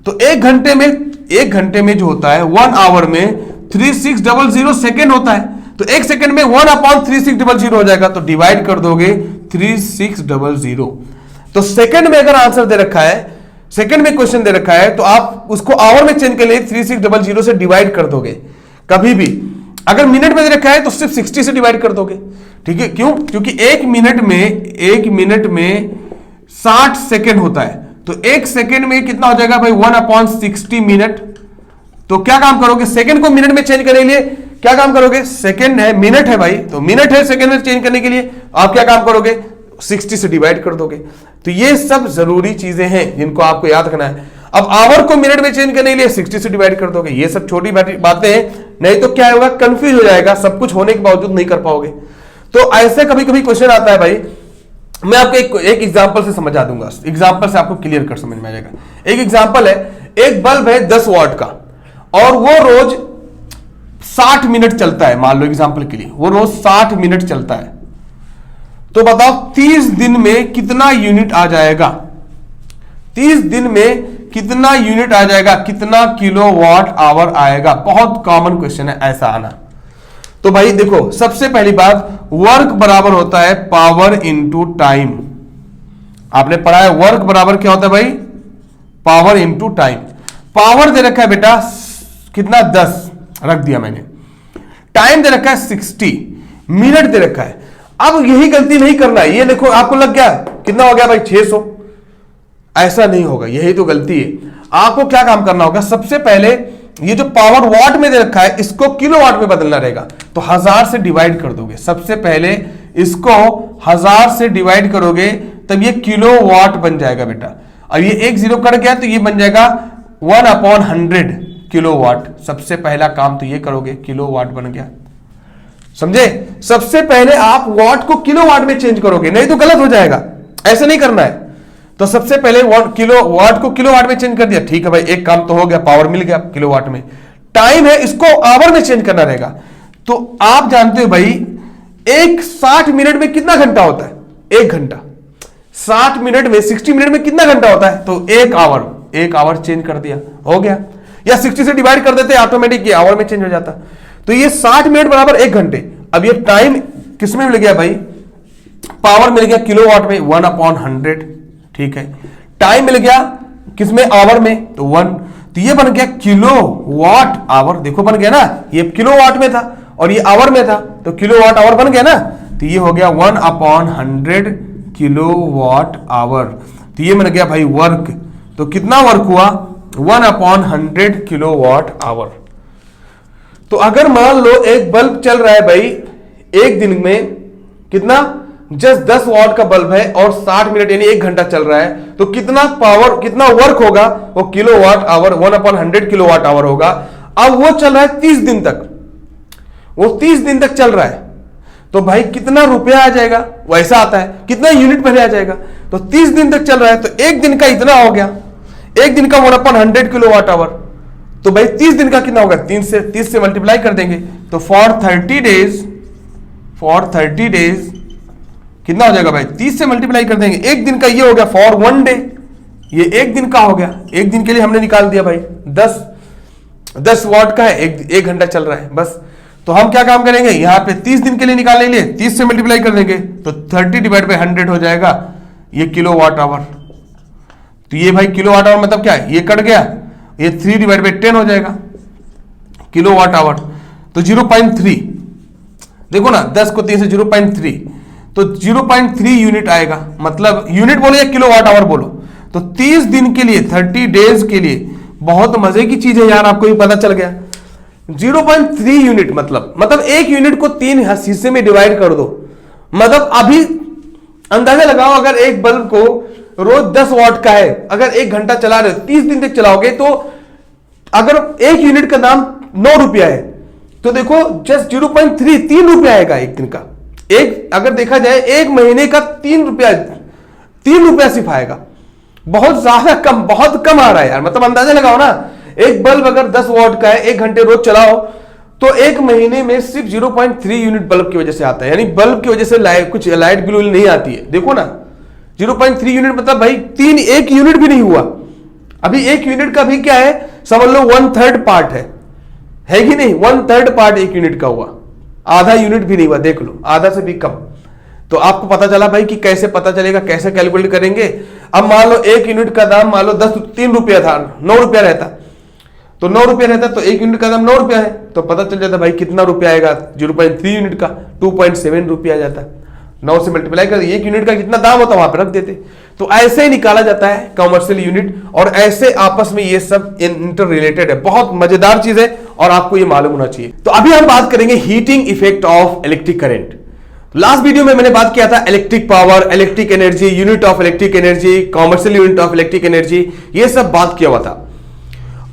तो एक घंटे में जो होता है 1 आवर में 3600 सेकंड होता है, तो एक सेकंड में 1/3600 हो जाएगा, तो डिवाइड कर दोगे 3600। तो सेकंड में अगर आंसर दे रखा है, सेकंड में क्वेश्चन दे रखा है, तो आप उसको आवर में चेंज के लिए 3600 से डिवाइड कर दोगे। कभी भी अगर मिनट में दे रखा है तो सिर्फ 60 से डिवाइड कर दोगे, ठीक है। क्यों, क्योंकि एक मिनट में 60 सेकंड होता है, तो एक सेकंड में कितना हो जाएगा भाई, 1/60 मिनट। तो क्या काम करोगे, सेकंड को मिनट में चेंज करने के लिए क्या काम करोगे, सेकंड है मिनट है भाई, तो मिनट है सेकंड में चेंज करने के लिए आप क्या काम करोगे, 60 से डिवाइड कर दोगे। तो ये सब जरूरी चीजें हैं जिनको आपको याद रखना है। अब आवर को मिनट में चेंज करने के लिए 60 से डिवाइड कर दोगे। ये सब छोटी बातें हैं, नहीं तो क्या होगा, कंफ्यूज हो जाएगा, सब कुछ होने के बावजूद नहीं कर पाओगे। तो ऐसे कभी कभी क्वेश्चन आता है भाई, मैं आपको एक एग्जांपल से समझा दूंगा, एग्जांपल से आपको क्लियर कर समझ में आ जाएगा। एक एग्जांपल है, एक बल्ब है 10 वाट का और वो रोज 60 मिनट चलता है, मान लो एग्जांपल के लिए वो रोज 60 मिनट चलता है। तो बताओ 30 दिन में कितना यूनिट आ जाएगा, 30 दिन में कितना यूनिट आ जाएगा, कितना किलोवाट आवर आएगा। बहुत कॉमन क्वेश्चन है ऐसा आना। तो भाई देखो, सबसे पहली बात, वर्क बराबर होता है पावर इंटू टाइम। आपने पढ़ा है वर्क बराबर क्या होता है भाई, पावर इंटू टाइम। पावर दे रखा है बेटा कितना, 10 रख दिया मैंने, टाइम दे रखा है 60, मिनट दे रखा है। अब यही गलती नहीं करना है, ये देखो आपको लग गया कितना हो गया भाई 600, ऐसा नहीं होगा, यही तो गलती है। आपको क्या काम करना होगा, सबसे पहले ये जो पावर वाट में दे रखा है इसको किलोवाट में बदलना रहेगा, तो 1000 से डिवाइड कर दोगे। सबसे पहले इसको 1000 से डिवाइड करोगे तब ये किलोवाट बन जाएगा बेटा। अब ये एक जीरो कट गया तो ये बन जाएगा 1/100 किलोवाट। सबसे पहला काम तो ये करोगे, किलोवाट बन गया, समझे। सबसे पहले आप वाट को किलोवाट में चेंज करोगे, नहीं तो गलत हो जाएगा, ऐसे नहीं करना है। तो सबसे पहले किलोवाट को किलोवाट में चेंज कर दिया, ठीक है भाई, एक काम तो हो गया, पावर मिल गया किलोवाट में। टाइम है, इसको आवर में चेंज करना रहेगा। तो आप जानते हो भाई एक 60 मिनट में कितना घंटा होता है, 1 घंटा। 60 मिनट में 60 मिनट में कितना घंटा होता है, तो 1 आवर चेंज कर दिया, हो गया। या 60 से डिवाइड कर देते ऑटोमेटिक, ये आवर में चेंज हो जाता। तो ये 60 मिनट बराबर 1 घंटे। अब ये टाइम किसमें मिल गया भाई, पावर मिल गया किलोवाट में 1/100, ठीक है। टाइम मिल गया किसमें, आवर में, तो 1। तो ये बन गया किलोवाट आवर, देखो बन गया ना, ये किलोवाट में था और ये आवर में था, तो किलोवाट आवर बन गया ना। तो ये हो गया 1/100 किलोवाट आवर। तो ये बन गया भाई वर्क। तो कितना वर्क हुआ? 1/100 किलोवाट आवर। तो अगर मान लो एक बल्ब चल रहा है भाई एक दिन में कितना, जस्ट 10 वाट का बल्ब है और 60 मिनट यानी 1 घंटा चल रहा है, तो कितना पावर, कितना वर्क होगा? वो किलोवाट आवर 1/100 किलोवाट आवर होगा। अब वो चल रहा है 30 दिन तक, वो 30 दिन तक चल रहा है, तो भाई कितना रुपया आ जाएगा? वैसा आता है, कितना यूनिट पहले आ जाएगा? तो 30 दिन तक चल रहा है तो एक दिन का इतना हो गया, एक दिन का 1/100 किलोवाट आवर। तो भाई 30 दिन का कितना होगा? 30 से मल्टीप्लाई कर देंगे तो फॉर 30 डेज कितना हो जाएगा भाई? 30 से मल्टीप्लाई कर देंगे, एक दिन का ये हो गया फॉर 1 डे, ये एक दिन का हो गया। एक दिन के लिए हमने निकाल दिया भाई 10 वाट का है, एक घंटा चल रहा है बस। तो हम क्या काम करेंगे, यहां पे 30 दिन के लिए निकालने के लिए 30 से मल्टीप्लाई कर देंगे तो 30/100 हो जाएगा ये किलोवाट आवर। तो ये भाई किलोवाट आवर मतलब क्या है? ये कट गया, ये 3/10 हो जाएगा किलोवाट आवर। तो 0.3 देखो ना, 10 को 3 से 0.3, तो 0.3 यूनिट आएगा। मतलब यूनिट बोलो या किलोवाट आवर बोलो। तो 30 दिन के लिए, 30 डेज के लिए, बहुत मजे की चीज है यार, आपको भी पता चल गया। 0.3 यूनिट मतलब एक यूनिट को 3 हिस्से में डिवाइड कर दो। मतलब अभी अंदाजा लगाओ, अगर एक बल्ब को रोज 10 वाट का है, अगर 1 घंटा चला रहे हो, 30 दिन तक चलाओगे, तो अगर एक यूनिट का दाम 9 रुपया है, तो देखो जस्ट 3 रुपया आएगा एक दिन का। एक अगर देखा जाए एक महीने का 3 रुपया सिर्फ आएगा। बहुत ज्यादा कम, बहुत कम आ रहा है यार। मतलब अंदाजा लगाओ ना, एक बल्ब अगर 10 वाट का है, 1 घंटे रोज चलाओ, तो एक महीने में सिर्फ 0.3 यूनिट बल्ब की वजह से आता है। यानी बल्ब की वजह से कुछ लाइट बिल नहीं आती है। देखो ना 0.3 यूनिट मतलब भाई 1 यूनिट भी नहीं हुआ। अभी 1 यूनिट का भी क्या है, समझ लो 1/3 पार्ट है कि नहीं? 1/3 पार्ट 1 यूनिट का हुआ, आधा यूनिट भी नहीं हुआ। देख लो, आधा से भी कम। तो आपको पता चला भाई कि कैसे पता चलेगा, कैसे कैलकुलेट करेंगे। अब मान लो 1 यूनिट का दाम मान लो 3 रुपया था, 9 रुपया रहता, तो 9 रुपया रहता, तो 1 यूनिट का दाम 9 रुपया है, तो पता चल जाता भाई कितना रुपया आएगा। 0.3 यूनिट का 2.7 रुपया आ जाता। 9 से मल्टीप्लाई कर 1 यूनिट का कितना दाम होता वहां पर रख देते। तो ऐसे ही निकाला जाता है कमर्शियल यूनिट, और ऐसे आपस में ये सब इंटर रिलेटेड है। बहुत मजेदार चीज है और आपको ये मालूम होना चाहिए। तो अभी हम बात करेंगे heating effect of electric current. Last video में मैंने बात किया था electric power, electric energy, unit of electric energy, commercial unit of electric energy, ये सब बात किया हुआ था।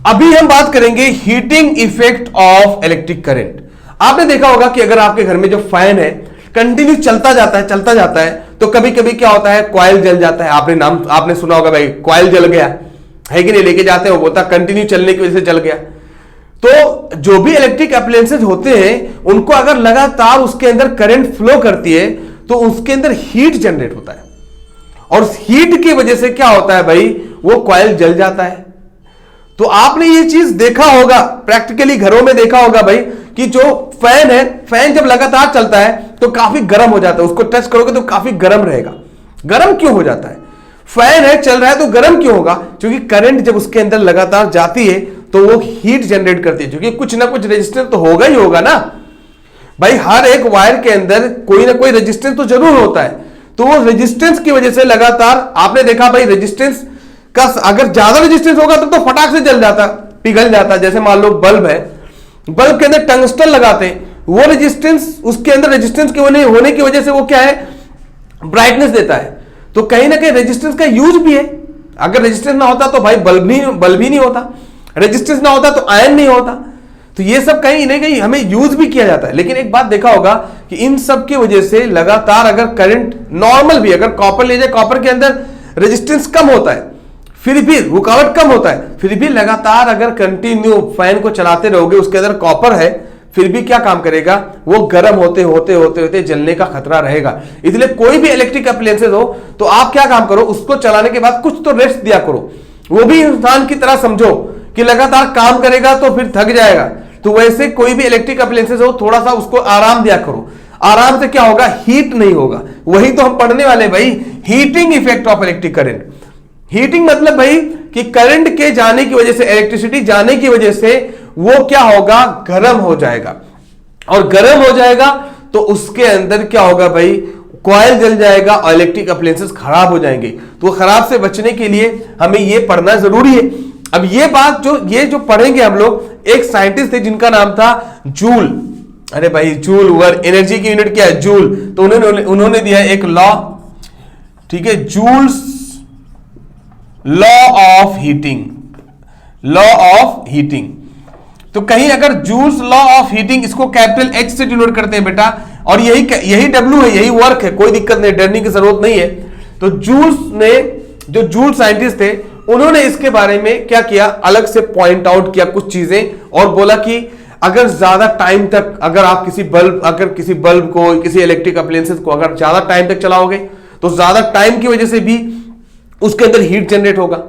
अभी हम बात करेंगे heating effect of electric current. आपने देखा होगा कि अगर आपके घर में जो फैन है कंटिन्यू चलता जाता है, तो कभी कभी क्या होता है, कॉइल जल जाता है। आपने सुना होगा भाई, कॉइल जल गया है कि नहीं, लेके जाते हो, बोलता कंटिन्यू चलने की वजह से जल गया। तो जो भी इलेक्ट्रिक अप्लायंसेज होते हैं, उनको अगर लगातार उसके अंदर करंट फ्लो करती है, तो उसके अंदर हीट जनरेट होता है, और हीट की वजह से क्या होता है भाई, वो कॉइल जल जाता है। तो आपने ये चीज देखा होगा, प्रैक्टिकली घरों में देखा होगा भाई, कि जो फैन है, फैन जब लगातार चलता है तो काफी गर्म हो जाता है। उसको टच करोगे तो काफी गर्म रहेगा। गर्म क्यों हो जाता है? फैन है, चल रहा है, तो गर्म क्यों होगा? क्योंकि करंट जब उसके अंदर लगातार जाती है तो वो हीट जनरेट करती है, क्योंकि कुछ ना कुछ रेजिस्टेंस तो होगा ही होगा ना भाई। हर एक वायर के अंदर कोई ना कोई रेजिस्टेंस तो जरूर होता है। तो वो रेजिस्टेंस की वजह से लगातार, आपने देखा भाई, रेजिस्टेंस का अगर ज्यादा रेजिस्टेंस होगा तो फटाक से जल जाता, पिघल जाता। जैसे मान लो बल्ब है, बल्ब के अंदर टंगस्टन लगाते हैं, वो रेजिस्टेंस, उसके अंदर रेजिस्टेंस के होने की वजह से वो क्या है, ब्राइटनेस देता है। तो कहीं ना कहीं रेजिस्टेंस का यूज भी है। अगर रेजिस्टेंस ना होता तो भाई बल्ब ही नहीं होता, रेजिस्टेंस ना होता तो आयन नहीं होता। तो ये सब कहीं ना कहीं हमें यूज भी किया जाता है। लेकिन एक बात देखा होगा कि इन सब की वजह से लगातार अगर करंट नॉर्मल भी, अगर कॉपर ले जाए, कॉपर के अंदर रेजिस्टेंस कम होता है, फिर भी रुकावट कम होता है, फिर भी लगातार अगर कंटिन्यू फैन को चलाते रहोगे, उसके अंदर कॉपर है, फिर भी क्या काम करेगा, वो गर्म होते होते जलने का खतरा रहेगा। इसलिए कोई भी इलेक्ट्रिक अप्लायंसेस हो तो आप क्या काम करो, उसको चलाने के बाद कुछ तो रेस्ट दिया करो। वो भी इंसान की तरह समझो कि लगातार काम करेगा तो फिर थक जाएगा। तो वैसे कोई भी इलेक्ट्रिक अप्लायंसेस हो, थोड़ा सा उसको आराम दिया करो। आराम से क्या होगा, हीट नहीं होगा। वही तो हम पढ़ने वाले भाई, heating effect of electric current. Heating मतलब भाई कि करंट के जाने की वजह से, इलेक्ट्रिसिटी जाने की वजह से वो क्या होगा, गर्म हो जाएगा। और गर्म हो जाएगा तो उसके अंदर क्या होगा भाई, कॉइल जल जाएगा और इलेक्ट्रिक अप्लायंसेस खराब हो जाएंगे। तो खराब से बचने के लिए हमें ये पढ़ना जरूरी है। अब ये जो पढ़ेंगे हम लोग, एक साइंटिस्ट थे जिनका नाम था जूल। अरे भाई जूल, वर्क एनर्जी की यूनिट क्या है? जूल। तो उन्होंने दिया एक लॉ, ठीक है, joules law of heating, law of heating. तो कहीं अगर जूल्स लॉ ऑफ हीटिंग, इसको कैपिटल एच से डिनोट करते हैं बेटा, और यही डब्ल्यू है, यही वर्क है, कोई दिक्कत नहीं, डरने की जरूरत नहीं है। तो जूल्स ने, जो जूल साइंटिस्ट थे, उन्होंने इसके बारे में क्या किया, अलग से पॉइंट आउट किया कुछ चीजें, और बोला कि अगर ज्यादा टाइम तक, अगर आप किसी बल्ब को, किसी इलेक्ट्रिक अप्लायंसेस को अगर ज्यादा टाइम तक चलाओगे, तो ज्यादा टाइम की वजह से भी उसके अंदर हीट जनरेट होगा,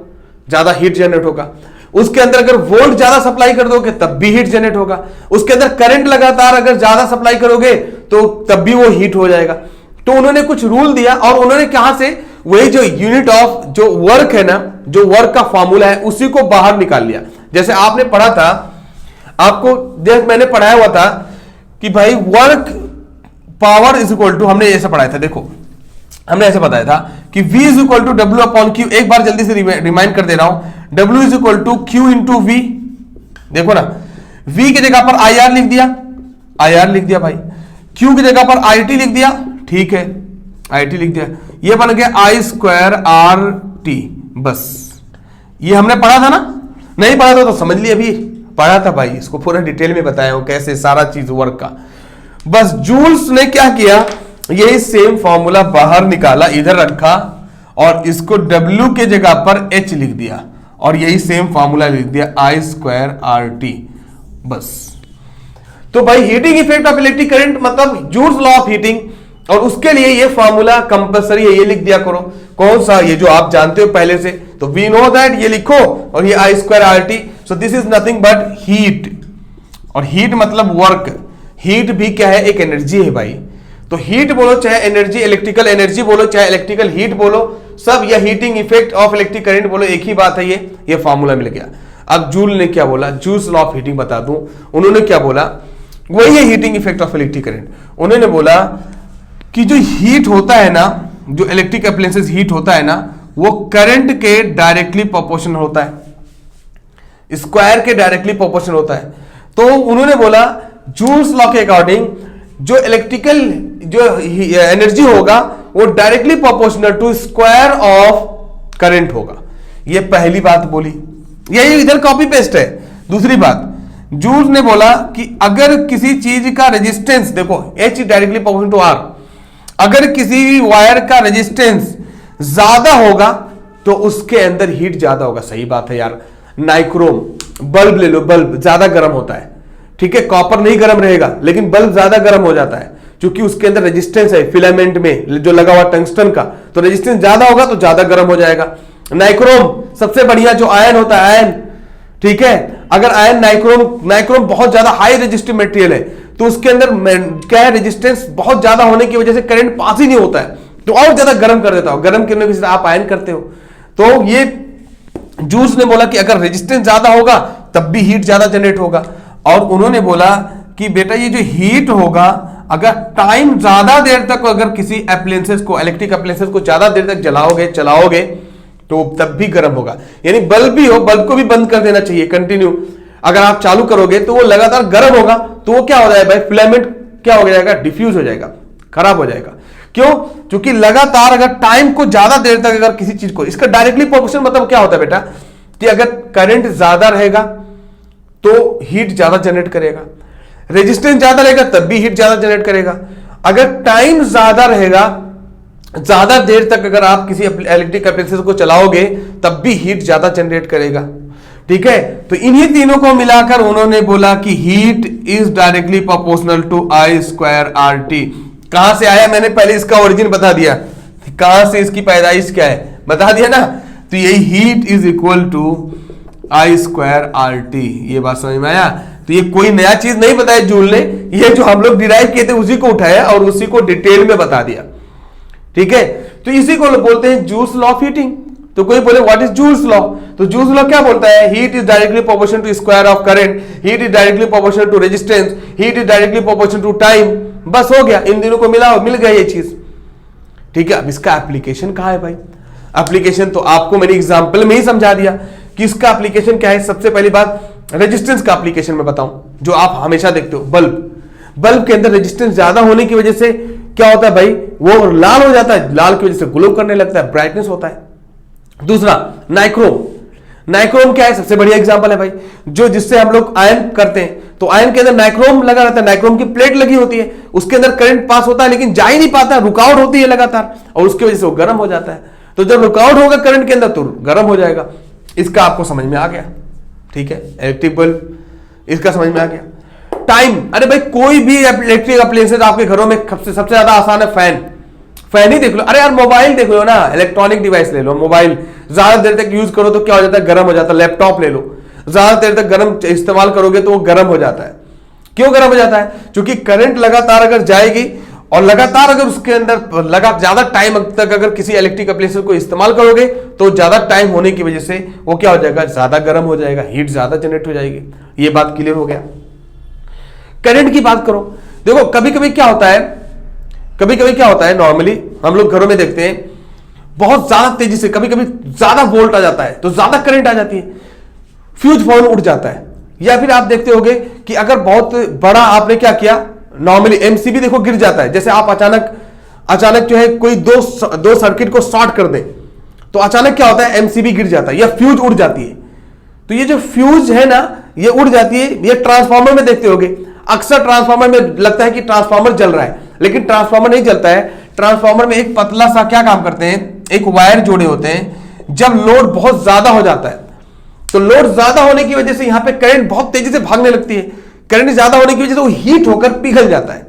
ज्यादा हीट जनरेट होगा। उसके अंदर अगर वोल्ट ज्यादा सप्लाई कर दोगे तब भी हीट जनरेट होगा। उसके अंदर करंट लगातार अगर ज्यादा सप्लाई करोगे तो तब भी वो हीट हो जाएगा। तो उन्होंने कुछ रूल दिया, और उन्होंने कहां से, वही जो यूनिट ऑफ जो वर्क है ना, जो वर्क का फॉर्मूला है, उसी को बाहर निकाल लिया। जैसे आपने पढ़ा था, आपको मैंने पढ़ाया हुआ था कि भाई work power is equal to, हमने ऐसा पढ़ाया था, देखो हमने ऐसे बताया था कि V is equal to W upon Q. एक बार जल्दी से रिमाइंड कर दे रहा हूं, W is equal to Q into V. देखो ना, V की जगह पर IR लिख दिया, IR लिख दिया भाई, Q की जगह पर IT लिख दिया, ठीक है, IT लिख दिया, ये बन गया I स्क्वायर RT। बस ये हमने पढ़ा था ना, नहीं पढ़ा था तो समझ लिया, अभी पढ़ा था भाई, इसको पूरा डिटेल में बताया हूं कैसे सारा चीज वर्क का। बस जूल्स ने क्या किया, यही सेम फॉर्मूला बाहर निकाला, इधर रखा, और इसको W के जगह पर H लिख दिया, और यही सेम फॉर्मूला लिख दिया I स्क्वायर RT। बस। तो भाई heating effect of electric current मतलब जूल्स लॉ ऑफ हीटिंग, और उसके लिए ये फॉर्मूला कंपलसरी है, ये लिख दिया करो। कौन सा? ये जो आप जानते हो पहले से, तो वी नो दैट, ये लिखो, और ये I square RT। So this is nothing but heat, और हीट मतलब वर्क। हीट भी क्या है? एक एनर्जी है भाई। तो हीट बोलो चाहे एनर्जी, इलेक्ट्रिकल एनर्जी बोलो चाहे इलेक्ट्रिकल हीट बोलो, सब, या heating effect of electric current बोलो, एक ही बात है। ये फॉर्मूला मिल गया। अब जूल ने क्या बोला, जूल्स लॉ ऑफ हीटिंग बता दूं, उन्होंने क्या बोला, वही है heating effect of electric current. उन्होंने बोला कि जो हीट होता है ना, जो इलेक्ट्रिक अप्लायंसेस हीट होता है ना, वो करंट के डायरेक्टली प्रोपोर्शनल होता है, स्क्वायर के डायरेक्टली प्रोपोर्शनल होता है। तो उन्होंने बोला जूल्स लॉ के अकॉर्डिंग जो इलेक्ट्रिकल जो एनर्जी होगा वो directly proportional to square of current होगा। ये पहली बात बोली, यही इधर कॉपी पेस्ट है। दूसरी बात, जूल्स ने बोला कि अगर किसी चीज का रेजिस्टेंस, देखो H directly proportional to R, अगर किसी वायर का रेजिस्टेंस ज्यादा होगा तो उसके अंदर हीट ज्यादा होगा। सही बात है यार। नाइक्रोम बल्ब ले लो, बल्ब ज्यादा गर्म होता है, ठीक है, कॉपर नहीं गर्म रहेगा, लेकिन बल्ब ज्यादा गर्म हो जाता है क्योंकि उसके अंदर रेजिस्टेंस है फिलामेंट में जो लगा हुआ टंगस्टन का, तो रेजिस्टेंस ज्यादा होगा तो ज्यादा गर्म हो जाएगा। नाइक्रोम सबसे बढ़िया जो आयन होता है, आयन, ठीक है, अगर आयन नाइक्रोम बहुत ज्यादा हाई रेजिस्टिव मटेरियल है तो उसके अंदर क्या है, रेजिस्टेंस बहुत ज्यादा होने की वजह से करंट पास ही नहीं होता है, तो और ज्यादा गर्म कर देता हो, गर्म करने की वजह से आप आयन करते हो। तो ये जूल्स ने बोला कि अगर रेजिस्टेंस ज्यादा होगा तब भी हीट ज्यादा जनरेट होगा। और उन्होंने बोला कि बेटा ये जो हीट होगा, अगर टाइम ज्यादा देर तक अगर किसी अप्लायंसेस को, इलेक्ट्रिक अप्लायंसेस को ज्यादा देर तक चलाओगे तो तब भी गर्म होगा। यानी बल्ब भी हो, बल्ब को भी बंद कर देना चाहिए कंटिन्यू, अगर आप चालू करोगे तो वो लगातार गर्म होगा, तो वो क्या हो जाएगा भाई, फिलामेंट क्या हो जाएगा, डिफ्यूज हो जाएगा, खराब हो जाएगा। क्यों? क्योंकि लगातार अगर टाइम को ज्यादा देर तक अगर किसी चीज को, इसका डायरेक्टली प्रोपोर्शनल मतलब क्या होता है बेटा, कि अगर करंट ज्यादा रहेगा तो हीट ज्यादा जनरेट करेगा, रेजिस्टेंस ज्यादा रहेगा तब भी हीट ज्यादा जनरेट करेगा। अगर टाइम ज्यादा रहेगा, ज्यादा देर तक अगर आप किसी इलेक्ट्रिक अप्लायंसेस को चलाओगे तब भी हीट ज्यादा जनरेट करेगा, ठीक है। तो इन्हीं तीनों को मिलाकर उन्होंने बोला कि heat is directly proportional to I square RT। कहां से आया, मैंने पहले इसका ओरिजिन बता दिया, कहां से इसकी पैदाइश क्या है बता दिया ना। तो यही heat is equal to I square RT, ये बात समझ में आया। तो ये कोई नया चीज नहीं बताया जूल ने, ये जो हम लोग डिराइव किए थे उसी को उठाया और उसी को डिटेल में बता दिया, ठीक है। तो इसी को बोलते हैं जूल्स लॉ ऑफ हीटिंग। तो कोई बोले व्हाट इज जूल्स लॉ, तो जूल्स लॉ क्या बोलता है, heat is directly proportional to square of current, heat is directly proportional to resistance, heat is directly proportional to time. बस हो गया, इन दोनों को मिल गया ये चीज, ठीक है, अब इसका एप्लीकेशन कहां है भाई? एप्लीकेशन तो आपको मैंने एग्जांपल में ही समझा दिया कि इसका एप्लीकेशन क्या है। सबसे पहली बात रेजिस्टेंस का एप्लीकेशन में बताऊं, जो आप हमेशा देखते हो, बल्ब के अंदर रेजिस्टेंस ज्यादा होने की वजह से क्या होता है भाई, वो लाल हो जाता है, लाल की वजह से ग्लो करने लगता है, ब्राइटनेस होता है। दूसरा नाइक्रोम क्या है? सबसे बढ़िया एग्जांपल है भाई, जो जिससे हम लोग आयन करते हैं, तो आयन के अंदर नाइक्रोम लगा रहता है, नाइक्रोम की प्लेट लगी होती है, उसके अंदर करंट पास होता है लेकिन जा ही नहीं पाता, रुकावट होती है लगातार, और उसकी वजह से वो गर्म हो जाता है। तो जब रुकावट होगा करंट के अंदर तो गर्म हो जाएगा। इसका आपको समझ में आ गया, ठीक है, इलेक्ट्रिक बल्ब इसका समझ में आ गया। टाइम, अरे भाई कोई भी इलेक्ट्रिक अप्लायंसेस आपके घरों में सबसे ज्यादा आसान है फैन ही देख लो। अरे यार मोबाइल देख लो ना, इलेक्ट्रॉनिक डिवाइस ले लो, मोबाइल ज्यादा देर तक यूज करो तो क्या हो जाता है, गर्म हो जाता है। लैपटॉप ले लो, ज्यादा देर तक गर्म इस्तेमाल करोगे तो वो गर्म हो जाता है। क्यों गर्म हो जाता है? क्योंकि करंट लगातार अगर जाएगी और लगातार अगर उसके अंदर ज्यादा टाइम तक अगर किसी इलेक्ट्रिक अप्लायंस को इस्तेमाल करोगे तो ज्यादा टाइम होने की वजह से वो क्या हो जाएगा, ज्यादा गर्म हो जाएगा, हीट ज्यादा जनरेट हो जाएगी। ये बात क्लियर हो गया। करंट की बात करो, देखो कभी कभी क्या होता है, नॉर्मली हम लोग घरों में देखते हैं बहुत ज्यादा तेजी से कभी कभी ज्यादा वोल्ट आ जाता है तो ज्यादा करंट आ जाती है, फ्यूज फोन उठ जाता है। या फिर आप देखते होंगे कि अगर बहुत बड़ा आपने क्या किया, नॉर्मली एमसीबी देखो गिर जाता है, जैसे आप अचानक जो है कोई दो सर्किट को शॉर्ट कर दे तो अचानक क्या होता है, एमसीबी गिर जाता है या फ्यूज उड़ जाती है। तो ये जो फ्यूज है ना, ये उड़ जाती है। ये ट्रांसफार्मर में देखते होंगे, अक्सर ट्रांसफार्मर में लगता है कि ट्रांसफार्मर जल रहा है, लेकिन ट्रांसफार्मर नहीं जलता है। ट्रांसफार्मर में एक पतला सा क्या काम करते हैं, एक वायर जोड़े होते हैं। जब लोड बहुत ज्यादा हो जाता है तो लोड ज्यादा होने की वजह से यहां पे करंट बहुत तेजी से भागने लगती है। करंट ज्यादा होने की वजह से वो हीट होकर पिघल जाता है,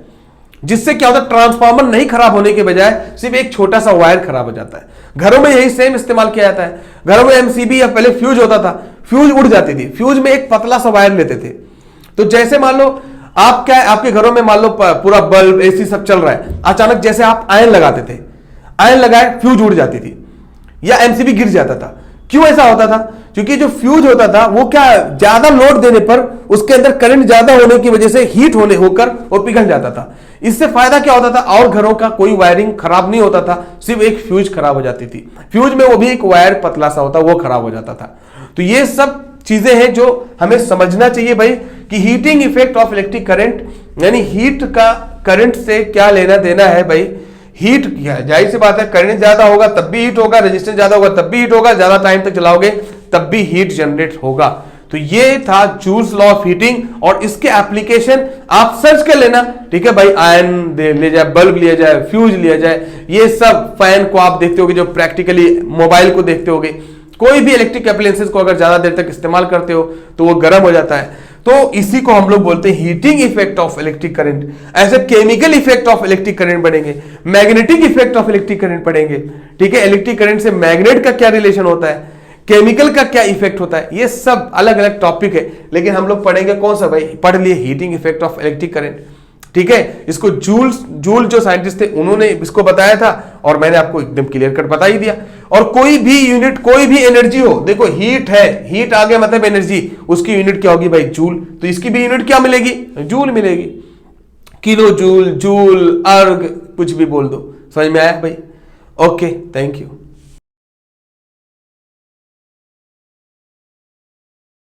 जिससे क्या होता है, ट्रांसफार्मर नहीं खराब होने के बजाय सिर्फ एक छोटा सा वायर खराब हो जाता है। घरों में यही सेम इस्तेमाल किया जाता है। घरों में एमसीबी या पहले फ्यूज होता था, फ्यूज उड़ जाती थी, फ्यूज में एक पतला सा वायर लेते थे। तो जैसे मान लो आप क्या है, आपके घरों में मान लो पूरा बल्ब एसी सब चल रहा है, अचानक जैसे आप आयन लगाते थे, आयन लगाए फ्यूज उड़ जाती थी या एमसीबी गिर जाता था। क्यों ऐसा होता था? क्योंकि जो फ्यूज होता था वो क्या, ज्यादा लोड देने पर उसके अंदर करंट ज्यादा होने की वजह से हीट होकर वो पिघल जाता था। इससे फायदा क्या होता था, और घरों का कोई वायरिंग खराब नहीं होता था, सिर्फ एक फ्यूज खराब हो जाती थी। फ्यूज में वो भी एक वायर पतला सा होता, वो खराब हो जाता था। तो ये सब चीजें हैं जो हमें समझना चाहिए भाई, कि heating effect of electric current, यानी हीट का करंट से क्या लेना देना है भाई। हीट, जाहिर सी बात है, करंट ज्यादा होगा तब भी हीट होगा, रेजिस्टेंस ज्यादा होगा तब भी हीट होगा, ज्यादा टाइम तक चलाओगे तब भी हीट जनरेट होगा। तो ये था जूल्स लॉ ऑफ हीटिंग, और इसके एप्लीकेशन आप सर्च कर लेना, ठीक है भाई। आयन ले जाए, बल्ब लिया जाए, फ्यूज लिया जाए, ये सब, फैन को आप देखते होगे जो प्रैक्टिकली, मोबाइल को देखते होगे, कोई भी इलेक्ट्रिक अप्लायंसेस को अगर ज्यादा देर तक इस्तेमाल करते हो तो वो गर्म हो जाता है। तो इसी को हम लोग बोलते हैं heating effect of electric current. ऐसे chemical effect of electric current बढ़ेंगे, magnetic effect of electric current पढ़ेंगे, ठीक है। इलेक्ट्रिक करंट से मैग्नेट का क्या रिलेशन होता है, केमिकल का क्या इफेक्ट होता है, ये सब अलग अलग टॉपिक है, लेकिन हम लोग पढ़ेंगे कौन सा भाई, पढ़ लिए heating effect of electric current, ठीक है। इसको जूल जो साइंटिस्ट थे उन्होंने इसको बताया था, और मैंने आपको एकदम क्लियर कट बता ही दिया। और कोई भी यूनिट, कोई भी एनर्जी हो, देखो हीट है, हीट आ गया मतलब एनर्जी, उसकी यूनिट क्या होगी भाई, जूल। तो इसकी भी यूनिट क्या मिलेगी, जूल मिलेगी। किलो जूल, जूल, अर्ग, कुछ भी बोल दो, समझ में आया भाई। Okay, thank you.